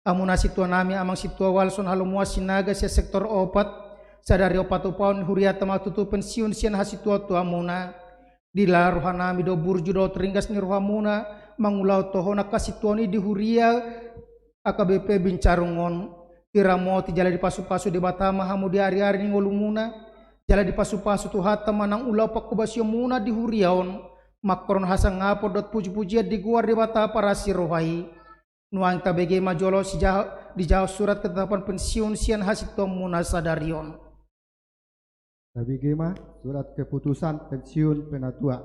Amuna situan nami amang situa walson halumua sinaga sia sektor opat sadari opatu paun huriata matutu pensiun sian hasitua tu amuna dila rohanami do burju do teringgas ni rohamuna mangulau tohona kasituani di huria AKBP bincarungon tiramo ti jala di pasu-pasu di batama hamu di hari-hari ni ngolumuna jala di pasu-pasu tu hatta manang ulau pakubasyo muna di huriaon makron hasang ngapo dot puji-pujian di guar di bata para sirohai nuang tabege majolo di jauh surat ketetapan pensiun sian hasitom muna sadarion. Nabi Gema, surat keputusan pensiun penatua.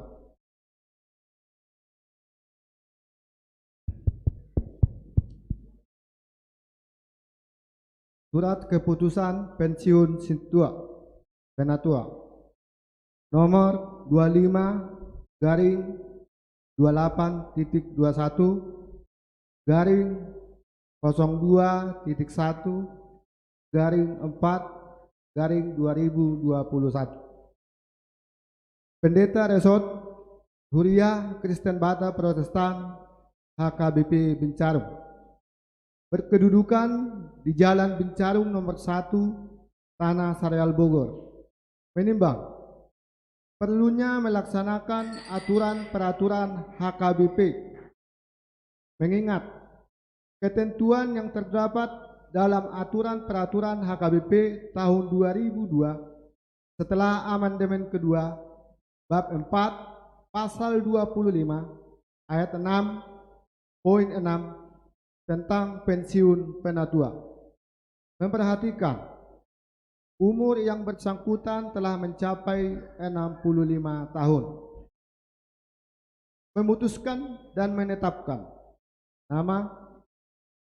Surat keputusan pensiun sintua penatua nomor 25 garing 28.21 garing 02.1 garing 4 garing 2021. Pendeta Resort Huria Kristen Bata Protestan HKBP Bincarung berkedudukan di Jalan Bincarung nomor 1 Tanah Sareal Bogor menimbang perlunya melaksanakan aturan peraturan HKBP mengingat ketentuan yang terdapat dalam aturan peraturan HKBP tahun 2002 setelah amandemen kedua bab 4 pasal 25 ayat 6.6 tentang pensiun penatua memperhatikan umur yang bersangkutan telah mencapai 65 tahun, memutuskan dan menetapkan nama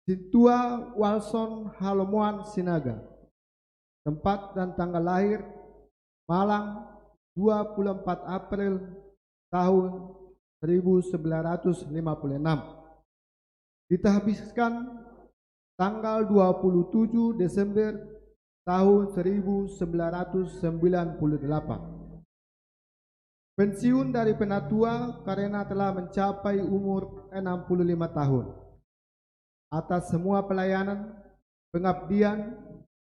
Sintua Walson Halomuan Sinaga, tempat dan tanggal lahir Malang 24 April tahun 1956, ditahbiskan tanggal 27 Desember tahun 1998. Pensiun dari penatua karena telah mencapai umur 65 tahun. Atas semua pelayanan, pengabdian,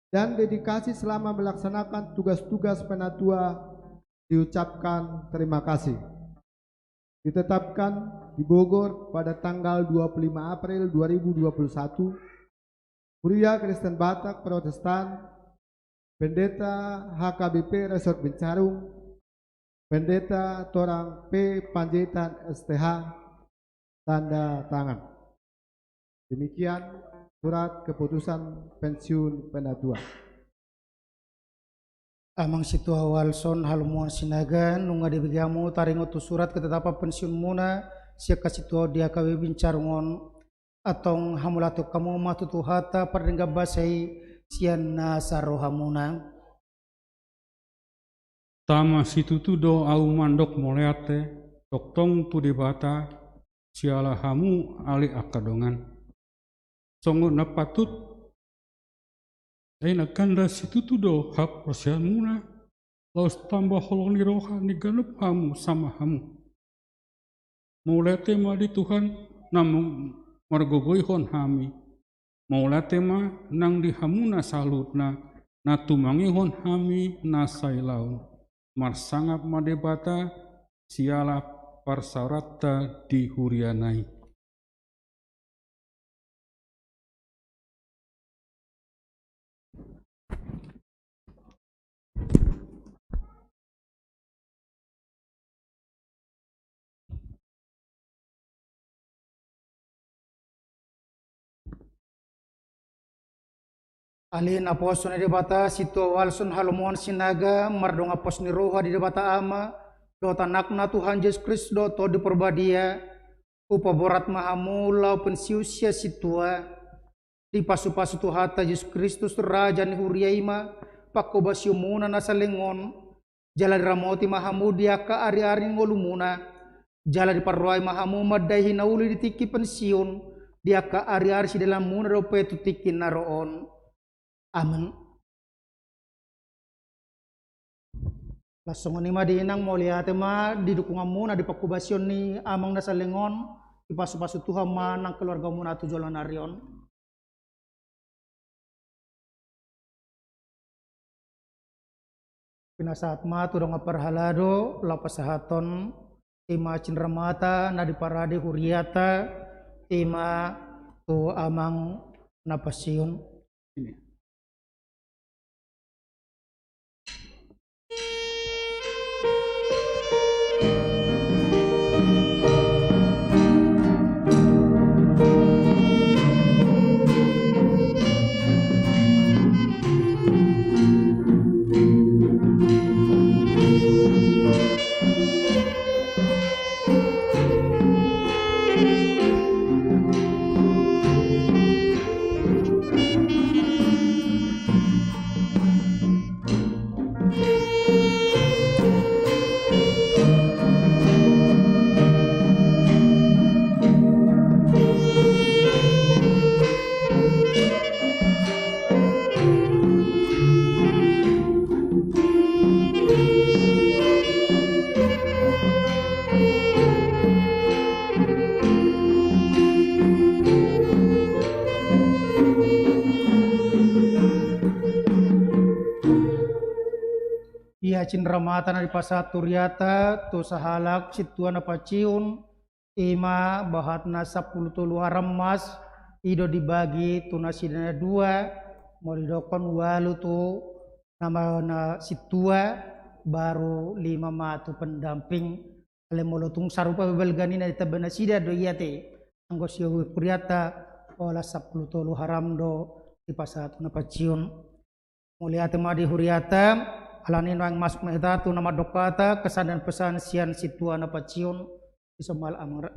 dan dedikasi selama melaksanakan tugas-tugas penatua diucapkan terima kasih. Ditetapkan di Bogor pada tanggal 25 April 2021, Huria Kristen Batak Protestan, Pendeta HKBP Resort Bincarung, Pendeta Torang P. Panjaitan STH, tanda tangan. Demikian surat keputusan pensiun pendatua. Amang situ awalson halumuan sinagan nunga dibigamu taringo tu surat ketetapan pensiun muna sia kasitu dia kawe bincarungon atong hamulato kamu matutu hata pardengga basai sian nasarohamuna. Tama situtudo au mandok moleate toktong tu debata siala hamu ali akadongan. Songo na patut aina kanda situtudo hak persian muna laus tambah holoni rohani ganep hamu sama hamu. Moleate ma di Tuhan namu margogoihon hami. Moleate ma nang di hamuna salutna na tumangihon hami na sailaun. Marsangap madebata siala parsarata di hurianai. Alin apos ni debata situ awalson halumuan sinaga mardong apos ni roha di debata ama do tanakna Tuhan Yesus Kristus do to di perbadia upaborat mahamu lau pensiusia situa di pasu-pasu tu hata Yesus Kristus raja ni huriaima pakobasio muna nasalengon jala ramoti mahamu dia ka ari-ari ngolumuna jala di parroai mahamu madai hinauli di tiki pensiun dia ka ari-ari si dalam muna do petu tiki naroon. Amen. Langsung ni madinang moliate ma di dukungan muna di pakubasion ni amang nasalengon di pasu-pasu Tuhan manang keluarga muna tujuan arion. Pinasaat ma tudong aparhalado lapasahaton tema cindramata na di parade huriata tema tu amang napasiun ini. Ia cindramata na di pasaturiata tu sahalak situan apa ciun ima bahatna 10 haram mas ido dibagi tu nasidana 2 mau didokon walu tu nama na situa baru 5 matu pendamping ale molotung sarupa bebelgani na ditabana sida do iate anggo siu kuriata ola 10 haram do di pasat na paciun muliate ma di huriata alanin wang masuk mehta tu nama dokata kesan dan pesan sian situa na paciun isomal amar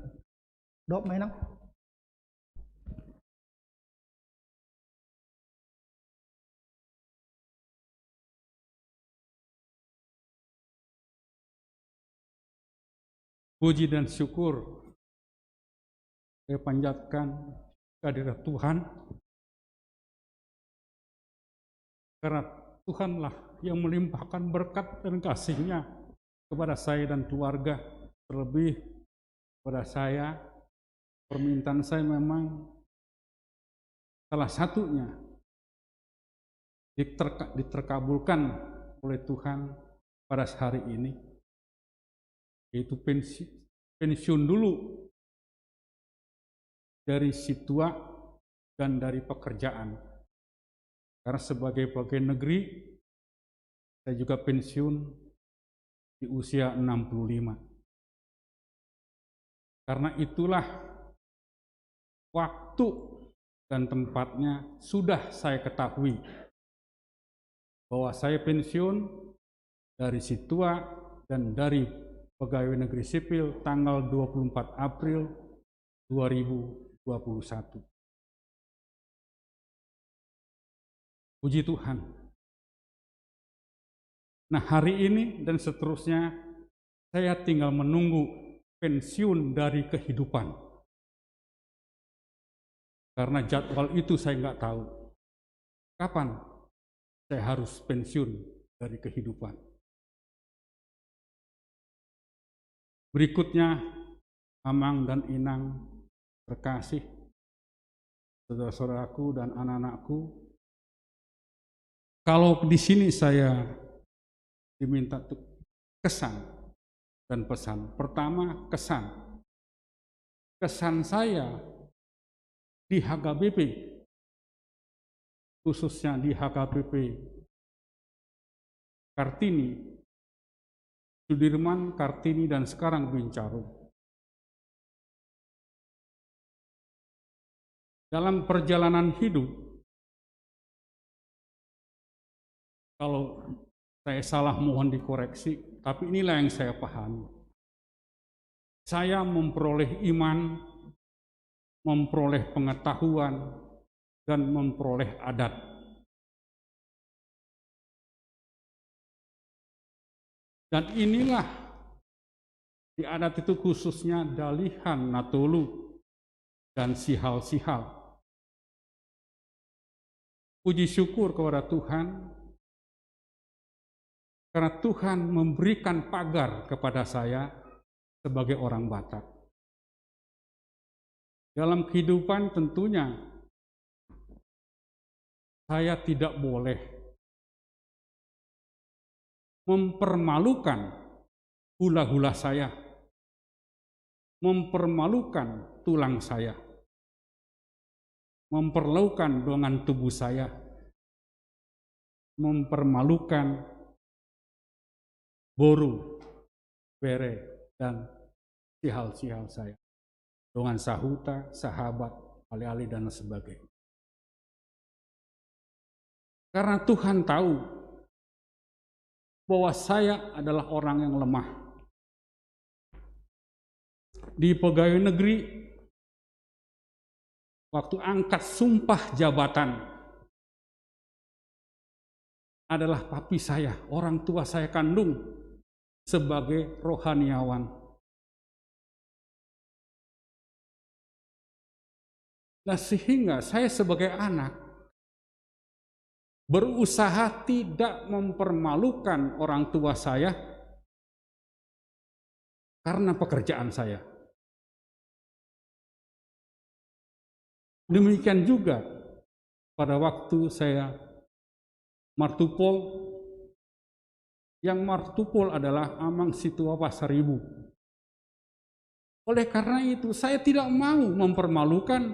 dok mainang Puji dan syukur saya panjatkan kehadirat Tuhan karena Tuhanlah yang melimpahkan berkat dan kasih-Nya kepada saya dan keluarga. Terlebih kepada saya, permintaan saya memang salah satunya diterkabulkan oleh Tuhan pada hari ini, yaitu pensiun dulu dari situa dan dari pekerjaan. Karena sebagai pegawai negeri, saya juga pensiun di usia 65. Karena itulah waktu dan tempatnya sudah saya ketahui bahwa saya pensiun dari Situa dan dari pegawai negeri sipil tanggal 24 April 2021. Puji Tuhan. Nah, hari ini dan seterusnya saya tinggal menunggu pensiun dari kehidupan. Karena jadwal itu saya nggak tahu. Kapan saya harus pensiun dari kehidupan. Berikutnya, Amang dan Inang terkasih, saudara-saudaraku dan anak-anakku, kalau di sini saya diminta untuk kesan dan pesan. Pertama, kesan. Kesan saya di HKBP, khususnya di HKBP Kartini, Sudirman, Kartini, dan sekarang Bincarum. Dalam perjalanan hidup, kalau saya salah mohon dikoreksi, tapi inilah yang saya pahami. Saya memperoleh iman, memperoleh pengetahuan, dan memperoleh adat. Dan inilah di adat itu khususnya Dalihan, Natolu, dan Sihal-Sihal. Puji syukur kepada Tuhan, karena Tuhan memberikan pagar kepada saya sebagai orang Batak. Dalam kehidupan tentunya saya tidak boleh mempermalukan hula-hula saya, mempermalukan tulang saya, mempermalukan dengan tubuh saya, mempermalukan boru, bere, dan sihal-sihal saya dengan sahuta, sahabat, alih-alih, dan sebagainya. Karena Tuhan tahu bahwa saya adalah orang yang lemah. Di pegawai negeri, waktu angkat sumpah jabatan, adalah papi saya, orang tua saya kandung, sebagai rohaniawan. Nah, sehingga saya sebagai anak berusaha tidak mempermalukan orang tua saya karena pekerjaan saya. Demikian juga pada waktu saya martupol, yang martupol adalah Amang Situa Pasaribu. Oleh karena itu, saya tidak mau mempermalukan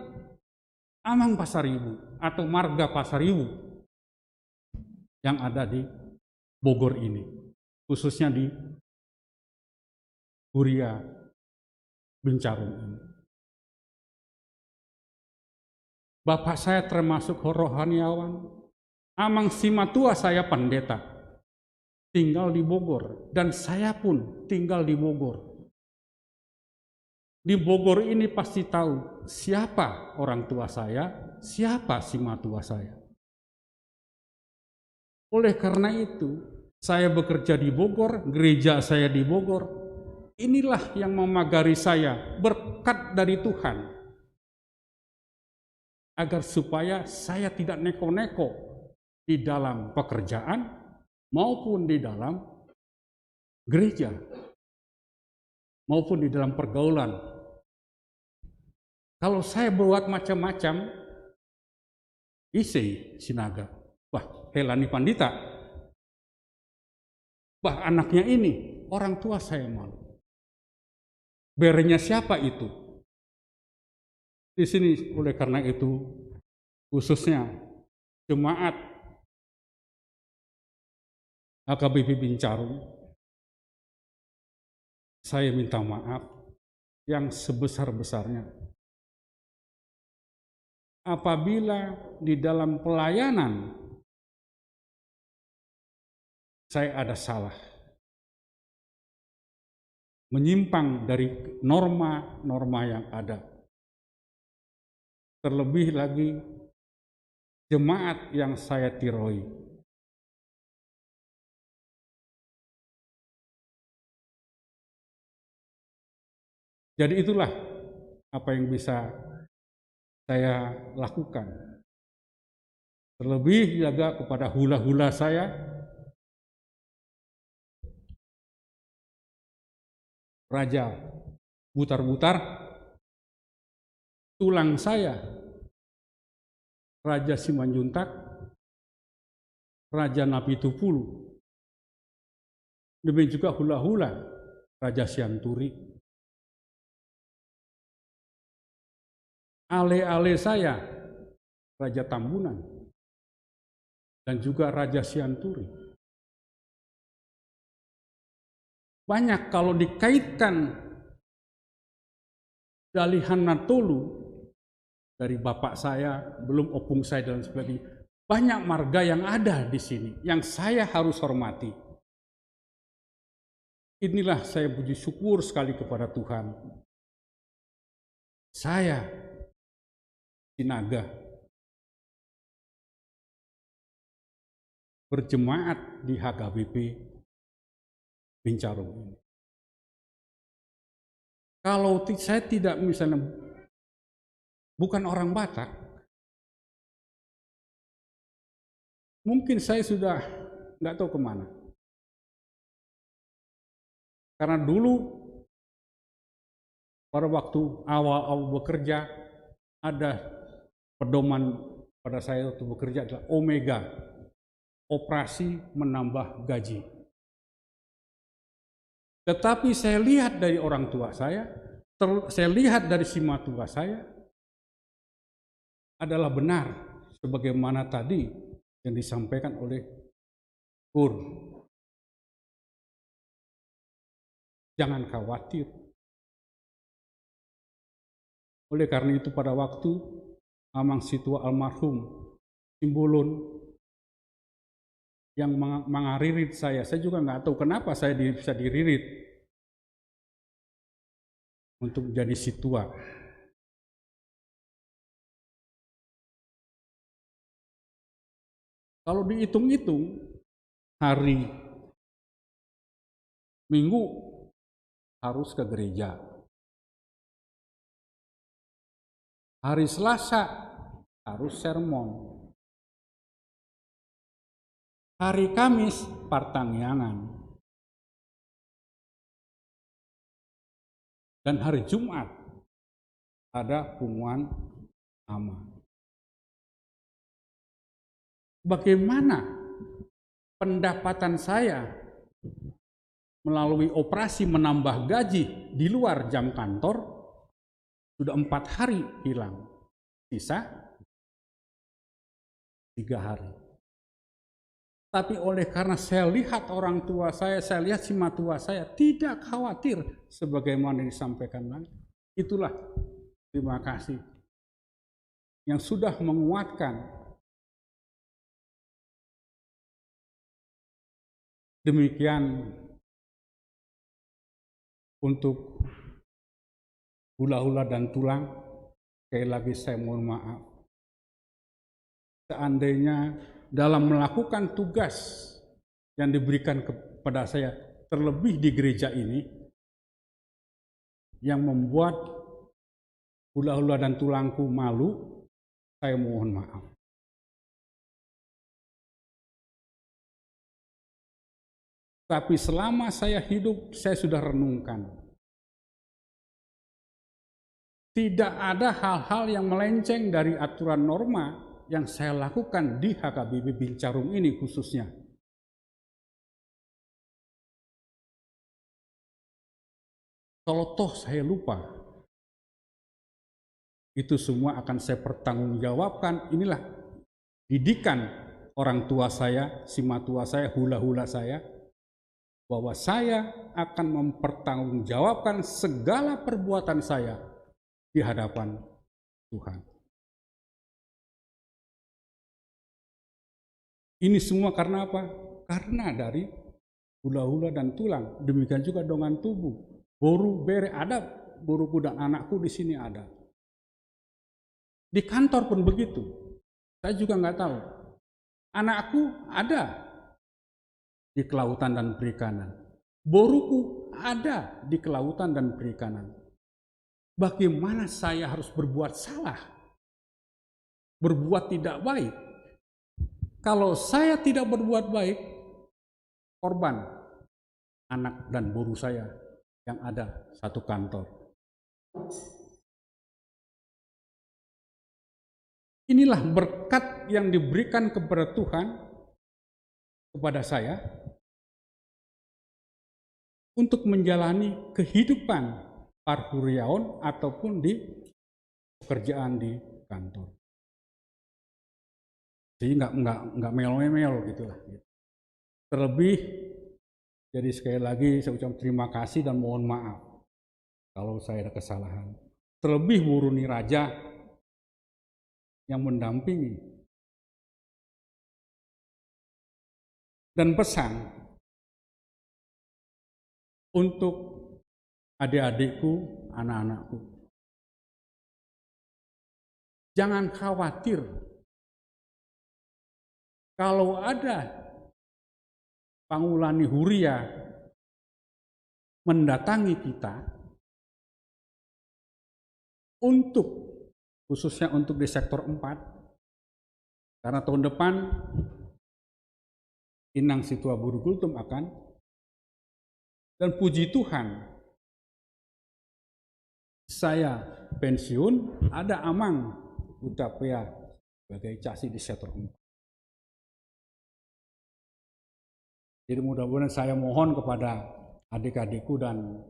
Amang Pasaribu atau marga Pasaribu yang ada di Bogor ini, khususnya di Huria Bincarum ini. Bapak saya termasuk rohaniawan, Amang Simatua saya pendeta, tinggal di Bogor, dan saya pun tinggal di Bogor. Di Bogor ini pasti tahu siapa orang tua saya, siapa Simatua saya. Oleh karena itu, saya bekerja di Bogor, gereja saya di Bogor. Inilah yang memagari saya, berkat dari Tuhan, agar supaya saya tidak neko-neko di dalam pekerjaan maupun di dalam gereja, maupun di dalam pergaulan. Kalau saya buat macam-macam, isi sinaga, wah, Helani Pandita, bah, anaknya ini, orang tua saya malu. Berenya siapa itu? Di sini oleh karena itu, khususnya jemaat HKBP Bincarum, saya minta maaf yang sebesar-besarnya apabila di dalam pelayanan saya ada salah, menyimpang dari norma-norma yang ada. Terlebih lagi jemaat yang saya tiroi. Jadi itulah apa yang bisa saya lakukan. Terlebih jaga kepada hula-hula saya, Raja Butar-Butar, tulang saya, Raja Simanjuntak, Raja Napi Tupulu, demikian juga hula-hula, Raja Sianturi. Ale-ale saya, Raja Tambunan, dan juga Raja Sianturi. Banyak kalau dikaitkan dari Hanatolu, dari bapak saya, belum opung saya dan sebagainya. Banyak marga yang ada di sini, yang saya harus hormati. Inilah saya puji syukur sekali kepada Tuhan. Saya Sinaga berjemaat di HKBP Bincarung ini. Kalau saya tidak misalnya bukan orang Batak, mungkin saya sudah nggak tahu kemana. Karena dulu pada waktu awal bekerja ada pedoman pada saya waktu bekerja adalah Omega, operasi menambah gaji. Tetapi saya lihat dari orang tua saya lihat dari sima tua saya, adalah benar sebagaimana tadi yang disampaikan oleh Kur. Jangan khawatir. Oleh karena itu pada waktu Amang Situa almarhum Simbolon yang mengaririt saya juga nggak tahu kenapa saya bisa diririt untuk jadi situa. Kalau dihitung-hitung hari Minggu harus ke gereja. Hari Selasa harus sermon. Hari Kamis partangyangan. Dan hari Jumat ada punguan ama. Bagaimana pendapatan saya melalui operasi menambah gaji di luar jam kantor sudah 4 hari hilang, sisa 3 hari. Tapi oleh karena saya lihat orang tua saya lihat sima tua saya tidak khawatir sebagaimana disampaikan lagi. Itulah terima kasih yang sudah menguatkan. Demikian untuk hula-hula dan tulang, sekali lagi saya mohon maaf. Seandainya dalam melakukan tugas yang diberikan kepada saya, terlebih di gereja ini, yang membuat hula-hula dan tulangku malu, saya mohon maaf. Tapi selama saya hidup, saya sudah renungkan. Tidak ada hal-hal yang melenceng dari aturan norma yang saya lakukan di HKBP Bincarung ini khususnya. Kalau toh saya lupa, itu semua akan saya pertanggungjawabkan. Inilah didikan orang tua saya, sima tua saya, hula-hula saya. bahwa saya akan mempertanggungjawabkan segala perbuatan saya di hadapan Tuhan. Ini semua karena apa? Karena dari hula-hula dan tulang. Demikian juga dengan tubuh. Boru, bere, ada boruku dan anakku di sini ada. Di kantor pun begitu. Saya juga nggak tahu. Anakku ada di kelautan dan perikanan. Boruku ada di kelautan dan perikanan. Bagaimana saya harus berbuat salah? Berbuat tidak baik? Kalau saya tidak berbuat baik, korban anak dan boru saya yang ada satu kantor. Inilah berkat yang diberikan kepada Tuhan kepada saya untuk menjalani kehidupan parhuriaon ataupun di pekerjaan di kantor. Jadi nggak melo-melo gitu lah. Terlebih, jadi sekali lagi saya ucap terima kasih dan mohon maaf kalau saya ada kesalahan. Terlebih Bu Runi Raja yang mendampingi. Dan pesan untuk adik-adikku, anak-anakku. Jangan khawatir kalau ada Pangulani Huria mendatangi kita untuk, khususnya untuk di sektor 4, karena tahun depan Inang Situa Burukultum akan, dan puji Tuhan saya pensiun, ada Amang Utapea sebagai casi di sektor 4. Jadi mudah-mudahan saya mohon kepada adik-adikku dan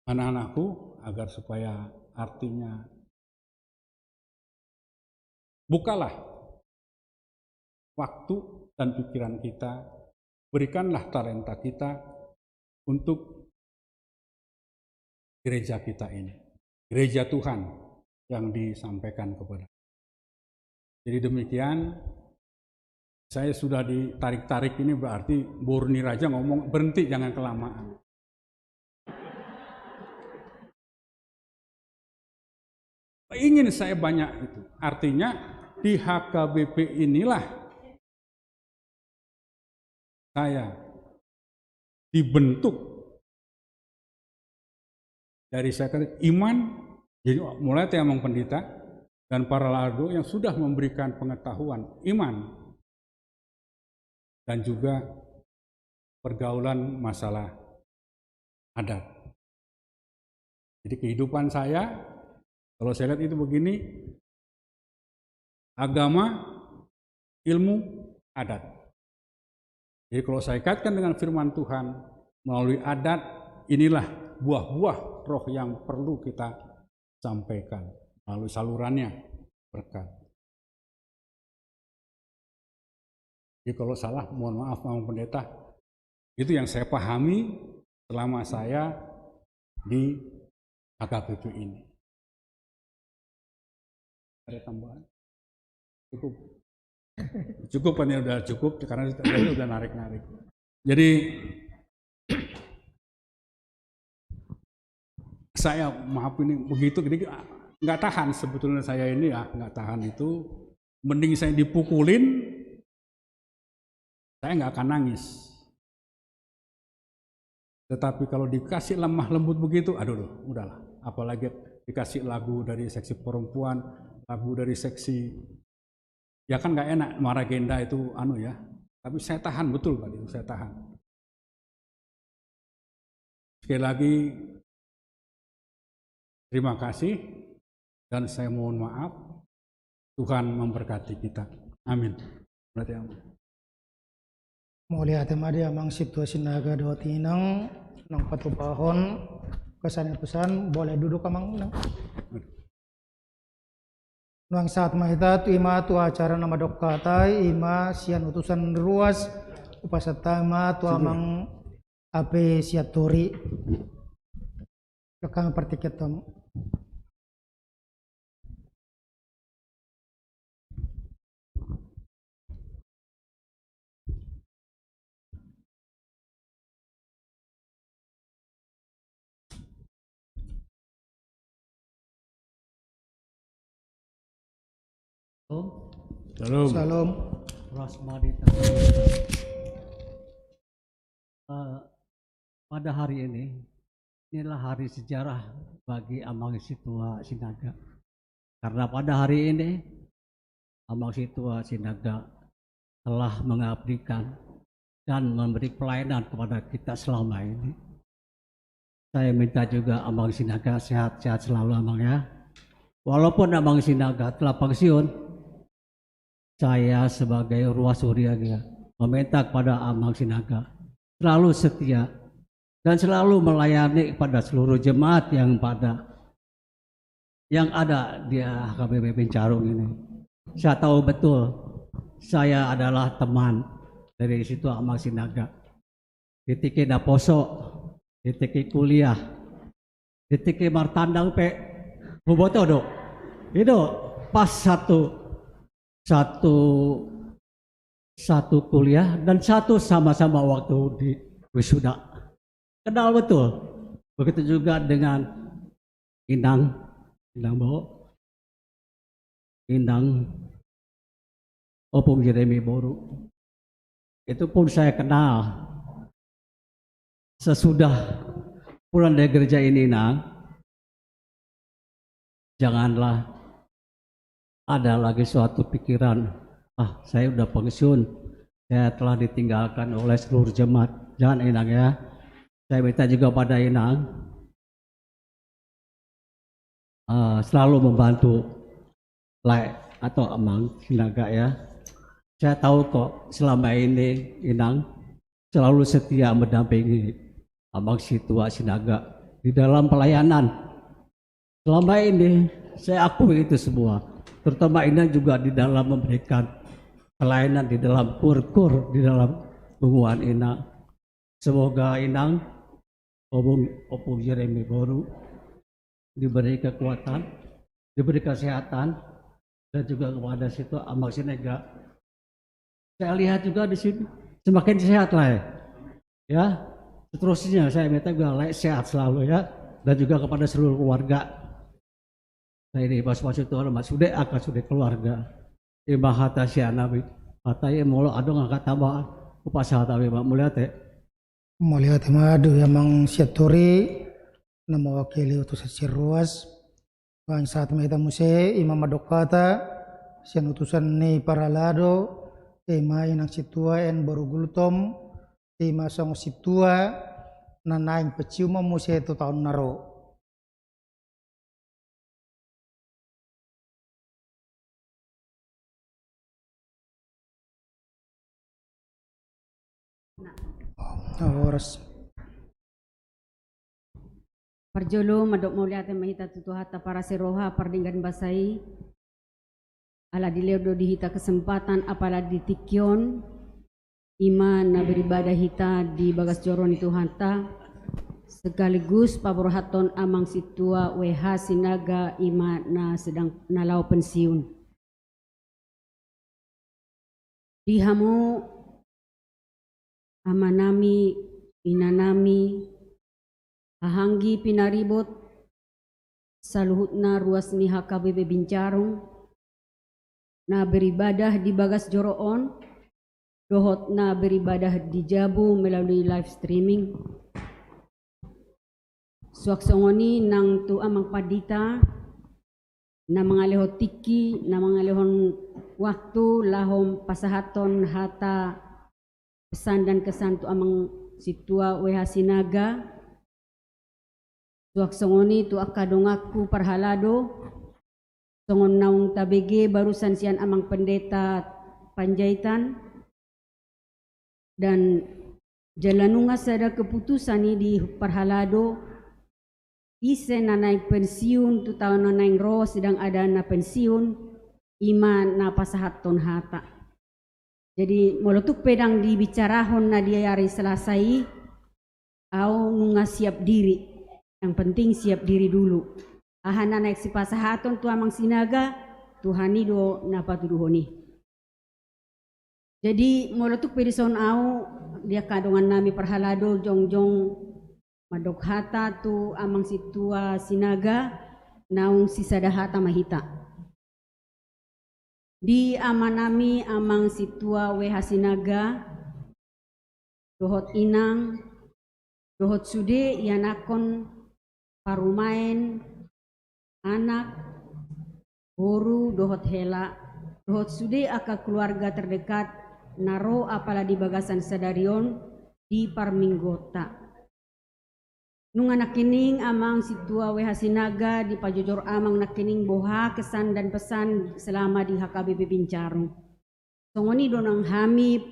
anak-anakku agar supaya artinya bukalah waktu dan pikiran kita, berikanlah talenta kita untuk gereja kita ini, gereja Tuhan yang disampaikan kepada. Jadi demikian. Saya sudah ditarik-tarik ini berarti Bu Runi Raja ngomong berhenti, jangan kelamaan. Ingin saya banyak itu. Artinya di HKBP inilah saya dibentuk dari saya iman, jadi mulai Tiamong Pendeta dan para lardo yang sudah memberikan pengetahuan iman dan juga pergaulan masalah adat. Jadi kehidupan saya, kalau saya lihat itu begini, agama, ilmu, adat. Jadi kalau saya kaitkan dengan firman Tuhan, melalui adat, inilah buah-buah roh yang perlu kita sampaikan melalui salurannya berkat. Jadi kalau salah, mohon maaf Pak Pendeta. Itu yang saya pahami selama saya di HKBP ini. Ada tambahan? Cukup. Cukup kan ya, udah cukup karena udah narik-narik. Jadi saya maaf ini begitu, jadi nggak tahan sebetulnya saya ini ya, nggak tahan itu. Mending saya dipukulin, saya nggak akan nangis. Tetapi kalau dikasih lemah lembut begitu, aduh, udahlah. Apalagi dikasih lagu dari seksi perempuan, lagu dari seksi, ya kan nggak enak marah agenda itu ya. Tapi saya tahan betul tadi, saya tahan. Sekali lagi terima kasih dan saya mohon maaf. Tuhan memberkati kita. Amin. Berarti amin. Mulia temadi amang situasi naga dua tinang nang patupahon kesan pesan boleh duduk amang nang. Nuang saat mahita tu ima tu acara nama dok katai ima sian utusan ruas upasatama tu amang ape siatori kakang partiketam. Shalom. Salam. Rasmadita. Pada hari ini, inilah hari sejarah bagi Amang Situa Sinaga. Karena pada hari ini, Amang Situa Sinaga telah mengabdikan dan memberi pelayanan kepada kita selama ini. Saya minta juga Amang Sinaga sehat-sehat selalu, Amang ya. Walaupun Amang Sinaga telah pensiun, saya sebagai Ruas Suryaga meminta kepada Amang Sinaga selalu setia dan selalu melayani kepada seluruh jemaat yang ada di HKBP Bincarung ini. Saya tahu betul saya adalah teman dari situ Amang Sinaga. Ditiki Daposo, ditiki kuliah, ditiki martandang pe boboto do. Itu pas satu kuliah dan satu sama-sama waktu di wisuda. Kenal betul. Begitu juga dengan Indang Bo, Indang Opung Jeremy Boru. Itu pun saya kenal. Sesudah pulang dari gereja ini, Nang, janganlah ada lagi suatu pikiran, saya udah pensiun, saya telah ditinggalkan oleh seluruh jemaat. Jangan, Inang ya. Saya minta juga pada Inang selalu membantu atau Amang Sinaga ya. Saya tahu kok selama ini Inang selalu setia mendampingi Amang Situa Sinaga di dalam pelayanan. Selama ini saya akui itu semua. Terutama Inang juga di dalam memberikan pelayanan di dalam kur-kur, di dalam hubungan Inang. Semoga Inang, Opung Jeremy Boru, diberi kekuatan, diberi kesehatan, dan juga kepada situ Amang Sinaga. Saya lihat juga di sini semakin sehat lah ya. Seterusnya saya minta juga sehat selalu ya, dan juga kepada seluruh keluarga. Saya ini pas itu mas sudah akan sudah keluarga. Imah hata si nabi, hata ya mulu ada ngangkat tambahan upasa tapi mak mulia teh. Mulia temadu amang siatori nama wakili utus Ruas. Bang saat mereka muse imam adokata sian utusan ni paralado ima inang situa en baru gulutom ima song situa nanaing peciuma muse itu tahun naro. Oras. Parjolo madok muliate mahita tutuhata para seroha pardinggan basai ala dileudo dihita kesempatan apala ditikyon iman na beribadah hita di bagas joron itu hanta sekaligus pabrohaton Amang Situa WH Sinaga ima na sedang nalau pensiun dihamu amanami inanami hahanggi pinaribot saluhutna ruas ni HKBP Bincarung na beribadah di bagas joroon dohot na beribadah di Jabu melalui live streaming suaksongoni nang tu amang padita na mangalehon tiki na mangalehon waktu lahom pasahaton hata pesan dan kesan tu Amang Situa WH Sinaga tuak songoni tu akadongaku parhalado songon naung tabege barusan sian Amang Pendeta Panjaitan dan jalanunga sada keputusan ni di parhalado ise na naik pensiun tu tahun na naik roh sedang ada na pensiun iman na pasahaton hata Jadi molotuk pedang dibicarahon na dia hari selesai, au nunga siap diri. Yang penting siap diri dulu. Ahana naik si pasahaton tu amang sinaga, Tuhani do napatuduhoni. Jadi molotuk pedison au dia kadongan nami perhalado jongjong madok hata tu amang situa sinaga naung sisadahata mahita. Di amanami amang situa weha sinaga dohot inang dohot sude yanakon parumain anak boru dohot hela dohot sude aka keluarga terdekat naro apala di bagasan sadarion di parminggota. Nung anak kining amang situa weha sinaga di pajojor amang nakining boha kesan dan pesan selama di HKBP Bincarung. Songoni donang hamip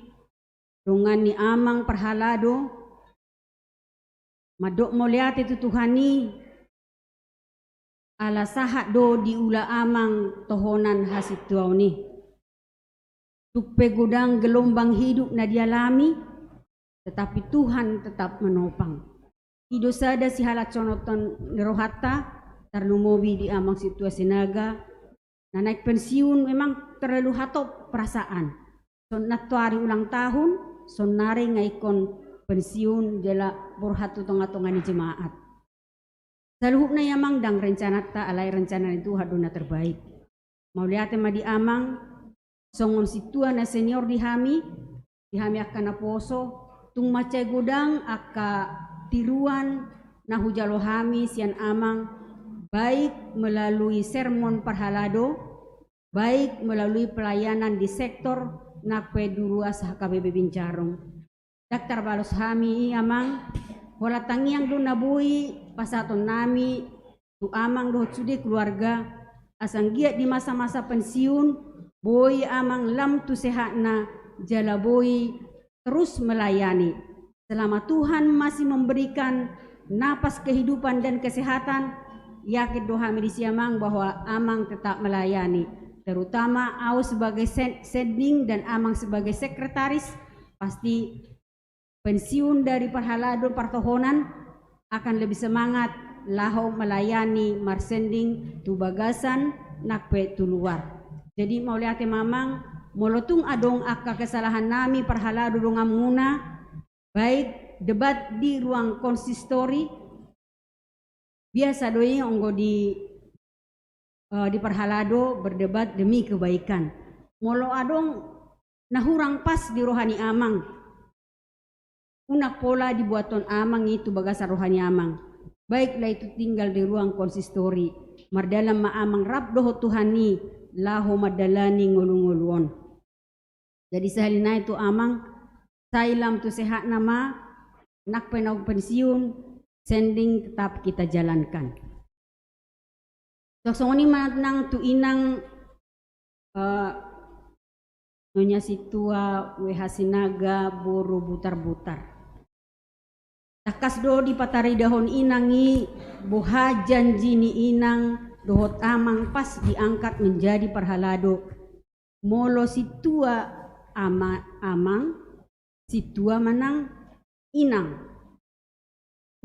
dongan ni amang perhalado madok moliate tu Tuhani ala sahat do diula amang tohonan hasituau ni. Tukpe gudang gelombang hidup na dialami tetapi Tuhan tetap menopang. Ido sada si halat conoton nerohata tarnumobi di amang situa sinaga na naik pensiun memang terlalu hatop perasaan. Son natuari ulang tahun son nare ngaikon pensiun jela borhatu tonga-tonga ni jemaat. Saluhuk na yamang dang rencana ta alai rencana itu haduna terbaik. Mau lihat ma di amang songon situa na senior di hami akan na poso tung macai godang aka tiruan na hujalo hami sian amang baik melalui sermon parhalado baik melalui pelayanan di sektor nakpe duruas HKBP Bincarung. Daktar balos hami amang hola tangiang do nabui pasaton nami tu amang dohot sude keluarga asang giat di masa-masa pensiun boy amang lam tu sehatna jala boy terus melayani. Selama Tuhan masih memberikan napas kehidupan dan kesehatan, yakin doa medisi amang bahwa amang tetap melayani. Terutama au sebagai sending dan amang sebagai sekretaris, pasti pensiun dari perhalado partohonan akan lebih semangat laho melayani marsending tu bagasan nakpe tu luar. Jadi mau lihat mamang molotung adong aka kesalahan nami perhalado dongam muna baik debat di ruang konsistori biasa doi onggo di perhalado berdebat demi kebaikan. Molo adong nahurang pas di rohani amang. Unak pola dibuaton amang itu bagasan rohani amang. Baiklah itu tinggal di ruang konsistori. Mardalam maamang rab doho Tuhani laho madalani ngulu-nguluon. Jadi sehalina itu amang sailam tu sehat nama nak penau pensiun sending tetap kita jalankan. Soksongoni manang tu inang Nyonya situa weha sinaga boru butar-butar. Takas do di patari dahon inangi boha janji ni inang dohot amang pas diangkat menjadi perhalado. Molo situa amang situa manang inang.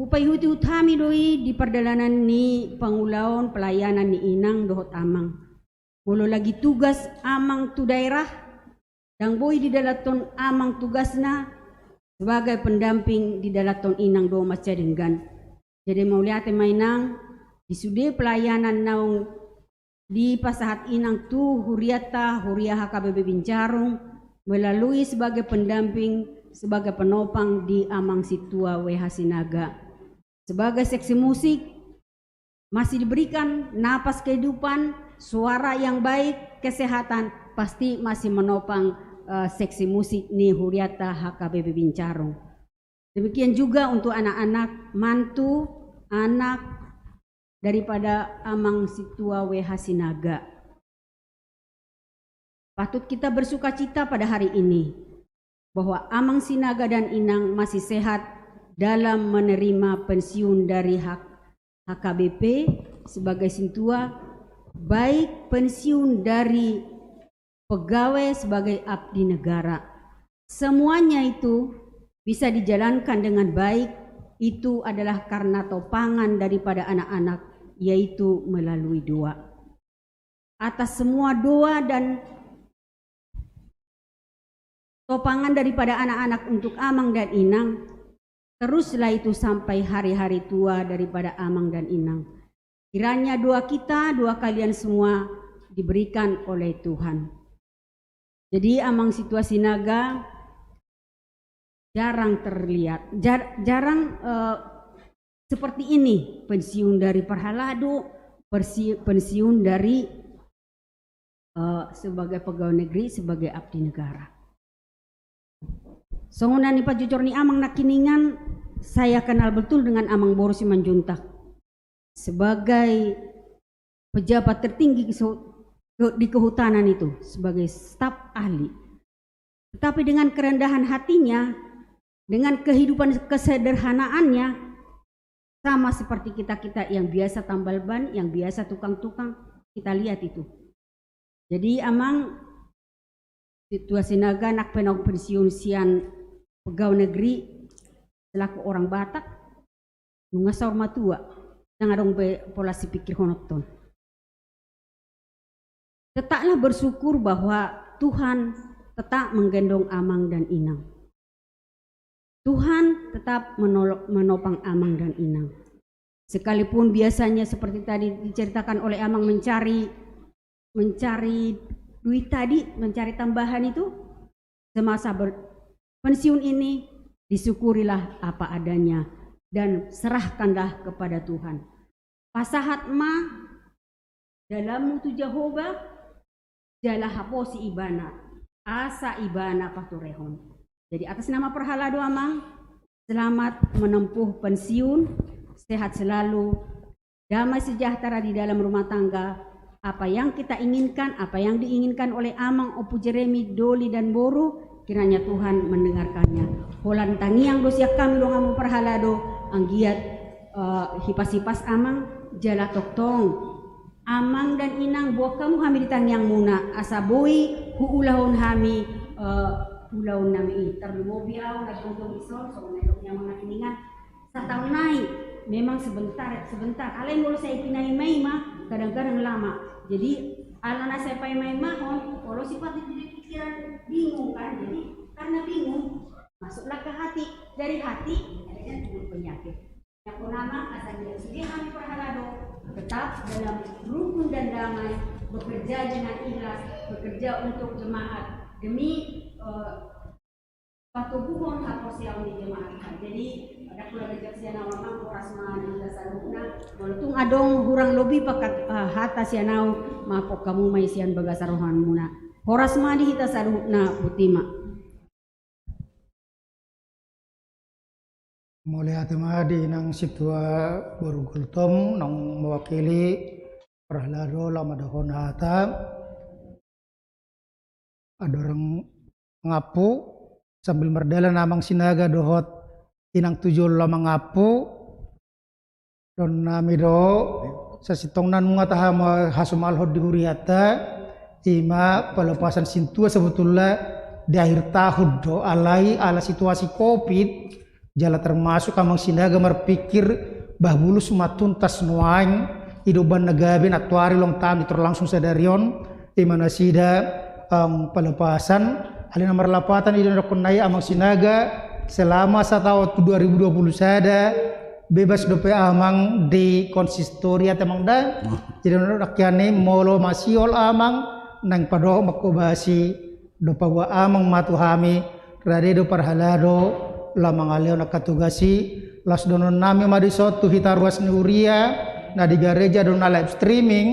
Upay huti utami doi di perdalanan ni pangulaon pelayanan ni inang dohot amang. Molo lagi tugas amang tu daerah dan boy di dalaton amang tugasna sebagai pendamping di dalaton inang do maca denggan. Jadi mau lihat mainang di sude pelayanan naung di pasahat inang tu huriata huria HKBP Bincarung melalui sebagai pendamping sebagai penopang di amang situa weha sinaga. Sebagai seksi musik masih diberikan napas kehidupan, suara yang baik, kesehatan pasti masih menopang seksi musik ni huriata HKBP Bincarung. Demikian juga untuk anak-anak mantu anak daripada amang situa weha sinaga. Patut kita bersuka cita pada hari ini bahwa amang sinaga dan inang masih sehat dalam menerima pensiun dari HKBP sebagai sintua, baik pensiun dari pegawai sebagai abdi negara. Semuanya itu bisa dijalankan dengan baik, itu adalah karena topangan daripada anak-anak, yaitu melalui doa. Atas semua doa dan topangan daripada anak-anak untuk Amang dan Inang, teruslah itu sampai hari-hari tua daripada Amang dan Inang. Kiranya doa kita, doa kalian semua diberikan oleh Tuhan. Jadi Amang Situasi Naga jarang terlihat, jarang seperti ini, pensiun dari Parhalado, pensiun dari sebagai pegawai negeri, sebagai abdi negara. Songonan ni pajujur ni Amang Nakiningan, saya kenal betul dengan Amang Boru Simanjuntak sebagai pejabat tertinggi di kehutanan itu, sebagai staf ahli. Tetapi dengan kerendahan hatinya, dengan kehidupan kesederhanaannya, sama seperti kita-kita yang biasa tambal ban, yang biasa tukang-tukang, kita lihat itu. Jadi Amang Situasi Naga nak penong pensiun sian pegawai negeri selaku orang Batak nungasar matua nang adong pola si pikir honoton. Tetaplah bersyukur bahwa Tuhan tetap menggendong Amang dan Inang. Tuhan tetap menopang Amang dan Inang. Sekalipun biasanya seperti tadi diceritakan oleh Amang mencari duit tadi, mencari tambahan itu, semasa pensiun ini disyukurilah apa adanya dan serahkanlah kepada Tuhan. Pasahat ma dalam mutu Jehovah jalah haposi ibana, asa ibana paturehon. Jadi atas nama Parhalado Amang, selamat menempuh pensiun, sehat selalu, damai sejahtera di dalam rumah tangga. Apa yang kita inginkan, apa yang diinginkan oleh Amang, Opu Jeremy, Doli dan Boru, kiranya Tuhan mendengarkannya. Holan tangiang dosiak kami dong Amang Parhalado, anggiat hipas-hipas Amang, jala toktong. Amang dan Inang buah kamu kami ditangiang muna, asabui huulahon kami ulahon nami terlumobiaw nagtungtong isol, so menelok niya mga kiningan sa taon naik. Memang sebentar. Alay mulu saya pinay-may mah, kadang-kadang lama. Jadi ala na saya pay-may mahon, kalau sifat itu pikiran bingung kan. Jadi karena bingung, masuklah ke hati. Dari hati adanya timbul penyakit. Yang pertama asal dia sedih kami Parhalado, tetap dalam rukun dan damai, bekerja dengan ikhlas, bekerja untuk jemaat demi patubuhon hak sosial di jemaat. Jadi ada pula rejaksian Amang Korasma di Dasaruna, walaupun adong hurang lebih pakat hata sianau mapok kamu maisian bagasarohan muna. Korasma di Dasaruna Butima. Mulai hati nang situa Borugultom nang mewakili Parhalado lama dahon hata. Ada orang ngapu sambil merdela namang sinaga dohot inang tujul lama ngapu don nami do sasitong nan mga taha hasumalhod di huriata ima pelepasan sintua sebetulnya di akhir tahun do alai ala situasi covid jala termasuk amang sinaga berpikir bahbulu sumatuntas nuang hidupan negabin atuari long tam terlangsung sadarion imana sida pelepasan alina marlapatan ida nakunai amang sinaga selama 1 tahun 2020 sada bebas dope amang di konsistoria temang da jadi rakyane molo masiol amang nang pado makobasi do pawa amang matuhami rade do Parhalado lamang aleo nakatugasi las donon nami madisot tu hita ruas ni uria na di gereja do na live streaming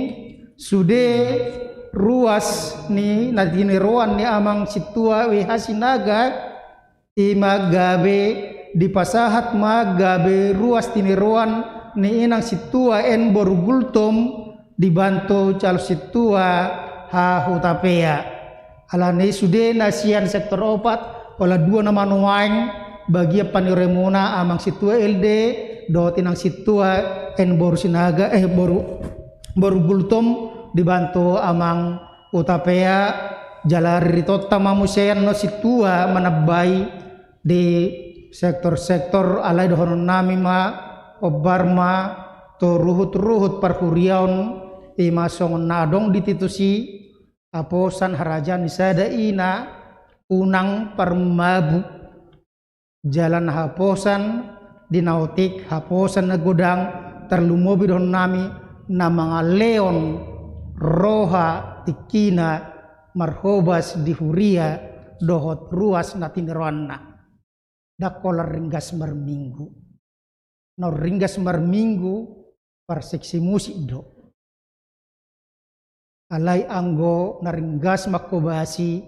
sude ruas ni nadiniruan ni amang situa wihasinaga imagabe di pasahat magabe ruas tiniruan ni inang situa en Borugultom dibantu calo situa ha hutapea alani sude nasian sektor opat ola 2 nama nuang bagi paniremuna amang situa LD do tinang situa en Borusinaga Borugultom dibantu amang utapea jalari tota mamusean no situa manabai di sektor-sektor alai dohonon nami ma obarma to ruhut-ruhut parhuriaon ima songon nadong dititusi aposan harajan isada ina unang parmabu jalan haposan dinautik haposan na godang terlumobi don nami na mga leon roha tikina marhobas di huria dohot ruas na tiniruanna dakolar ringgas marminggu no ringgas marminggu parseksi musik do alai anggo naringgas makobasi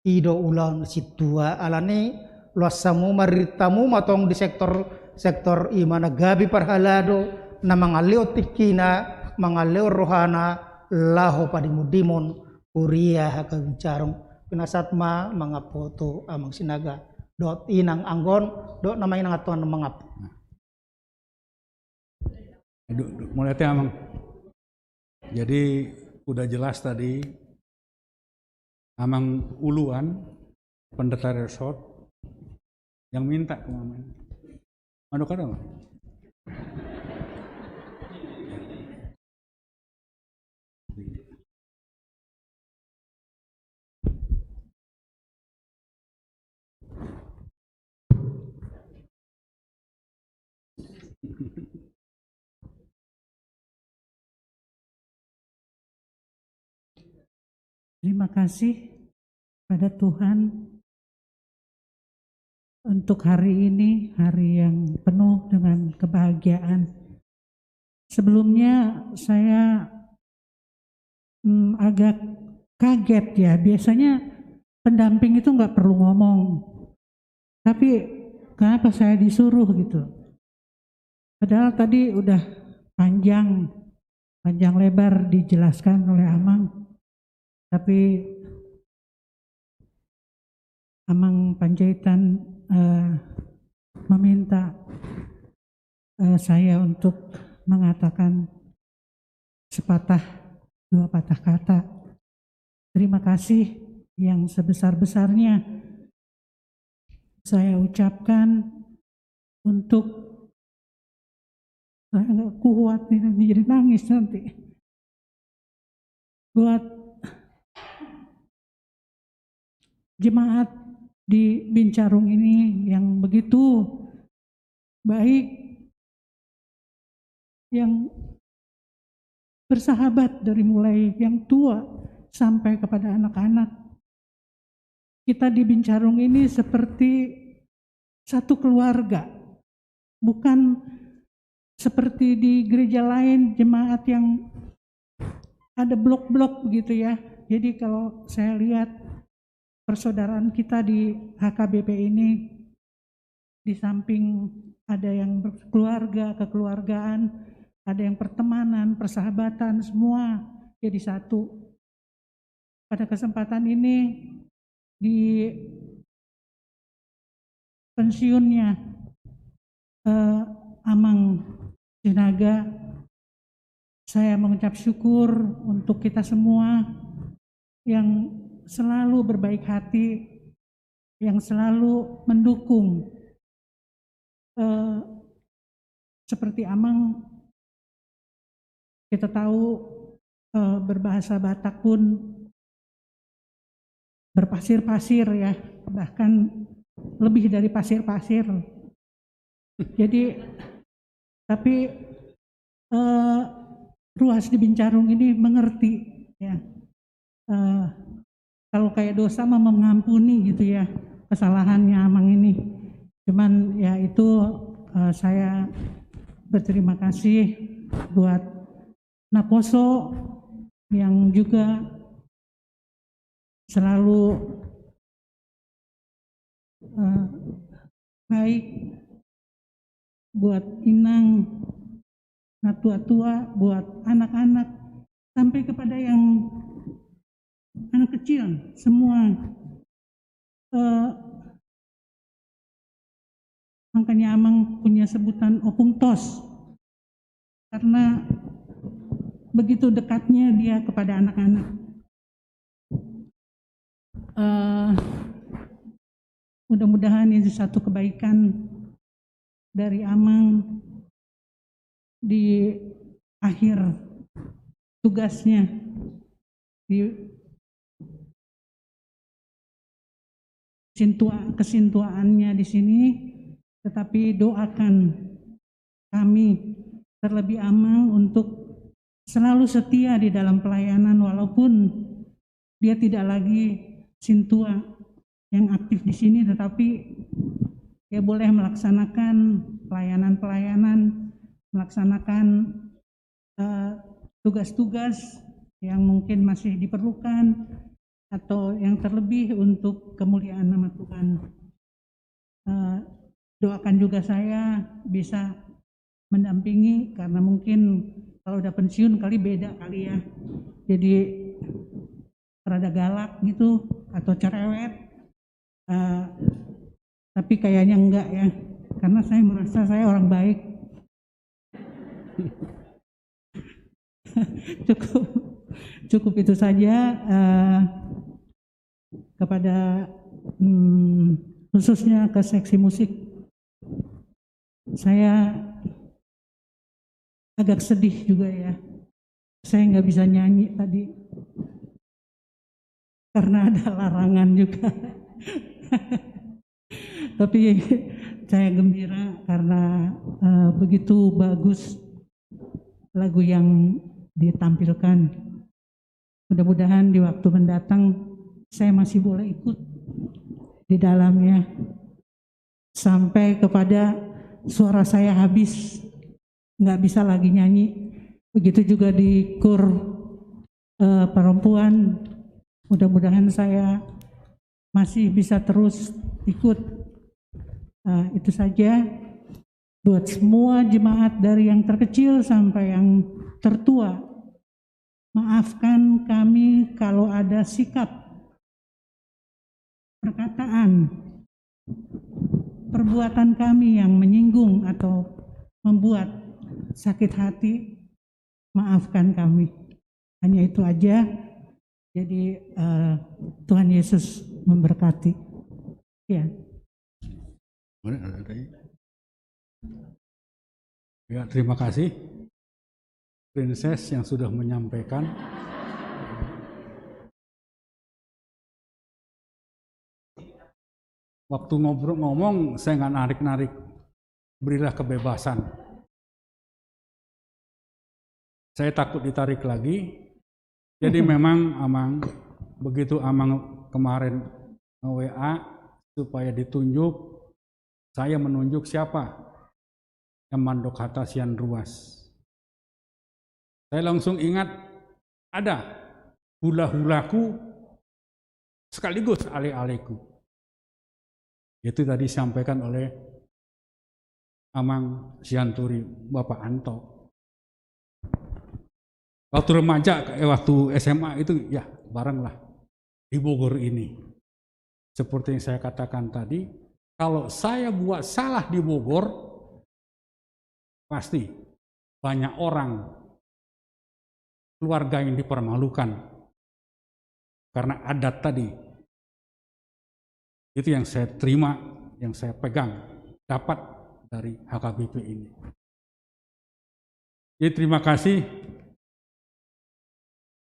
ido ulang situa alane luasamu maritamu matong di sektor imana gabi parhalado na mga leotikina mga leo rohana laho padimudimon uria hakabicarong pinasatma mga foto amang sinaga dot inang anggon dot namay nang atuan mangap mulai amang. Jadi udah jelas tadi amang uluan pendeta resort yang minta ke mama. Manu kada mah? Terima kasih pada Tuhan untuk hari ini, hari yang penuh dengan kebahagiaan. Sebelumnya saya agak kaget ya, biasanya pendamping itu nggak perlu ngomong, tapi kenapa saya disuruh gitu? Padahal tadi udah panjang lebar dijelaskan oleh Amang. Tapi Amang Panjaitan meminta saya untuk mengatakan sepatah dua patah kata. Terima kasih yang sebesar-besarnya saya ucapkan untuk saya nggak kuat nih jadi nangis nanti buat jemaat di Bincarung ini yang begitu baik, yang bersahabat dari mulai yang tua sampai kepada anak-anak. Kita di Bincarung ini seperti satu keluarga, bukan seperti di gereja lain jemaat yang ada blok-blok begitu ya. Jadi kalau saya lihat persaudaraan kita di HKBP ini, di samping ada yang berkeluarga, kekeluargaan, ada yang pertemanan, persahabatan, semua jadi satu. Pada kesempatan ini di pensiunnya Amang Sinaga, saya mengucap syukur untuk kita semua yang selalu berbaik hati, yang selalu mendukung. Seperti Amang, kita tahu berbahasa Batak pun berpasir-pasir ya, bahkan lebih dari pasir-pasir. Jadi, tapi Ruas di Bincarung ini mengerti ya. Kalau kayak dosa mah mengampuni gitu ya kesalahannya Amang ini. Cuman ya itu saya berterima kasih buat Naposo yang juga selalu baik buat Inang, tua-tua, buat anak-anak, sampai kepada yang anak kecil, semua. Makanya Amang punya sebutan Opung Tos, karena begitu dekatnya dia kepada anak-anak. mudah-mudahan ini satu kebaikan dari Amang di akhir tugasnya di kesintuaannya di sini, tetapi doakan kami terlebih Amang untuk selalu setia di dalam pelayanan walaupun dia tidak lagi sintua yang aktif di sini, tetapi dia boleh melaksanakan pelayanan-pelayanan, melaksanakan tugas-tugas yang mungkin masih diperlukan atau yang terlebih untuk kemuliaan nama Tuhan. Doakan juga saya bisa mendampingi, karena mungkin kalau udah pensiun kali beda kali ya, jadi rada galak gitu atau cerewet. Tapi kayaknya enggak ya, karena saya merasa saya orang baik. Cukup itu saja. Kepada khususnya ke seksi musik, saya agak sedih juga ya. Saya nggak bisa nyanyi tadi karena ada larangan juga. Tapi saya gembira karena begitu bagus lagu yang ditampilkan. Mudah-mudahan di waktu mendatang saya masih boleh ikut di dalamnya sampai kepada suara saya habis, nggak bisa lagi nyanyi. Begitu juga di kur perempuan, mudah-mudahan saya masih bisa terus ikut. Itu saja buat semua jemaat dari yang terkecil sampai yang tertua. Maafkan kami kalau ada sikap, perkataan, perbuatan kami yang menyinggung atau membuat sakit hati. Maafkan kami. Hanya itu aja. Jadi Tuhan Yesus memberkati. Ya. Ya, terima kasih Princess yang sudah menyampaikan. Waktu ngomong saya nggak narik-narik, berilah kebebasan. Saya takut ditarik lagi. Jadi memang Amang, begitu Amang kemarin WA supaya ditunjuk, saya menunjuk siapa yang mandok hatasian ruas. Saya langsung ingat ada hula-hulaku sekaligus ale-aleku. Itu tadi disampaikan oleh Amang Sianturi, Bapak Anto. Waktu remaja, waktu SMA itu ya barenglah di Bogor ini. Seperti yang saya katakan tadi, kalau saya buat salah di Bogor, pasti banyak orang, keluarga yang dipermalukan karena adat tadi. Itu yang saya terima, yang saya pegang, dapat dari HKBP ini. Jadi terima kasih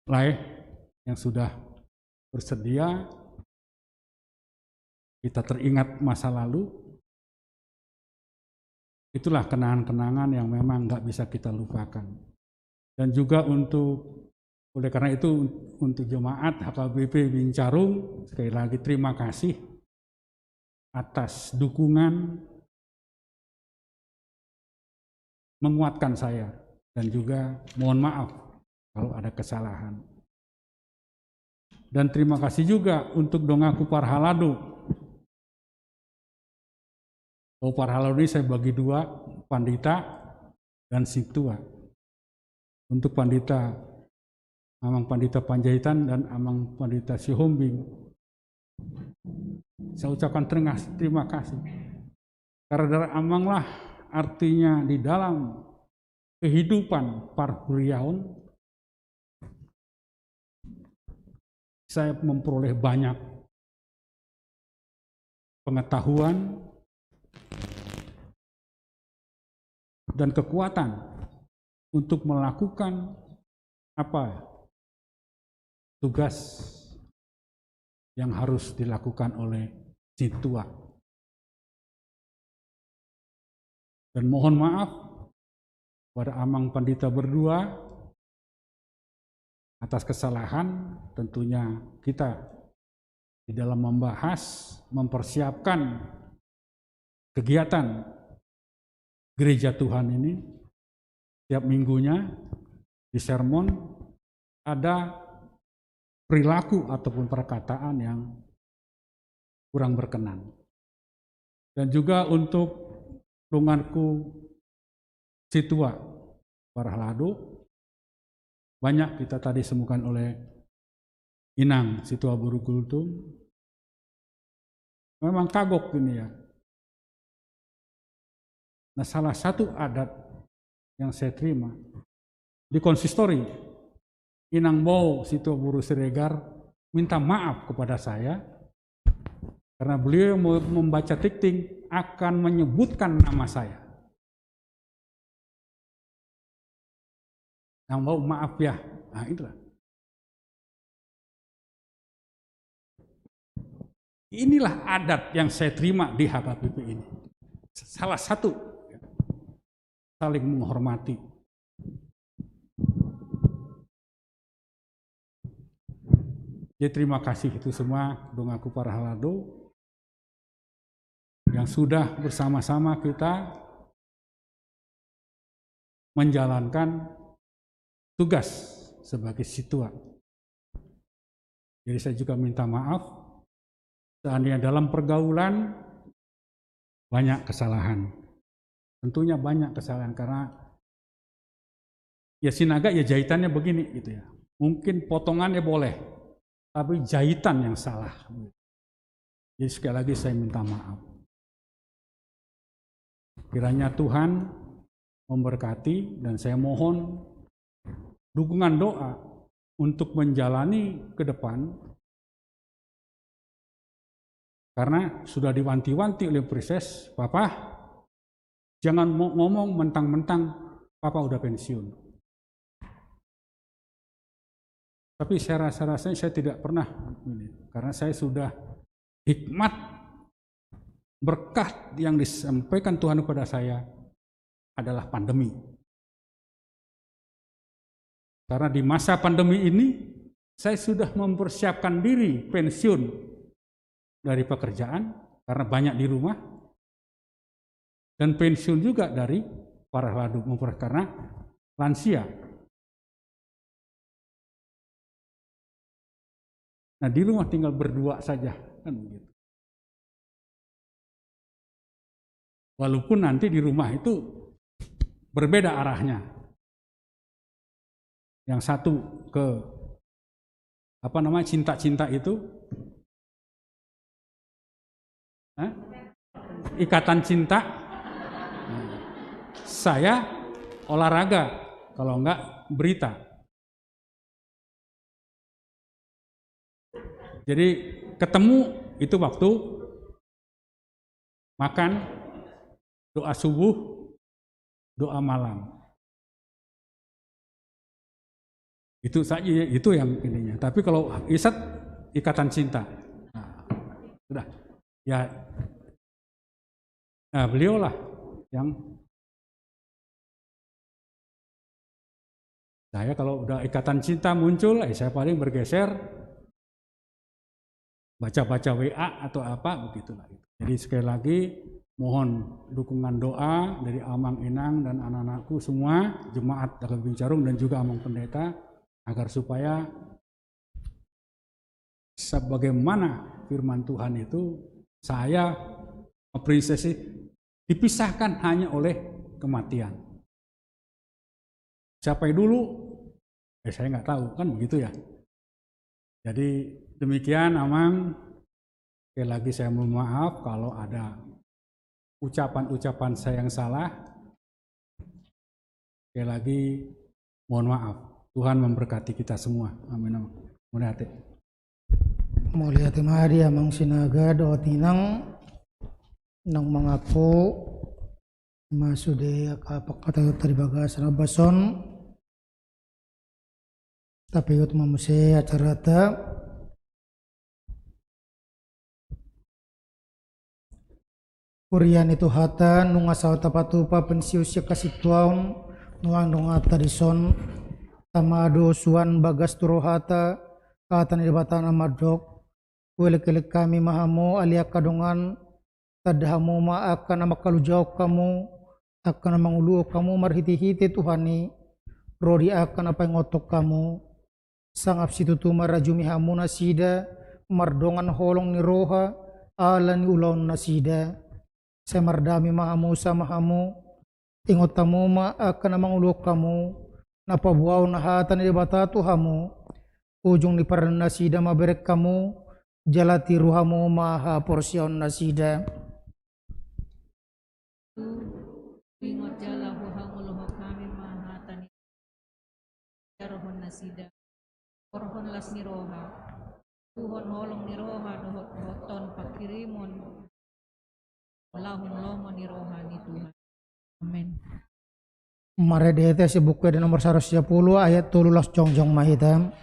Lai yang sudah bersedia. Kita teringat masa lalu. Itulah kenangan-kenangan yang memang nggak bisa kita lupakan. Dan juga oleh karena itu untuk jemaat HKBP Bincarung, sekali lagi terima kasih atas dukungan, menguatkan saya, dan juga mohon maaf kalau ada kesalahan. Dan terima kasih juga untuk Dongaku Parhalado. Parhalado ini saya bagi dua, Pandita dan Situa. Untuk Pandita, Amang Pandita Panjaitan dan Amang Pandita Sihombing, saya ucapkan terima kasih. Karena dari Amang lah artinya di dalam kehidupan Parhuriaun, saya memperoleh banyak pengetahuan, dan kekuatan untuk melakukan tugas yang harus dilakukan oleh si tua. Dan mohon maaf pada Amang Pandita berdua atas kesalahan. Tentunya kita di dalam membahas, mempersiapkan kegiatan gereja Tuhan ini, tiap minggunya di sermon ada perilaku ataupun perkataan yang kurang berkenan. Dan juga untuk lunganku Situa Parahlado, banyak kita tadi semukan oleh Inang Situa Burukultum. Memang kagok ini ya. Nah, salah satu adat yang saya terima di konsistori, Inang Bow Situa Buru Siregar minta maaf kepada saya karena beliau membaca tikting akan menyebutkan nama saya. Yang mau maaf ya, nah itulah. Inilah adat yang saya terima di HKBP ini. Salah satu, saling menghormati. Jadi terima kasih itu semua Dongaku Parahlado yang sudah bersama-sama kita menjalankan tugas sebagai situa. Jadi saya juga minta maaf seandainya dalam pergaulan banyak kesalahan. Tentunya banyak kesalahan karena ya sinaga ya jahitannya begini gitu ya. Mungkin potongannya boleh, tapi jahitan yang salah. Jadi sekali lagi saya minta maaf. Kiranya Tuhan memberkati dan saya mohon dukungan doa untuk menjalani ke depan, karena sudah diwanti-wanti oleh Prises, Papa jangan ngomong mentang-mentang Papa udah pensiun. Tapi saya rasa-rasanya saya tidak pernah ini, karena saya sudah hikmat berkat yang disampaikan Tuhan kepada saya adalah pandemi. Karena di masa pandemi ini saya sudah mempersiapkan diri pensiun dari pekerjaan karena banyak di rumah, dan pensiun juga dari Parahlado karena lansia. Nah, di rumah tinggal berdua saja kan begitu. Walaupun nanti di rumah itu berbeda arahnya. Yang satu ke cinta-cinta itu, ikatan cinta. Saya olahraga, kalau enggak berita. Jadi ketemu itu waktu makan, doa subuh, doa malam. Itu saja, itu yang ininya. Tapi kalau isat, ikatan cinta. Nah, sudah. Ya, nah, beliaulah yang saya kalau udah ikatan cinta muncul, saya paling bergeser, baca-baca WA atau apa, begitulah. Jadi sekali lagi mohon dukungan doa dari Amang Inang dan anak-anakku semua, jemaat Dalam Bincarung dan juga Amang Pendeta, agar supaya sebagaimana firman Tuhan itu, saya Prinsesi dipisahkan hanya oleh kematian. Siapa dulu? Saya nggak tahu, kan begitu ya. Jadi demikian Amang. Sekali lagi saya mohon maaf kalau ada ucapan-ucapan saya yang salah. Sekali lagi mohon maaf. Tuhan memberkati kita semua. Amin. Mulia hati. Mulia temari Amang Sinaga doa tinang nang mengaku masude kata tadi bagas rabason tapi ut mamuse acara ta Kurian itu hata nunga sawata patupa pensiusya kasih tuan nuang nunga tadison tamado suan bagas turohata katan di batana madok welek kami mahamu alia kadongan tadahamu ma akan makalu jauh kamu akan mangulu kamu marhiti-hiti Tuhani rodi akan apa yang ngotok kamu sangap situ tu marajumi hamu nasida mardongan holong ni roha ala ni ulaun nasida semardami mahamu sama hamu ingotamu ma akan mangulu kamu napabuau nahatan di batatu hamu ujung di paran nasida maberek kamu jalati ruhamu maha porsion nasida Ingot jala buhanguluh kami mahatan rohon nasida rohon las niroha tuhon holong niroha dohot hoton pakirimon lahum lomo niroha ni Tuhan. Amin. Mare dete si buku di nomor 110 ayat 13 jongjong mahitam.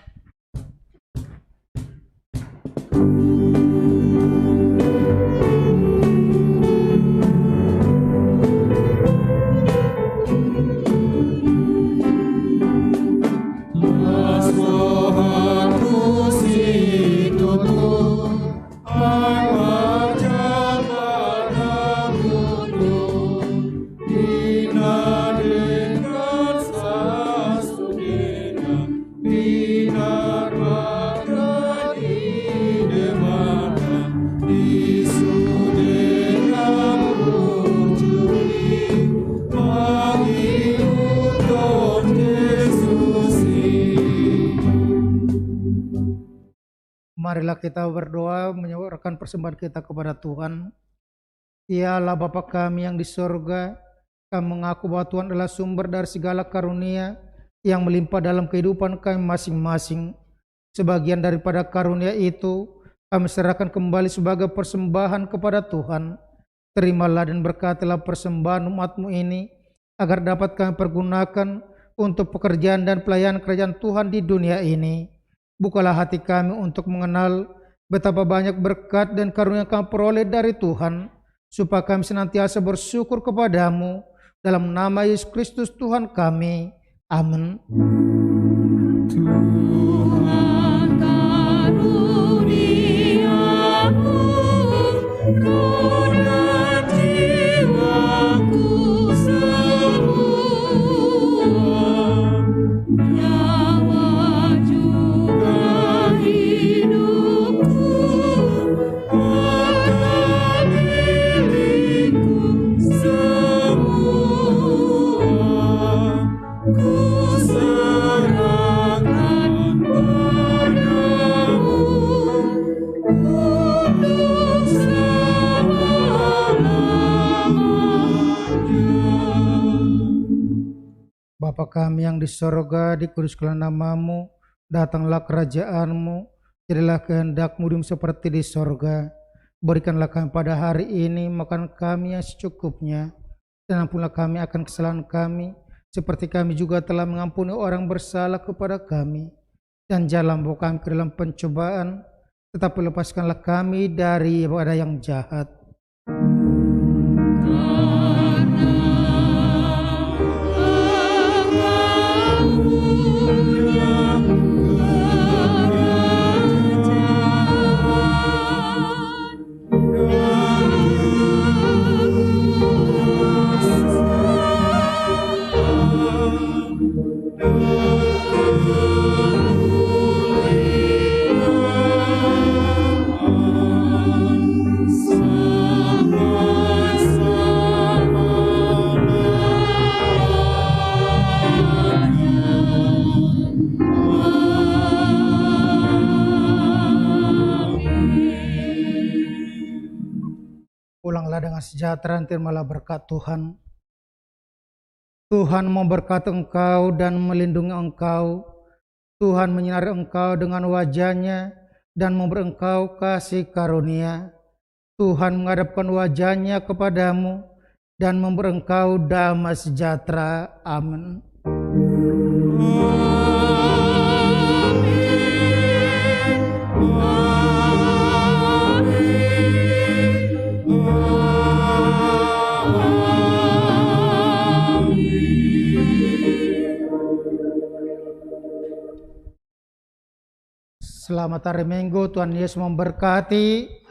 Marilah kita berdoa menyuarakan persembahan kita kepada Tuhan. Ialah Bapa kami yang di sorga, kami mengaku bahwa Tuhan adalah sumber dari segala karunia yang melimpah dalam kehidupan kami masing-masing. Sebagian daripada karunia itu kami serahkan kembali sebagai persembahan kepada Tuhan. Terimalah dan berkatilah persembahan umat-Mu ini agar dapat kami pergunakan untuk pekerjaan dan pelayanan kerajaan Tuhan di dunia ini. Bukalah hati kami untuk mengenal betapa banyak berkat dan karunia kami peroleh dari Tuhan, supaya kami senantiasa bersyukur kepadamu. Dalam nama Yesus Kristus Tuhan kami. Amin. Tuhan karuniamu, roh dan jiwaku semua, nyawa juga hidupku, akan milikku semua, ku serahkan padamu untuk selama-lamanya. Bapa kami yang di sorga, dikuduskanlah namamu, datanglah kerajaanmu, jadilah kehendak-Mu seperti di sorga. Berikanlah kami pada hari ini makan kami yang secukupnya, dan ampunilah kami akan kesalahan kami, seperti kami juga telah mengampuni orang bersalah kepada kami. Dan janganlah membawa kami ke dalam pencobaan, tetapi lepaskanlah kami daripada yang jahat. Pulanglah dengan sejahtera dan terimalah berkat Tuhan. Tuhan memberkati engkau dan melindungi engkau. Tuhan menyinari engkau dengan wajah-Nya dan memberi engkau kasih karunia. Tuhan menghadapkan wajahnya kepadamu dan memberi engkau damai sejahtera. Amin. Selamat hari Minggu, Tuhan Yesus memberkati.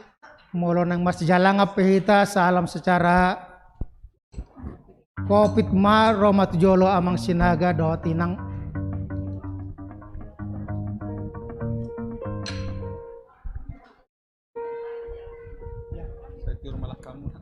Mulai nang Mas Jalanga pehita salam secara Covid ma Roma tujolo amang sinaga doa tinang. Saya tiru malah kamu.